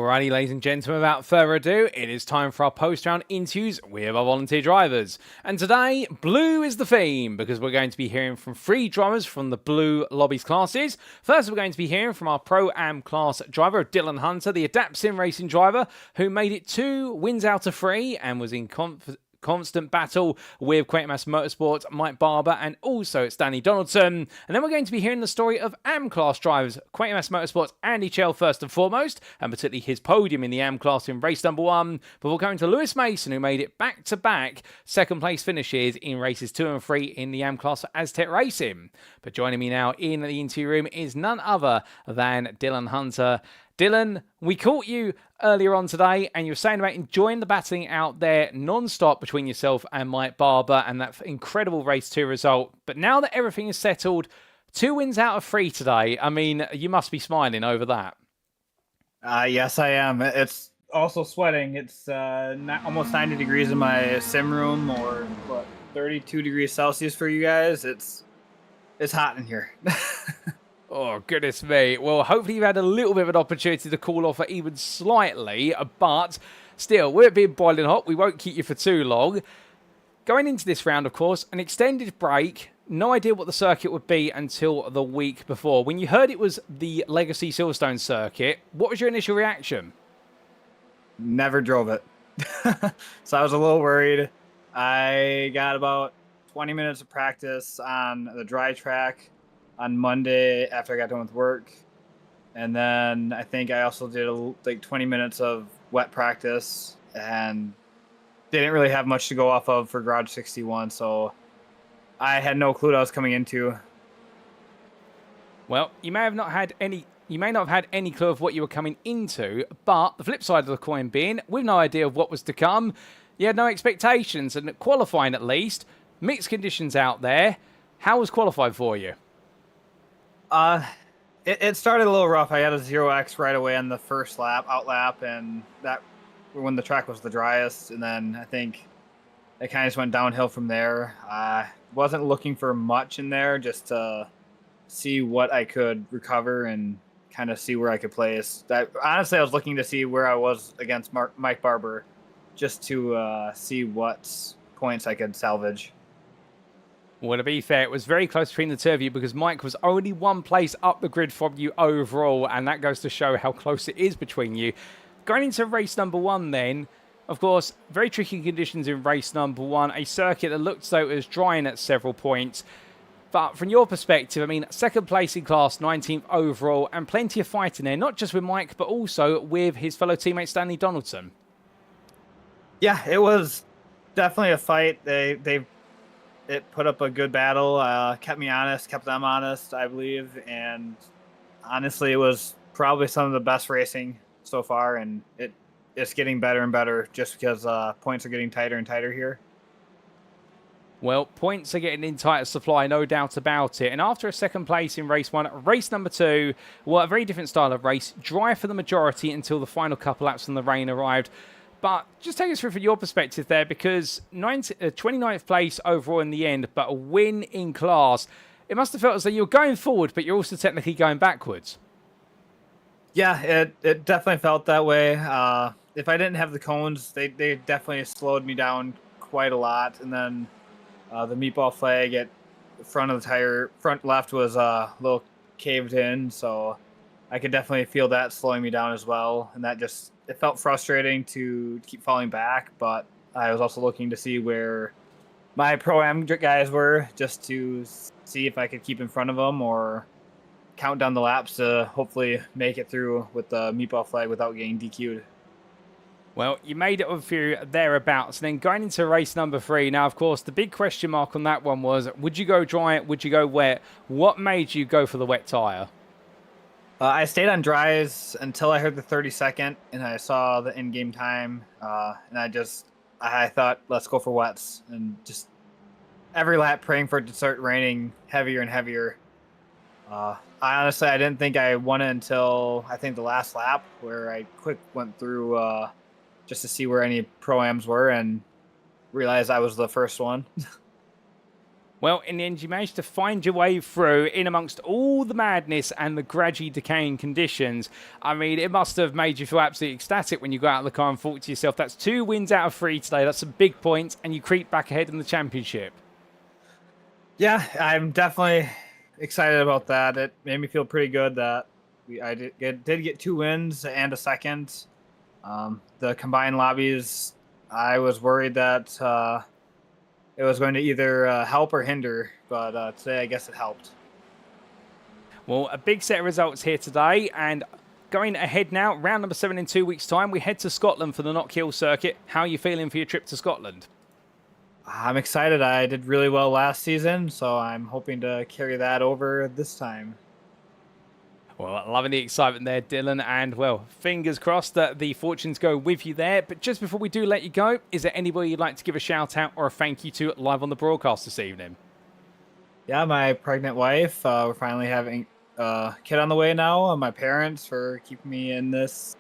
Alrighty, ladies and gentlemen, without further ado, it is time for our post-round interviews with our volunteer drivers. And today, blue is the theme, because we're going to be hearing from 3 drivers from the blue lobbies classes. First, we're going to be hearing from our Pro-Am class driver, Dylan Hunter, the Adapt Sim Racing driver, who made it 2 wins out of 3 and was in constant battle with Quatermass Motorsports, Mike Barber, and also it's Danny Donaldson. And then we're going to be hearing the story of AM class drivers, Quatermass Motorsports, Andy Chell first and foremost, and particularly his podium in the AM class in race number 1, before going to Lewis Mason, who made it back-to-back second place finishes in races 2 and 3 in the AM class for Aztec Racing. But joining me now in the interview room is none other than Dylan Hunter. Dylan, we caught you earlier on today, and you were saying about enjoying the battling out there non-stop between yourself and Mike Barber and that incredible race 2 result. But now that everything is settled, 2 wins out of 3 today. I mean, you must be smiling over that. Yes, I am. It's also sweating. It's almost 90 degrees in my sim room, or what, 32 degrees Celsius for you guys. It's hot in here. Oh, goodness me. Well, hopefully you've had a little bit of an opportunity to cool off even slightly, but still, with it being boiling hot, we won't keep you for too long. Going into this round, of course, an extended break. No idea what the circuit would be until the week before. When you heard it was the Legacy Silverstone circuit, what was your initial reaction? Never drove it. So I was a little worried. I got about 20 minutes of practice on the dry track on Monday after I got done with work. And then I think I also did like 20 minutes of wet practice and didn't really have much to go off of for Garage 61. So I had no clue what I was coming into. Well, you may not have had any clue of what you were coming into, but the flip side of the coin being, with no idea of what was to come, you had no expectations, and qualifying at least, mixed conditions out there. How was qualifying for you? It started a little rough. I had a 0x right away on the first out lap, and that when the track was the driest. And then I think it kind of just went downhill from there. I wasn't looking for much in there, just to see what I could recover and kind of see where I could place. Honestly, I was looking to see where I was against Mike Barber, just to see what points I could salvage. Well, to be fair, it was very close between the two of you because Mike was only 1 place up the grid from you overall, and that goes to show how close it is between you. Going into race number 1 then, of course, very tricky conditions in race number 1, a circuit that looked as though it was drying at several points. But from your perspective, I mean, second place in class, 19th overall, and plenty of fight in there, not just with Mike, but also with his fellow teammate Stanley Donaldson. Yeah, it was definitely a fight. It put up a good battle, kept me honest, kept them honest, I believe. And honestly, it was probably some of the best racing so far. And it's getting better and better just because points are getting tighter and tighter here. Well, points are getting in tighter supply, no doubt about it. And after a second place in race 1, race number 2, well, a very different style of race. Dry for the majority until the final couple laps when the rain arrived. But just take us through from your perspective there, because 29th place overall in the end, but a win in class. It must have felt as though you're going forward, but you're also technically going backwards. Yeah, it definitely felt that way. If I didn't have the cones, they definitely slowed me down quite a lot. And then the meatball flag at the front of the tire, front left was a little caved in, so I could definitely feel that slowing me down as well. And that just, it felt frustrating to keep falling back, but I was also looking to see where my Pro-Am guys were, just to see if I could keep in front of them or count down the laps to hopefully make it through with the meatball flag without getting DQ'd. Well, you made it a few thereabouts. And then going into race number 3. Now, of course, the big question mark on that one was, would you go dry? Would you go wet? What made you go for the wet tyre? I stayed on dries until I heard the 30-second, and I saw the in-game time, and I thought, let's go for wets, and just every lap praying for it to start raining heavier and heavier. I didn't think I won it until I think the last lap, where I went through just to see where any Pro-Ams were and realized I was the first one. Well, in the end, you managed to find your way through in amongst all the madness and the gradually decaying conditions. I mean, it must have made you feel absolutely ecstatic when you got out of the car and thought to yourself, that's 2 wins out of 3 today. That's a big point, and you creep back ahead in the championship. Yeah, I'm definitely excited about that. It made me feel pretty good that I did get 2 wins and a second. The combined lobbies, I was worried that it was going to either help or hinder, but today I guess it helped. Well, a big set of results here today, and going ahead now, round number 7 in 2 weeks' time, we head to Scotland for the Knockhill circuit. How are you feeling for your trip to Scotland? I'm excited. I did really well last season, so I'm hoping to carry that over this time. Well, loving the excitement there, Dylan, and, well, fingers crossed that the fortunes go with you there. But just before we do let you go, is there anybody you'd like to give a shout-out or a thank you to live on the broadcast this evening? Yeah, my pregnant wife. We're finally having a kid on the way now. My parents for keeping me in this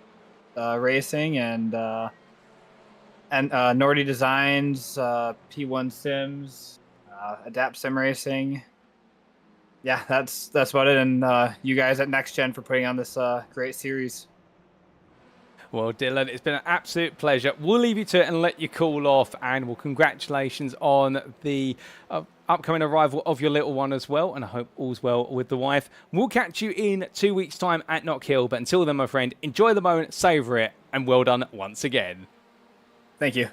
racing, and Nordy Designs, P1 Sims, Adapt Sim Racing. Yeah, that's about it. And you guys at NXTGEN for putting on this great series. Well, Dylan, it's been an absolute pleasure. We'll leave you to it and let you cool off. And well, congratulations on the upcoming arrival of your little one as well. And I hope all's well with the wife. We'll catch you in 2 weeks' time at Knockhill. But until then, my friend, enjoy the moment, savour it, and well done once again. Thank you.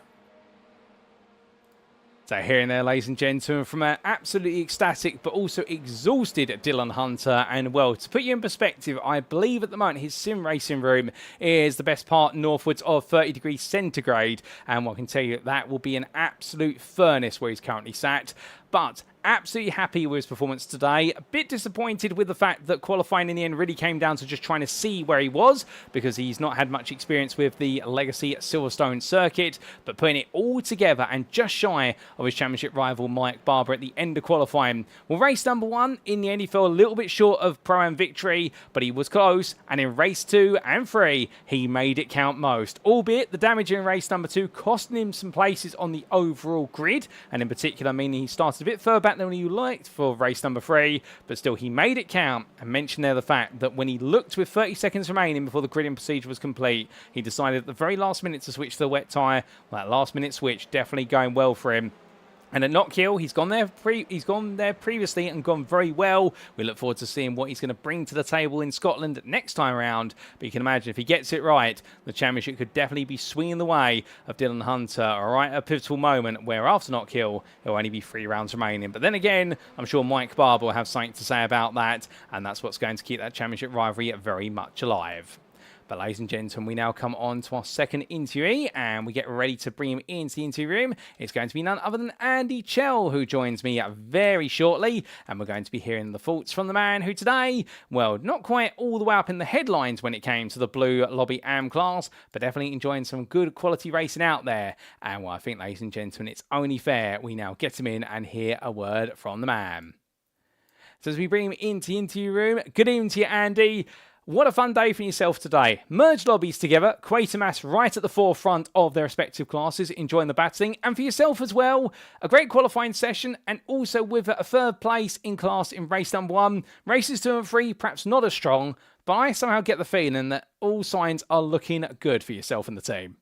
So hearing there, ladies and gentlemen, from an absolutely ecstatic but also exhausted Dylan Hunter. And, well, to put you in perspective, I believe at the moment his sim racing room is the best part northwards of 30 degrees centigrade. And well, I can tell you that will be an absolute furnace where he's currently sat. But absolutely happy with his performance today. A bit disappointed with the fact that qualifying in the end really came down to just trying to see where he was, because he's not had much experience with the legacy Silverstone circuit. But putting it all together and just shy of his championship rival Mike Barber at the end of qualifying. Well, race number 1, in the end he fell a little bit short of Pro-Am victory, but he was close. And in race 2 and 3, he made it count most. Albeit the damage in race number 2 costing him some places on the overall grid, and in particular meaning he started a bit further back than you liked for race number 3, but still he made it count. And mentioned there the fact that when he looked with 30 seconds remaining before the gridding procedure was complete, he decided at the very last minute to switch to the wet tyre. Well, that last minute switch definitely going well for him. And at Knockhill, he's gone there previously and gone very well. We look forward to seeing what he's going to bring to the table in Scotland next time around. But you can imagine if he gets it right, the championship could definitely be swinging the way of Dylan Hunter. All right, a pivotal moment where after Knockhill, there'll only be 3 rounds remaining. But then again, I'm sure Mike Barber will have something to say about that. And that's what's going to keep that championship rivalry very much alive. But ladies and gentlemen, we now come on to our second interviewee, and we get ready to bring him into the interview room. It's going to be none other than Andy Chell, who joins me very shortly, and we're going to be hearing the thoughts from the man who today, well, not quite all the way up in the headlines when it came to the Blue Lobby AM class, but definitely enjoying some good quality racing out there. And well, I think, ladies and gentlemen, it's only fair we now get him in and hear a word from the man. So as we bring him into the interview room, good evening to you, Andy. What a fun day for yourself today. Merged lobbies together, Quatermass right at the forefront of their respective classes, enjoying the battling. And for yourself as well, a great qualifying session, and also with a 3rd place in class in race number 1. Races 2 and 3, perhaps not as strong, but I somehow get the feeling that all signs are looking good for yourself and the team.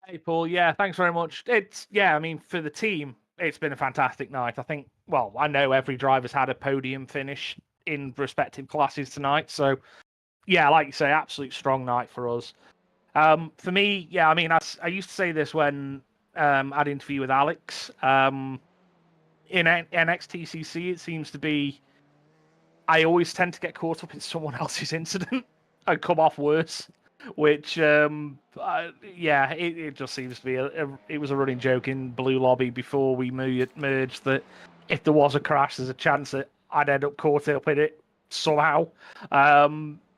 Hey, Paul. Yeah, thanks very much. I mean, for the team, it's been a fantastic night. I think, well, I know every driver's had a podium finish in respective classes tonight, so yeah, like you say, absolute strong night for us. For me, yeah, I mean, I used to say this when I'd interview with Alex. In NXTCC, it seems to be, I always tend to get caught up in someone else's incident and come off worse, which, yeah, it just seems to be, it was a running joke in Blue Lobby before we merged that if there was a crash, there's a chance that I'd end up caught up in it somehow.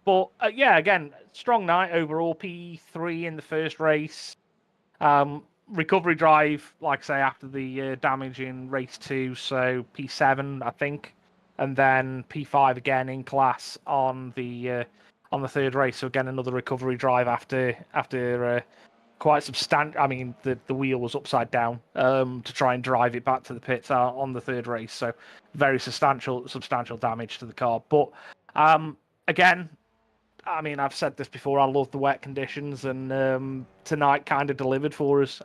But yeah, again, strong night overall. P3 in the first race. Recovery drive, like I say, after the damage in race 2, so P7, I think, and then P5 again in class on the 3rd race. So again, another recovery drive after quite substantial. I mean, the wheel was upside down to try and drive it back to the pits on the third race. So very substantial damage to the car. But again, I mean, I've said this before. I love the wet conditions, and tonight kind of delivered for us.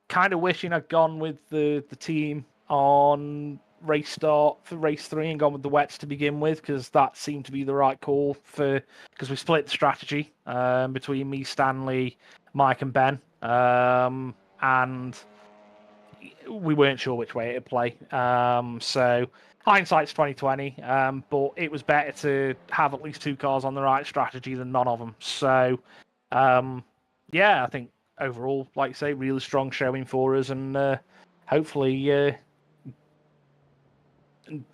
Kind of wishing I'd gone with the team on race start for race 3 and gone with the wets to begin with, because that seemed to be the right call because we split the strategy between me, Stanley, Mike, and Ben, and we weren't sure which way it'd play. So hindsight's 2020, but it was better to have at least 2 cars on the right strategy than none of them. So yeah, I think overall, like you say, really strong showing for us, and hopefully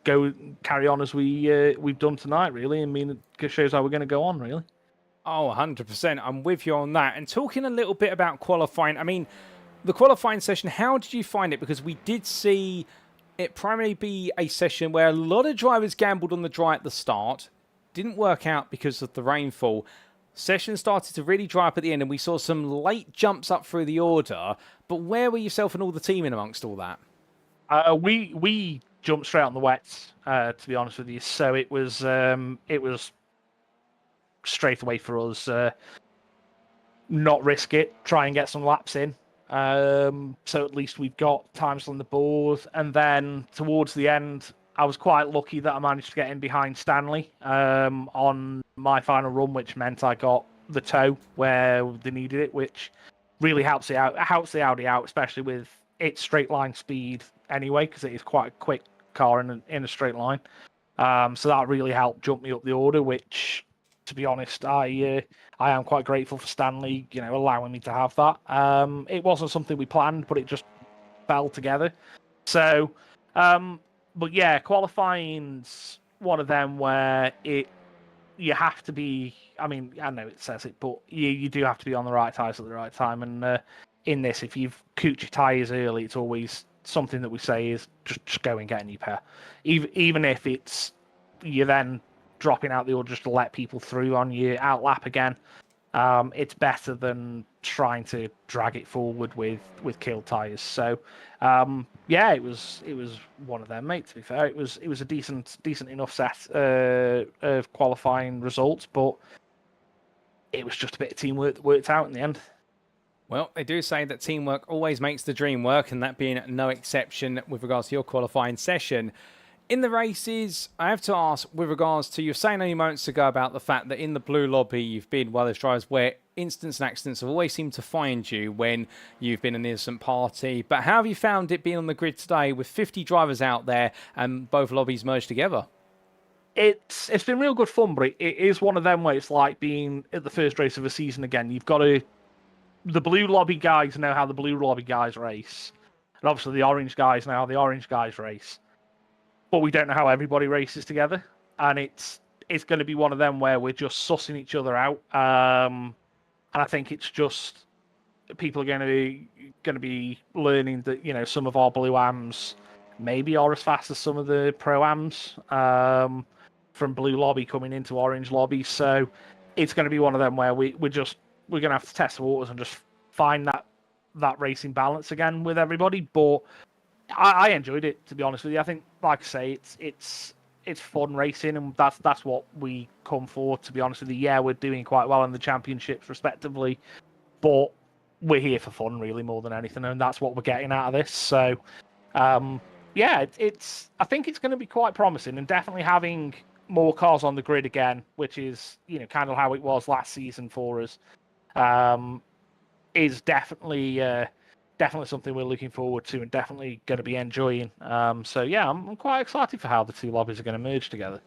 carry on as we've done tonight. Really, I mean, it shows how we're going to go on. Really. Oh, 100%. I'm with you on that. And talking a little bit about qualifying, I mean, the qualifying session, how did you find it? Because we did see it primarily be a session where a lot of drivers gambled on the dry at the start. Didn't work out because of the rainfall. Session started to really dry up at the end, and we saw some late jumps up through the order. But where were yourself and all the team in amongst all that? We jumped straight on the wets, to be honest with you. So it was straight away for us. Not risk it, try and get some laps in. So at least we've got times on the board. And then towards the end, I was quite lucky that I managed to get in behind Stanley on my final run, which meant I got the toe where they needed it, which really helps it out. It helps the Audi out, especially with its straight line speed anyway, because it is quite a quick car in a straight line. So that really helped jump me up the order, which, to be honest, I am quite grateful for Stanley, allowing me to have that. It wasn't something we planned, but it just fell together. So, but yeah, qualifying's one of them where you have to be. I mean, I know it says it, but you do have to be on the right tyres at the right time. And in this, if you've cooked your tyres early, it's always something that we say is just go and get a new pair, even if it's you're then dropping out the order just to let people through on your out lap again. It's better than trying to drag it forward with killed tyres. So yeah, it was one of them, mate. To be fair, it was a decent enough set of qualifying results, but it was just a bit of teamwork that worked out in the end. Well, they do say that teamwork always makes the dream work, and that being no exception with regards to your qualifying session. In the races, I have to ask, with regards to, you were saying only moments ago about the fact that in the blue lobby you've been one of those drivers where incidents and accidents have always seemed to find you when you've been an innocent party. But how have you found it being on the grid today with 50 drivers out there and both lobbies merged together? It's been real good fun, but it is one of them where it's like being at the first race of a season again. You've got to... The blue lobby guys know how the blue lobby guys race. And obviously the orange guys know how the orange guys race. But we don't know how everybody races together. And it's going to be one of them where we're just sussing each other out. And I think it's just people are going to be learning that, some of our blue AMs maybe are as fast as some of the pro AMs from blue lobby coming into orange lobby. So it's going to be one of them where we're going to have to test the waters and just find that racing balance again with everybody. But I enjoyed it, to be honest with you. I think, like I say, it's fun racing, and that's what we come for, to be honest with you. Yeah, we're doing quite well in the championships, respectively, but we're here for fun, really, more than anything, and that's what we're getting out of this. So, yeah, I think it's going to be quite promising, and definitely having more cars on the grid again, which is kind of how it was last season for us, is definitely something we're looking forward to and definitely going to be enjoying. So yeah, I'm quite excited for how the two lobbies are going to merge together.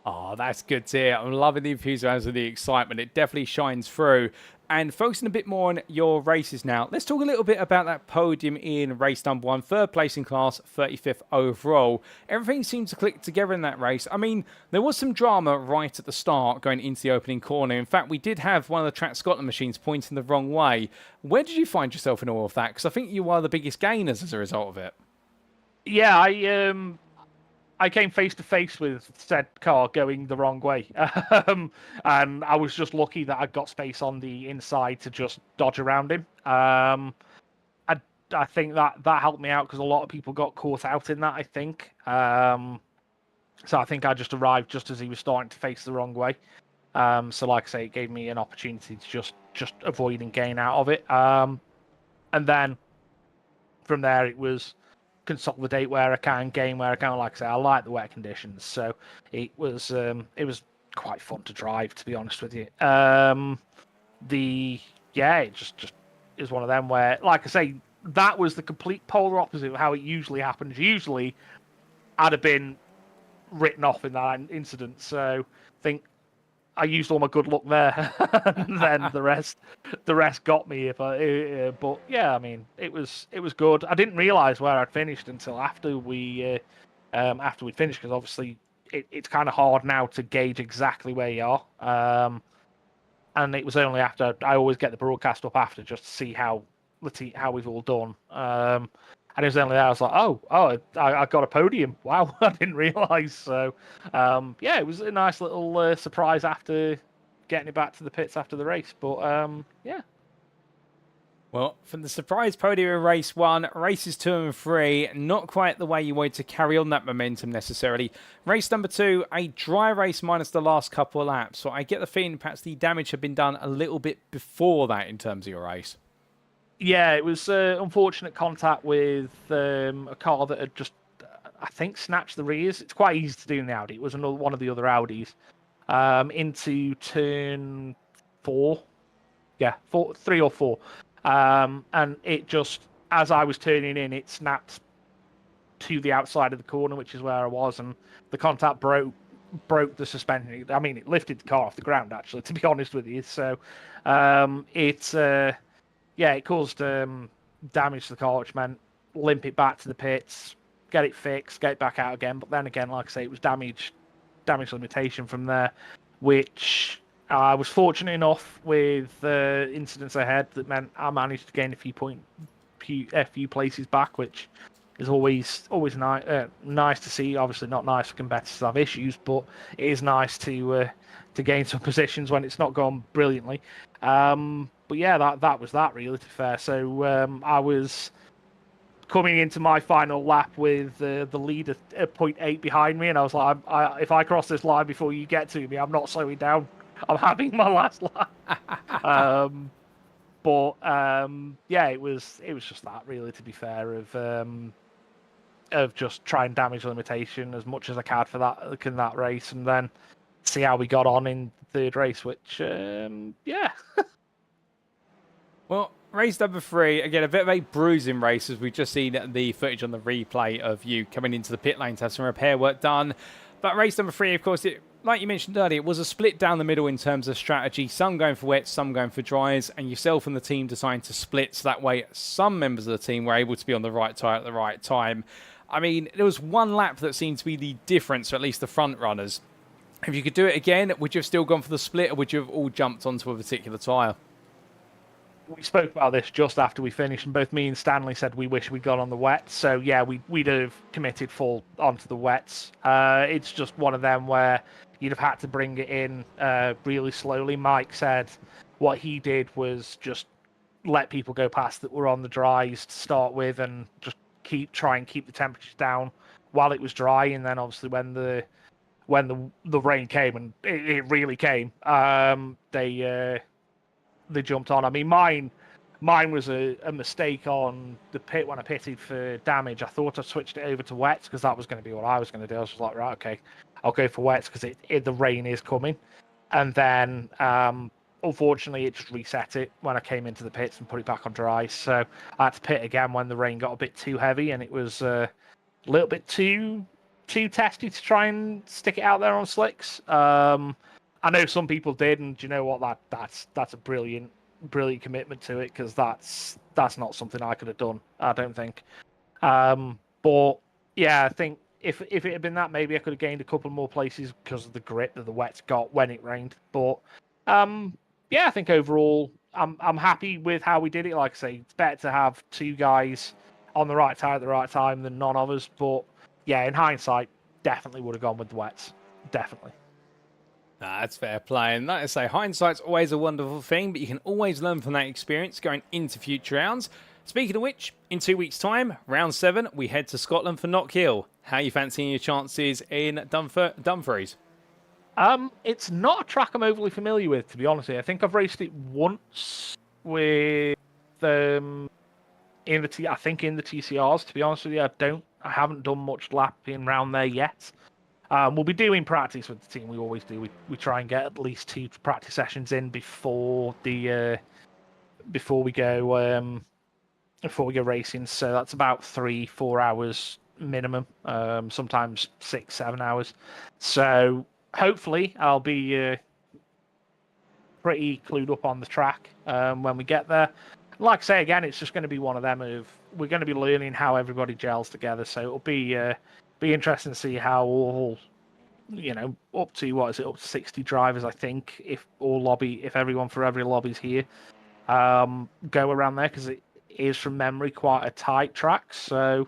Oh, that's good to hear. I'm loving the enthusiasm and the excitement. It definitely shines through. And focusing a bit more on your races now, let's talk a little bit about that podium in race number 1, third place in class, 35th overall. Everything seemed to click together in that race. I mean, there was some drama right at the start going into the opening corner. In fact, we did have one of the Track Scotland machines pointing the wrong way. Where did you find yourself in all of that? Because I think you were the biggest gainers as a result of it. Yeah, I came face to face with said car going the wrong way, and I was just lucky that I got space on the inside to just dodge around him. I think that helped me out because a lot of people got caught out in that. I think. So I think I just arrived just as he was starting to face the wrong way. So like I say, it gave me an opportunity to just avoid and gain out of it. And then from there it was consolidate where I can, gain where I can. Like I say, I like the wet conditions, so it was quite fun to drive, to be honest with you. It just is one of them where, like I say, that was the complete polar opposite of how it usually happens. Usually, I'd have been written off in that incident. So I think I used all my good luck there, and then the rest got me. But yeah, I mean, it was good. I didn't realise where I'd finished until after we'd finished, because obviously it's kind of hard now to gauge exactly where you are. And it was only after I always get the broadcast up after just to see how we've all done. And it was only there I was like, I got a podium. Wow, I didn't realise. So, it was a nice little surprise after getting it back to the pits after the race. But, yeah. Well, from the surprise podium in race 1, races 2 and 3, not quite the way you wanted to carry on that momentum necessarily. Race number 2, a dry race minus the last couple of laps. So I get the feeling perhaps the damage had been done a little bit before that in terms of your race. Yeah, it was unfortunate contact with a car that had just, I think, snatched the rears. It's quite easy to do in the Audi. It was one of the other Audis into turn 4. Yeah, 3 or 4. And it just, as I was turning in, it snapped to the outside of the corner, which is where I was, and the contact broke the suspension. I mean, it lifted the car off the ground, actually, to be honest with you. So it caused damage to the car, which meant limp it back to the pits, get it fixed, get it back out again. But then again, like I say, it was damage limitation from there, which I was fortunate enough with incidents ahead that meant I managed to gain a few places back, which is always nice to see. Obviously, not nice for competitors to have issues, but it is nice to gain some positions when it's not gone brilliantly. But yeah, that was that, really, to be fair. So I was coming into my final lap with the lead at 0.8 behind me, and I was like, if I cross this line before you get to me, I'm not slowing down. I'm having my last lap. It was just that, really, to be fair, of just trying damage limitation as much as I can for that race, and then see how we got on in the third race, which Well, race number 3, again, a bit of a bruising race, as we've just seen the footage on the replay of you coming into the pit lane to have some repair work done. But race number 3, of course, like you mentioned earlier, it was a split down the middle in terms of strategy. Some going for wets, some going for dries, and yourself and the team decided to split, so that way some members of the team were able to be on the right tyre at the right time. I mean, there was one lap that seemed to be the difference, or at least the front runners. If you could do it again, would you have still gone for the split, or would you have all jumped onto a particular tyre? We spoke about this just after we finished, and both me and Stanley said we wish we'd gone on the wets. So yeah, we'd have committed full onto the wets. It's just one of them where you'd have had to bring it in really slowly. Mike said what he did was just let people go past that were on the dries to start with, and just try and keep the temperatures down while it was dry. And then obviously when the rain came, and it really came, they jumped on. I mean, mine was a mistake on the pit when I pitted for damage. I thought I switched it over to wets because that was going to be what I was going to do. I was just like, right, okay, I'll go for wets because the rain is coming. And then, unfortunately, it just reset it when I came into the pits and put it back on dry. So I had to pit again when the rain got a bit too heavy, and it was a little bit too testy to try and stick it out there on slicks. I know some people did, and do you know what? That's a brilliant commitment to it, because that's not something I could have done, I don't think. But yeah, I think if it had been that, maybe I could have gained a couple more places because of the grip that the wets got when it rained. But I think overall I'm happy with how we did it. Like I say, it's better to have 2 guys on the right tire at the right time than none of us. But yeah, in hindsight, definitely would have gone with the wets. Definitely. That's fair play. And like I say, hindsight's always a wonderful thing, but you can always learn from that experience going into future rounds. Speaking of which, in 2 weeks' time, round 7, we head to Scotland for Knockhill. How are you fancying your chances in Dumfries? It's not a track I'm overly familiar with, to be honest with you. I think I've raced it once with in the TCRs. To be honest with you, I haven't done much lapping around there yet. We'll be doing practice with the team. We always do. We try and get at least 2 practice sessions in before we go racing. So that's about 3-4 hours minimum. Sometimes 6-7 hours. So hopefully I'll be pretty clued up on the track when we get there. Like I say again, it's just going to be one of them we're going to be learning how everybody gels together. So it'll be interesting to see how all, up to 60 drivers, I think, if everyone for every lobby's here, go around there, because it is from memory quite a tight track. So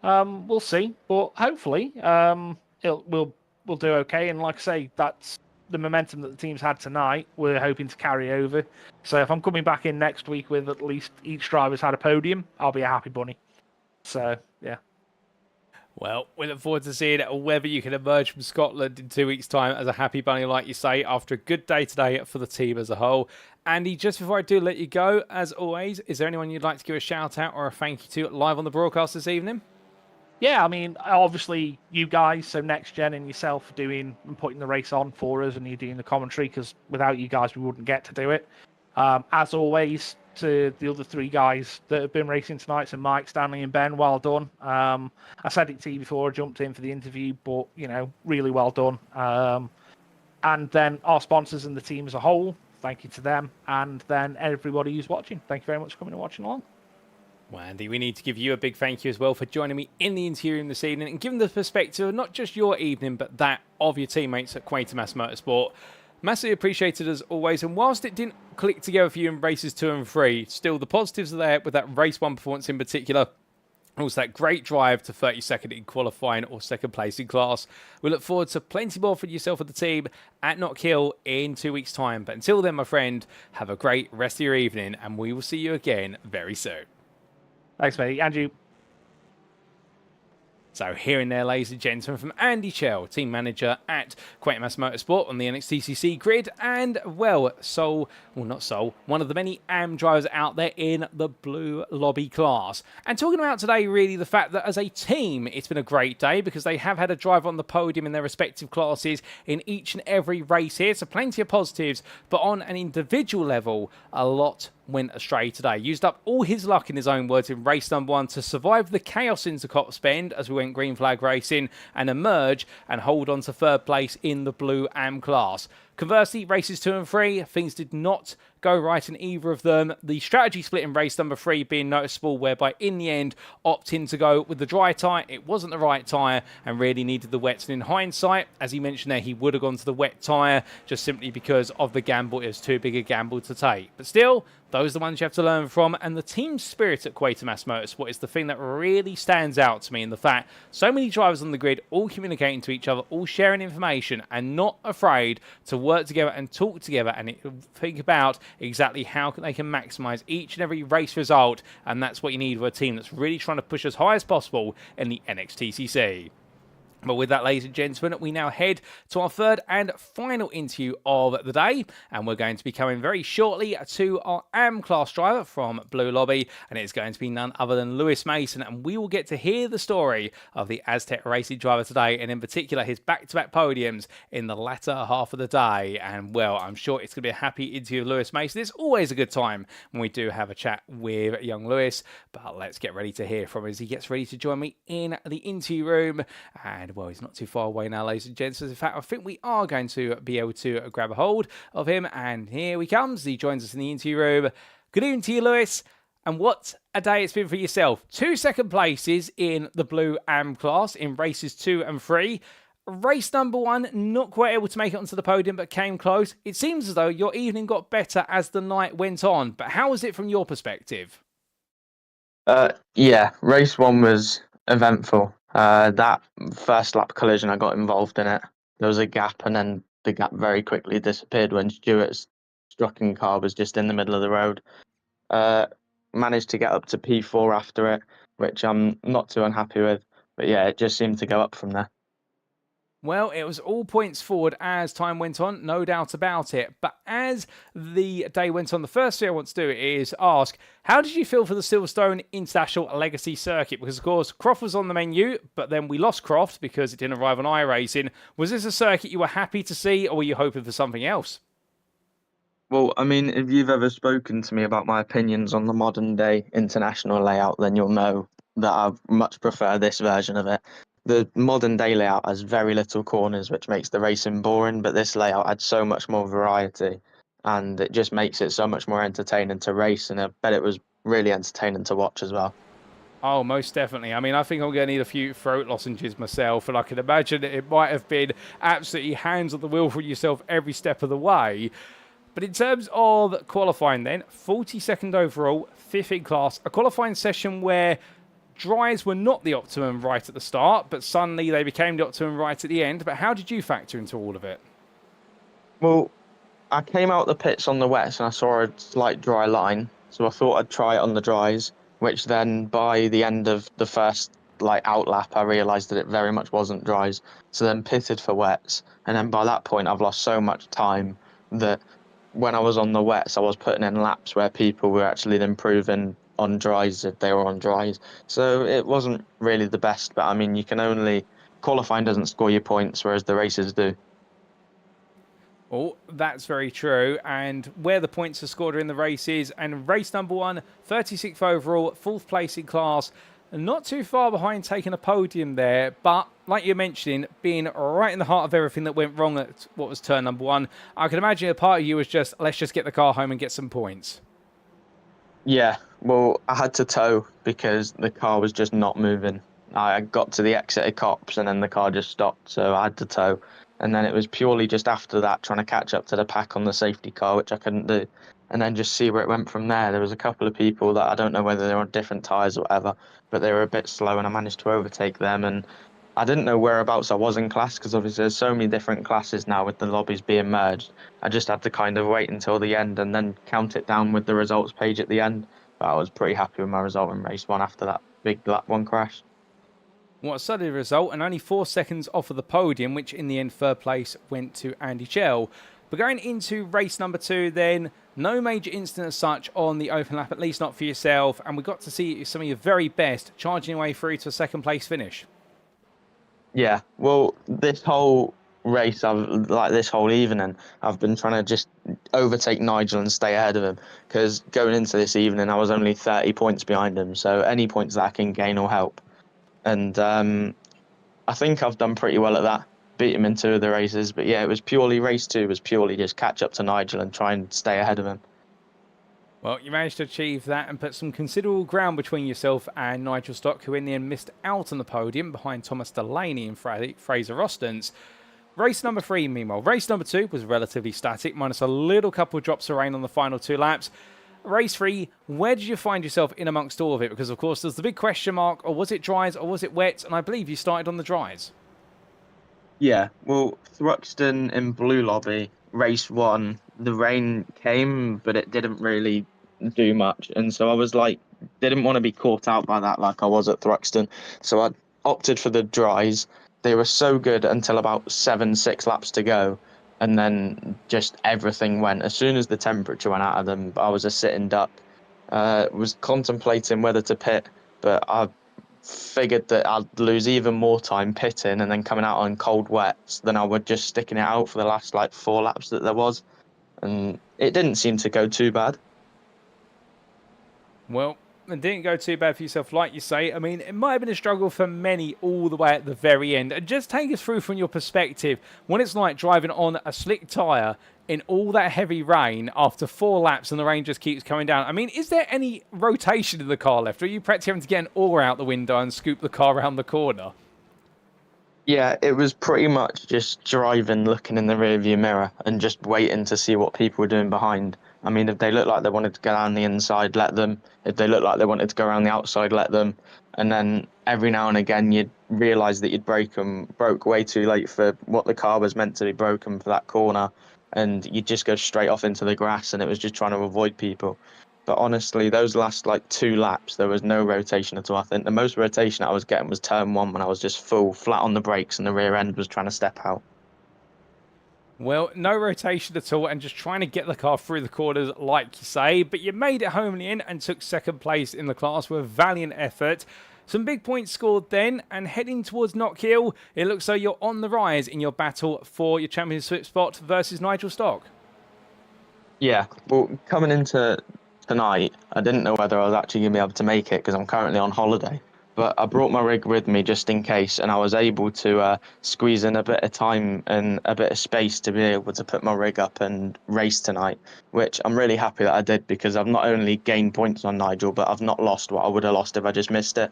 we'll see, but hopefully we'll do okay. And like I say, that's the momentum that the team's had tonight. We're hoping to carry over. So if I'm coming back in next week with at least each driver's had a podium, I'll be a happy bunny. So yeah. Well, we look forward to seeing whether you can emerge from Scotland in 2 weeks' time as a happy bunny, like you say, after a good day today for the team as a whole. Andy, just before I do let you go, as always, is there anyone you'd like to give a shout out or a thank you to live on the broadcast this evening? Yeah, I mean, obviously you guys, so NXTGEN and yourself, doing and putting the race on for us, and you doing the commentary, because without you guys we wouldn't get to do it. As always, to the other 3 guys that have been racing tonight, so Mike, Stanley and Ben, well done. I said it to you before I jumped in for the interview, but, really well done. And then our sponsors and the team as a whole, thank you to them. And then everybody who's watching, thank you very much for coming and watching along. Well, Andy, we need to give you a big thank you as well for joining me in the interview room this evening and giving the perspective of not just your evening, but that of your teammates at Quatermass Motorsport. Massively appreciated as always, and whilst it didn't click together for you in races 2 and 3, still the positives are there with that race 1 performance in particular. Also that great drive to 32nd in qualifying or 2nd place in class. We look forward to plenty more for yourself and the team at Knockhill in 2 weeks' time. But until then, my friend, have a great rest of your evening, and we will see you again very soon. Thanks, mate. Andrew. So here and there, ladies and gentlemen, from Andy Chell, team manager at Quatermass Motorsport on the NXTCC grid, and, one of the many AM drivers out there in the blue lobby class. And talking about today, really, the fact that as a team, it's been a great day because they have had a driver on the podium in their respective classes in each and every race here, so plenty of positives, but on an individual level, a lot went astray today. Used up all his luck, in his own words, in race number 1 to survive the chaos into Cop Spend as we went green flag racing and emerge and hold on to 3rd place in the blue AM class. Conversely, races 2 and 3, things did not go right in either of them. The strategy split in race number 3 being noticeable, whereby in the end, opting to go with the dry tyre. It wasn't the right tyre and really needed the wets. And in hindsight, as he mentioned there, he would have gone to the wet tyre just simply because of the gamble. It was too big a gamble to take. But still, those are the ones you have to learn from. And the team spirit at Quatermass Motorsport is the thing that really stands out to me, in the fact so many drivers on the grid all communicating to each other, all sharing information and not afraid to work together and talk together and think about exactly how they can maximise each and every race result. And that's what you need with a team that's really trying to push as high as possible in the NXTCC. But with that, ladies and gentlemen, we now head to our 3rd and final interview of the day, and we're going to be coming very shortly to our AM class driver from Blue Lobby, and it's going to be none other than Lewis Mason, and we will get to hear the story of the Aztec Racing driver today, and in particular his back-to-back podiums in the latter half of the day. And well, I'm sure it's going to be a happy interview with Lewis Mason. It's always a good time when we do have a chat with young Lewis, but let's get ready to hear from him as he gets ready to join me in the interview room. And well, he's not too far away now, ladies and gents. In fact, I think we are going to be able to grab a hold of him. And here he comes. He joins us in the interview room. Good evening to you, Lewis. And what a day it's been for yourself. 2 second places in the blue AM class in races 2 and 3. Race number 1, not quite able to make it onto the podium, but came close. It seems as though your evening got better as the night went on. But how was it from your perspective? Yeah, race 1 was eventful. That first lap collision, I got involved in it. There was a gap, and then the gap very quickly disappeared when Stuart's stricken car was just in the middle of the road. Managed to get up to P4 after it, which I'm not too unhappy with. But yeah, it just seemed to go up from there. Well, it was all points forward as time went on, no doubt about it. But as the day went on, the first thing I want to do is ask, how did you feel for the Silverstone International Legacy Circuit? Because, of course, Croft was on the menu, but then we lost Croft because it didn't arrive on iRacing. Was this a circuit you were happy to see, or were you hoping for something else? Well, I mean, if you've ever spoken to me about my opinions on the modern day international layout, then you'll know that I much prefer this version of it. The modern day layout has very little corners, which makes the racing boring, but this layout had so much more variety, and it just makes it so much more entertaining to race, and I bet it was really entertaining to watch as well. Oh, most definitely. I mean, I think I'm going to need a few throat lozenges myself, and I can imagine it might have been absolutely hands on the wheel for yourself every step of the way. But in terms of qualifying then, 42nd overall, 5th in class, a qualifying session where dries were not the optimum right at the start, but suddenly they became the optimum right at the end. But how did you factor into all of it? Well, I came out the pits on the wets and I saw a slight dry line, so I thought I'd try it on the dries, which then by the end of the first out lap, I realised that it very much wasn't dries. So then pitted for wets, and then by that point I've lost so much time that when I was on the wets, I was putting in laps where people were actually improving on dries if they were on dries. So it wasn't really the best, but I mean, qualifying doesn't score you points, whereas the races do. Oh, that's very true. And where the points are scored are in the races. And race number 1, 36th overall, 4th place in class. Not too far behind taking a podium there, but like you're mentioning, being right in the heart of everything that went wrong at what was turn number 1, I can imagine a part of you was just, let's just get the car home and get some points. Yeah, well, I had to tow because the car was just not moving. I got to the Exeter Cops and then the car just stopped, so I had to tow. And then it was purely just after that trying to catch up to the pack on the safety car, which I couldn't do. And then just see where it went from there. There was a couple of people that I don't know whether they were on different tyres or whatever, but they were a bit slow and I managed to overtake them. And I didn't know whereabouts I was in class because obviously there's so many different classes now with the lobbies being merged. I just had to kind of wait until the end and then count it down with the results page at the end. But I was pretty happy with my result in race 1 after that big lap 1 crash. What a sudden result, and only 4 seconds off of the podium, which in the end 3rd place went to Andy Chell. But going into race number 2 then, no major incident as such on the open lap, at least not for yourself, and we got to see some of your very best charging your way through to a 2nd place finish. Yeah, well, this whole race, this whole evening, I've been trying to just overtake Nigel and stay ahead of him, because going into this evening, I was only 30 points behind him, so any points that I can gain will help. And I think I've done pretty well at that, beat him in 2 of the races, but yeah, race 2 was purely just catch up to Nigel and try and stay ahead of him. Well, you managed to achieve that and put some considerable ground between yourself and Nigel Stock, who in the end missed out on the podium behind Thomas Delaney and Fraser Rostons. Race number 3, meanwhile. Race number 2 was relatively static, minus a little couple of drops of rain on the final 2 laps. Race 3, where did you find yourself in amongst all of it? Because, of course, there's the big question mark, or was it dries, or was it wet? And I believe you started on the dries. Yeah, well, Thruxton in Blue Lobby, race 1, the rain came, but it didn't really do much. And so I was didn't want to be caught out by that like I was at Thruxton. So I opted for the dries. They were so good until about 7-6 laps to go. And then just everything went. As soon as the temperature went out of them, I was a sitting duck. Was contemplating whether to pit, but I figured that I'd lose even more time pitting and then coming out on cold wets than I would just sticking it out for the last 4 laps that there was. And it didn't seem to go too bad. Well, it didn't go too bad for yourself, like you say. I mean, it might have been a struggle for many all the way at the very end. And just take us through from your perspective, what it's like driving on a slick tyre in all that heavy rain after 4 laps and the rain just keeps coming down. I mean, is there any rotation in the car left? Or are you practically having to get an oar out the window and scoop the car around the corner? Yeah, it was pretty much just driving, looking in the rearview mirror and just waiting to see what people were doing behind. I mean, if they look like they wanted to go down the inside, let them. If they look like they wanted to go around the outside, let them. And then every now and again, you'd realise that you'd broke way too late for what the car was meant to be broken for that corner, and you'd just go straight off into the grass, and it was just trying to avoid people. But honestly, those last like 2 laps, there was no rotation at all. I think the most rotation I was getting was turn 1 when I was just full flat on the brakes and the rear end was trying to step out. Well, no rotation at all and just trying to get the car through the corners like you say, but you made it home in the end and took second place in the class with a valiant effort. Some big points scored then, and heading towards Knock Hill, it looks like you're on the rise in your battle for your championship spot versus Nigel Stock. Yeah, well, coming into tonight, I didn't know whether I was actually going to be able to make it because I'm currently on holiday. But I brought my rig with me just in case, and I was able to squeeze in a bit of time and a bit of space to be able to put my rig up and race tonight, which I'm really happy that I did because I've not only gained points on Nigel, but I've not lost what I would have lost if I just missed it.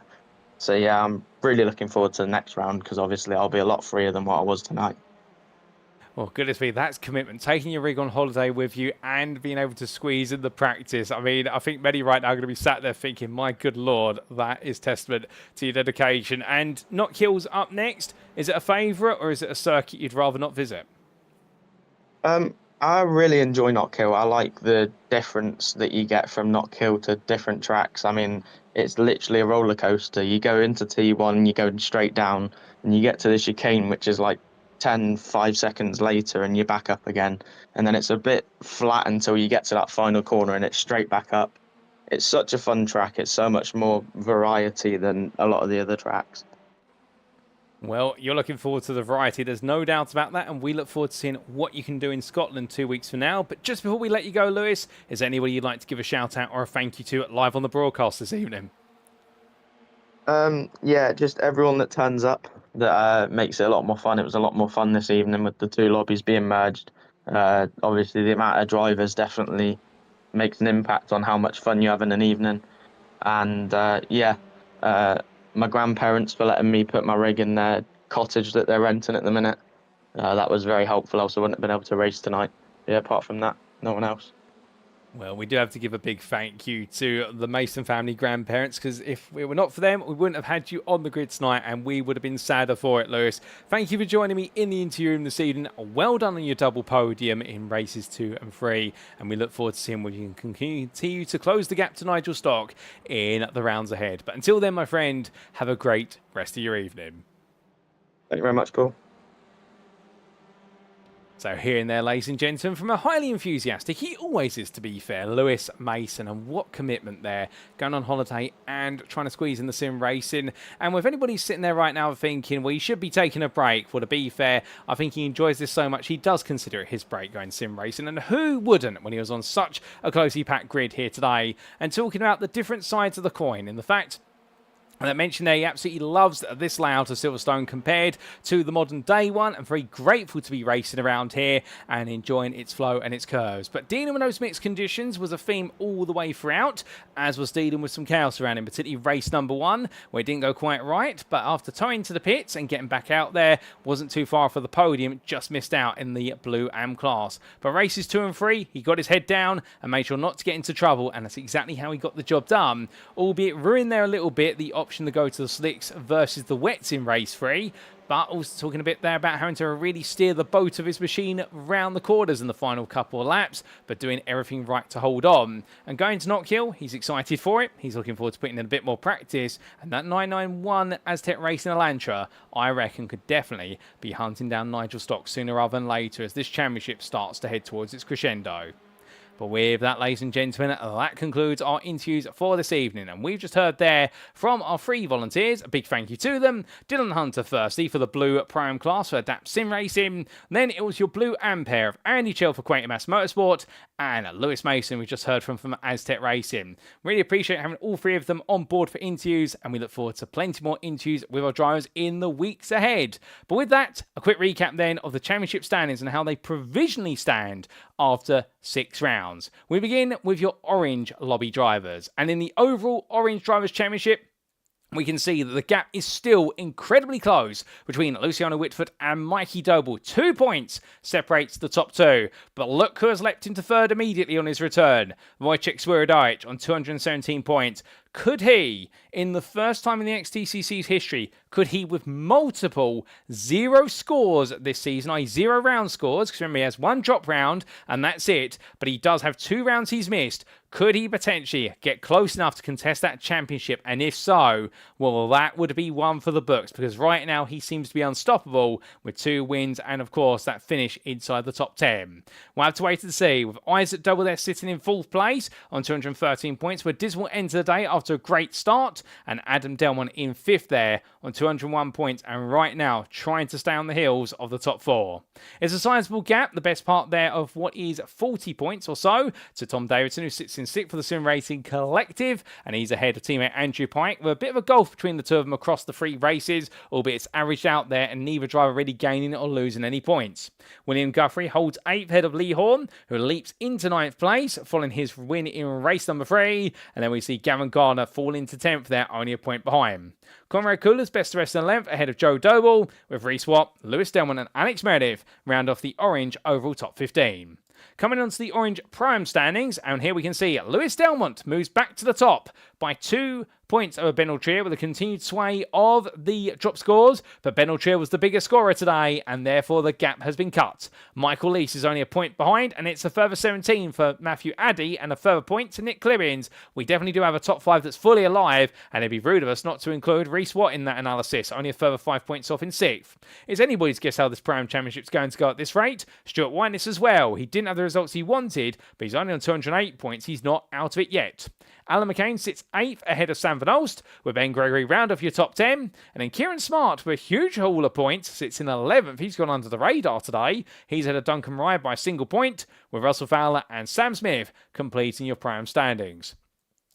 So yeah, I'm really looking forward to the next round because obviously I'll be a lot freer than what I was tonight. Well, goodness me, that's commitment. Taking your rig on holiday with you and being able to squeeze in the practice. I mean, I think many right now are going to be sat there thinking, my good Lord, that is testament to your dedication. And Knock Hill's up next. Is it a favourite or is it a circuit you'd rather not visit? I really enjoy Knock Hill. I like the difference that you get from Knock Hill to different tracks. I mean, it's literally a roller coaster. You go into T1, you go straight down, and you get to the chicane, which is like 5 seconds later, and you're back up again. And then it's a bit flat until you get to that final corner, and it's straight back up. It's such a fun track. It's so much more variety than a lot of the other tracks. Well, you're looking forward to the variety. There's no doubt about that, and we look forward to seeing what you can do in Scotland 2 weeks from now. But just before we let you go, Lewis, is there anybody you'd like to give a shout out or a thank you to live on the broadcast this evening? Yeah, just everyone that turns up. That makes it a lot more fun. It was a lot more fun this evening with the 2 lobbies being merged. Obviously, the amount of drivers definitely makes an impact on how much fun you have in an evening. And my grandparents for letting me put my rig in their cottage that they're renting at the minute. That was very helpful, else I wouldn't have been able to race tonight. Yeah, apart from that, no one else. Well, we do have to give a big thank you to the Mason family grandparents, because if it were not for them, we wouldn't have had you on the grid tonight, and we would have been sadder for it, Lewis. Thank you for joining me in the interview room this evening. Well done on your double podium in races 2 and 3, and we look forward to seeing whether you can continue to close the gap to Nigel Stock in the rounds ahead. But until then, my friend, have a great rest of your evening. Thank you very much, Paul. So here and there, ladies and gentlemen, from a highly enthusiastic, he always is to be fair, Lewis Mason, and what commitment there, going on holiday and trying to squeeze in the sim racing. And with anybody sitting there right now thinking, well, he should be taking a break, well, to be fair, I think he enjoys this so much, he does consider it his break going sim racing, and who wouldn't when he was on such a closely packed grid here today, and talking about the different sides of the coin, and the fact and I mentioned there, he absolutely loves this layout of Silverstone compared to the modern day one, and very grateful to be racing around here and enjoying its flow and its curves. But dealing with those mixed conditions was a theme all the way throughout, as was dealing with some chaos around him, particularly race number 1, where it didn't go quite right, but after towing to the pits and getting back out there, wasn't too far for the podium, just missed out in the Blue AM class. But races 2 and 3, he got his head down and made sure not to get into trouble, and that's exactly how he got the job done, albeit ruined there a little bit the option to go to the slicks versus the wets in race 3, but also talking a bit there about having to really steer the boat of his machine round the corners in the final couple of laps, but doing everything right to hold on. And going to Knock Hill, he's excited for it. He's looking forward to putting in a bit more practice, and that 991 Aztec Racing Elantra, I reckon, could definitely be hunting down Nigel Stock sooner rather than later as this championship starts to head towards its crescendo. But with that, ladies and gentlemen, that concludes our interviews for this evening. And we've just heard there from our 3 volunteers. A big thank you to them. Dylan Hunter, firstly, for the Blue Prime class for Adapt Sim Racing. Then it was your Blue Ampere of Andy Chell for Quatermass Motorsport. And Lewis Mason, we just heard from Aztec Racing. Really appreciate having all 3 of them on board for interviews. And we look forward to plenty more interviews with our drivers in the weeks ahead. But with that, a quick recap then of the championship standings and how they provisionally stand after 6 rounds. We begin with your orange lobby drivers, and in the overall orange drivers championship, we can see that the gap is still incredibly close between Luciano Witvoet and Mikey Doble. 2 points separates the top two. But look who has leapt into third immediately on his return. Wojciech Swierdajc on 217 points. Could he, in the first time in the NXTCC's history, could he with multiple 0 scores this season, i.e. 0 round scores, because remember he has 1 drop round and that's it, but he does have 2 rounds he's missed. Could he potentially get close enough to contest that championship? And if so, well, that would be one for the books, because right now he seems to be unstoppable with 2 wins and, of course, that finish inside the top 10. We'll have to wait and see. With Isaac Doble there sitting in 4th place on 213 points, with dismal end to the day after a great start, and Adam Delmon in 5th there on 201 points, and right now trying to stay on the heels of the top 4. It's a sizable gap, the best part there of what is 40 points or so, to Tom Davidson, who sits in 6th for the Sim Racing Collective, and he's ahead of teammate Andrew Pike, with a bit of a gulf between the two of them across the 3 races, albeit it's averaged out there and neither driver really gaining or losing any points. William Guthrie holds 8th ahead of Lee Horn, who leaps into 9th place following his win in race number 3, and then we see Gavin Garner fall into 10th there, only a point behind. Conrad Coolers best the rest of the length ahead of Joe Doble, with Reese Watt, Lewis Delmon and Alex Meredith round off the orange overall top 15. Coming on to the orange prime standings, and here we can see Lewis Delmont moves back to the top by 2 points over Ben Altrier with a continued sway of the drop scores, but Ben Altrier was the bigger scorer today, and therefore the gap has been cut. Michael Leese is only a point behind, and it's a further 17 for Matthew Addy, and a further point to Nick Clibbins. We definitely do have a top 5 that's fully alive, and it'd be rude of us not to include Reese Watt in that analysis, only a further 5 points off in 6th. It's anybody's guess how this Prime Championship's going to go at this rate. Stuart Winus as well. He didn't have the results he wanted, but he's only on 208 points. He's not out of it yet. Alan McCain sits 8th ahead of Sam Van Olst, with Ben Gregory round off your top 10. And then Kieran Smart, with a huge haul of points, sits in 11th. He's gone under the radar today. He's ahead of Duncan Rye by a single point, with Russell Fowler and Sam Smith completing your prime standings.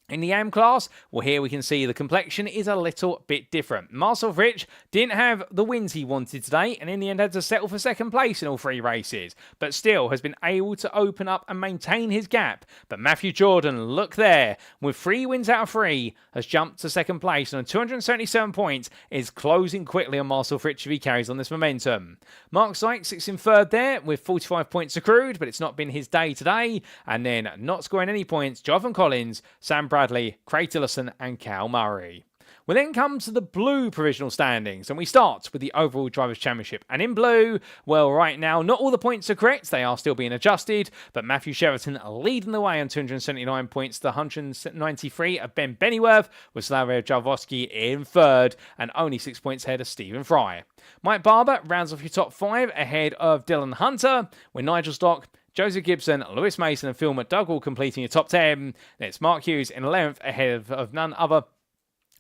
In the AM class, well, here we can see the complexion is a little bit different. Marcel Fritsch didn't have the wins he wanted today, and in the end had to settle for 2nd place in all 3 races, but still has been able to open up and maintain his gap. But Matthew Jordan, look there, with 3 wins out of 3, has jumped to 2nd place, and on 277 points is closing quickly on Marcel Fritsch if he carries on this momentum. Mark Sykes sits in 3rd there with 45 points accrued, but it's not been his day today. And then not scoring any points, Jonathan Collins, Sam Bradley, Craig Tillotson and Cal Murray. We then come to the blue provisional standings, and we start with the overall Drivers' Championship. And in blue, well, right now, not all the points are correct. They are still being adjusted, but Matthew Cheverton leading the way on 279 points to 193 of Ben Bennyworth, with Slavio Jarvosky in 3rd, and only 6 points ahead of Stephen Fry. Mike Barber rounds off your top 5 ahead of Dylan Hunter, with Nigel Stock, Joseph Gibson, Lewis Mason and Phil McDougall completing your top 10. Then it's Mark Hughes in 11th ahead of none other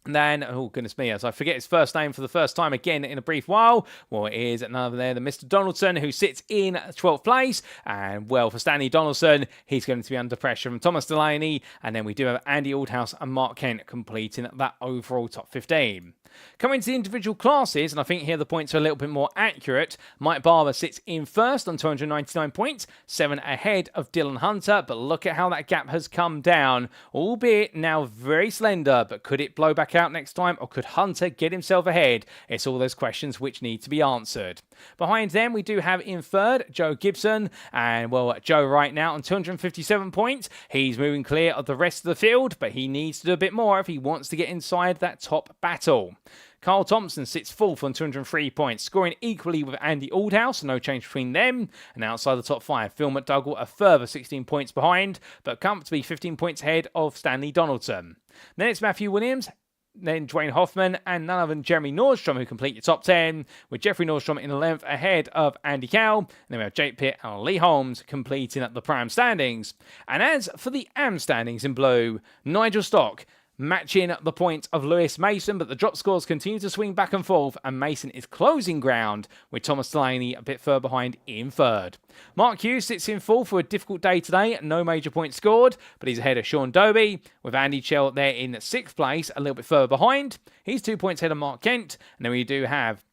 than, oh goodness me, as I forget his first name for the first time again in a brief while. Well, it is none other than Mr. Donaldson, who sits in 12th place. And well, for Stanley Donaldson, he's going to be under pressure from Thomas Delaney. And then we do have Andy Aldhouse and Mark Kent completing that overall top 15. Coming to the individual classes, and I think here the points are a little bit more accurate. Mike Barber sits in 1st on 299 points, 7 ahead of Dylan Hunter, but look at how that gap has come down, albeit now very slender, but could it blow back out next time, or could Hunter get himself ahead? It's all those questions which need to be answered. Behind them, we do have in 3rd, Joe Gibson, and well, Joe right now on 257 points. He's moving clear of the rest of the field, but he needs to do a bit more if he wants to get inside that top battle. Carl Thompson sits 4th on 203 points, scoring equally with Andy Aldhouse, no change between them. And outside the top 5, Phil McDougall a further 16 points behind, but comfortably 15 points ahead of Stanley Donaldson. Then it's Matthew Williams, then Dwayne Hoffman, and none other than Jeremy Nordstrom who complete your top 10, with Jeffrey Nordstrom in 11th ahead of Andy Cow. And then we have Jake Pitt and Lee Holmes completing at the prime standings. And as for the AM standings in blue, Nigel Stock matching the points of Lewis Mason, but the drop scores continue to swing back and forth, and Mason is closing ground with Thomas Delaney a bit further behind in 3rd. Mark Hughes sits in 4th for a difficult day today, no major points scored, but he's ahead of Sean Dobie, with Andy Chell there in 6th place, a little bit further behind. He's 2 points ahead of Mark Kent, and then we do have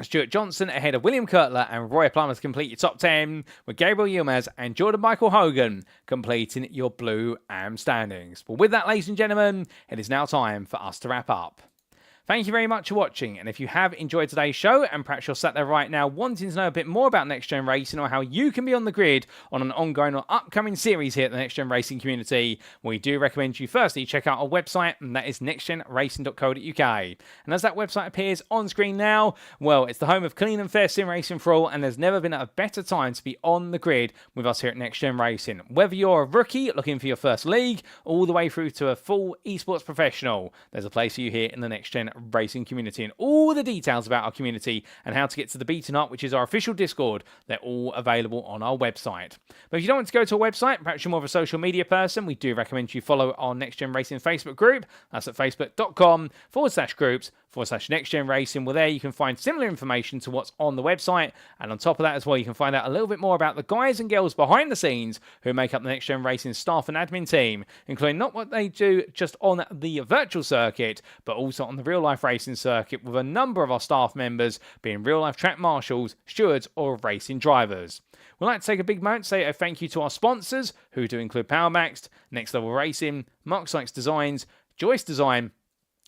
Stuart Johnson ahead of William Kurtler and Roy Plummer to complete your top 10, with Gabriel Yilmaz and Jordan Michael Hogan completing your blue AM standings. But with that, ladies and gentlemen, it is now time for us to wrap up. Thank you very much for watching, and if you have enjoyed today's show, and perhaps you're sat there right now wanting to know a bit more about Next Gen Racing or how you can be on the grid on an ongoing or upcoming series here at the Next Gen Racing community, we do recommend you firstly check out our website, and that is nextgenracing.co.uk. And as that website appears on screen now, well, it's the home of clean and fair sim racing for all, and there's never been a better time to be on the grid with us here at Next Gen Racing. Whether you're a rookie looking for your first league, all the way through to a full esports professional, there's a place for you here in the Next Gen Racing community, and all the details about our community and how to get to the Beaten Up, which is our official Discord, they're all available on our website. But if you don't want to go to our website, perhaps you're more of a social media person, we do recommend you follow our Next Gen Racing Facebook group. That's at facebook.com/groups/Next Gen Racing. Well, there you can find similar information to what's on the website, and on top of that as well, you can find out a little bit more about the guys and girls behind the scenes who make up the Next Gen Racing staff and admin team, including not what they do just on the virtual circuit, but also on the real life racing circuit, with a number of our staff members being real life track marshals, stewards, or racing drivers. We'd like to take a big moment to say a thank you to our sponsors, who do include PowerMaxed, Next Level Racing, Mark Sykes Designs, Joyce Design,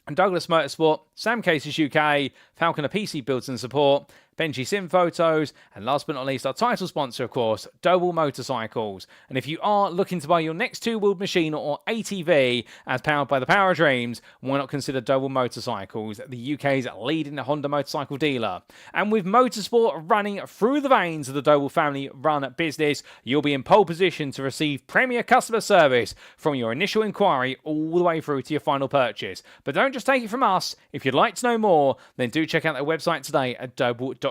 and Douglas Motorsport, Sam Cases UK, Falconer PC Builds and Support, Benji Sim Photos, and last but not least, our title sponsor, of course, Doble Motorcycles. And if you are looking to buy your next two-wheeled machine or ATV as powered by the Power of Dreams, why not consider Doble Motorcycles, the UK's leading Honda motorcycle dealer. And with motorsport running through the veins of the Doble family-run business, you'll be in pole position to receive premier customer service from your initial inquiry all the way through to your final purchase. But don't just take it from us. If you'd like to know more, then do check out their website today at doble.co.uk.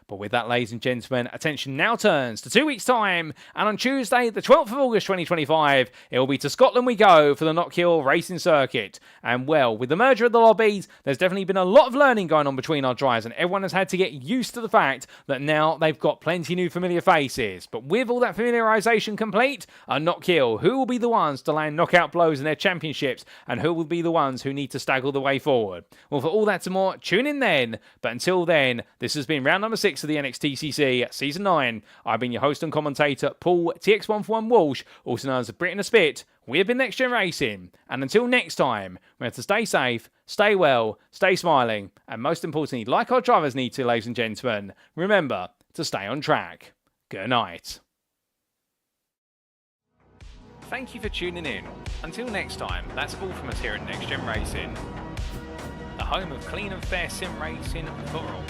But with that, ladies and gentlemen, attention now turns to 2 weeks' time, and on Tuesday, the 12th of August 2025, it will be to Scotland we go for the Knockhill Racing Circuit. And well, with the merger of the lobbies, there's definitely been a lot of learning going on between our drivers, and everyone has had to get used to the fact that now they've got plenty new familiar faces. But with all that familiarisation complete, at Knockhill, who will be the ones to land knockout blows in their championships, and who will be the ones who need to stagger the way forward? Well, for all that and more, tune in then. But until then, this has been round number 6 of the NXTCC Season 9. I've been your host and commentator, Paul TX141 Walsh, also known as the Brit and the Spit. We have been Next Gen Racing, and until next time, we have to stay safe, stay well, stay smiling, and most importantly, like our drivers need to, ladies and gentlemen, remember to stay on track. Good night. Thank you for tuning in. Until next time, that's all from us here at Next Gen Racing, the home of clean and fair sim racing for all.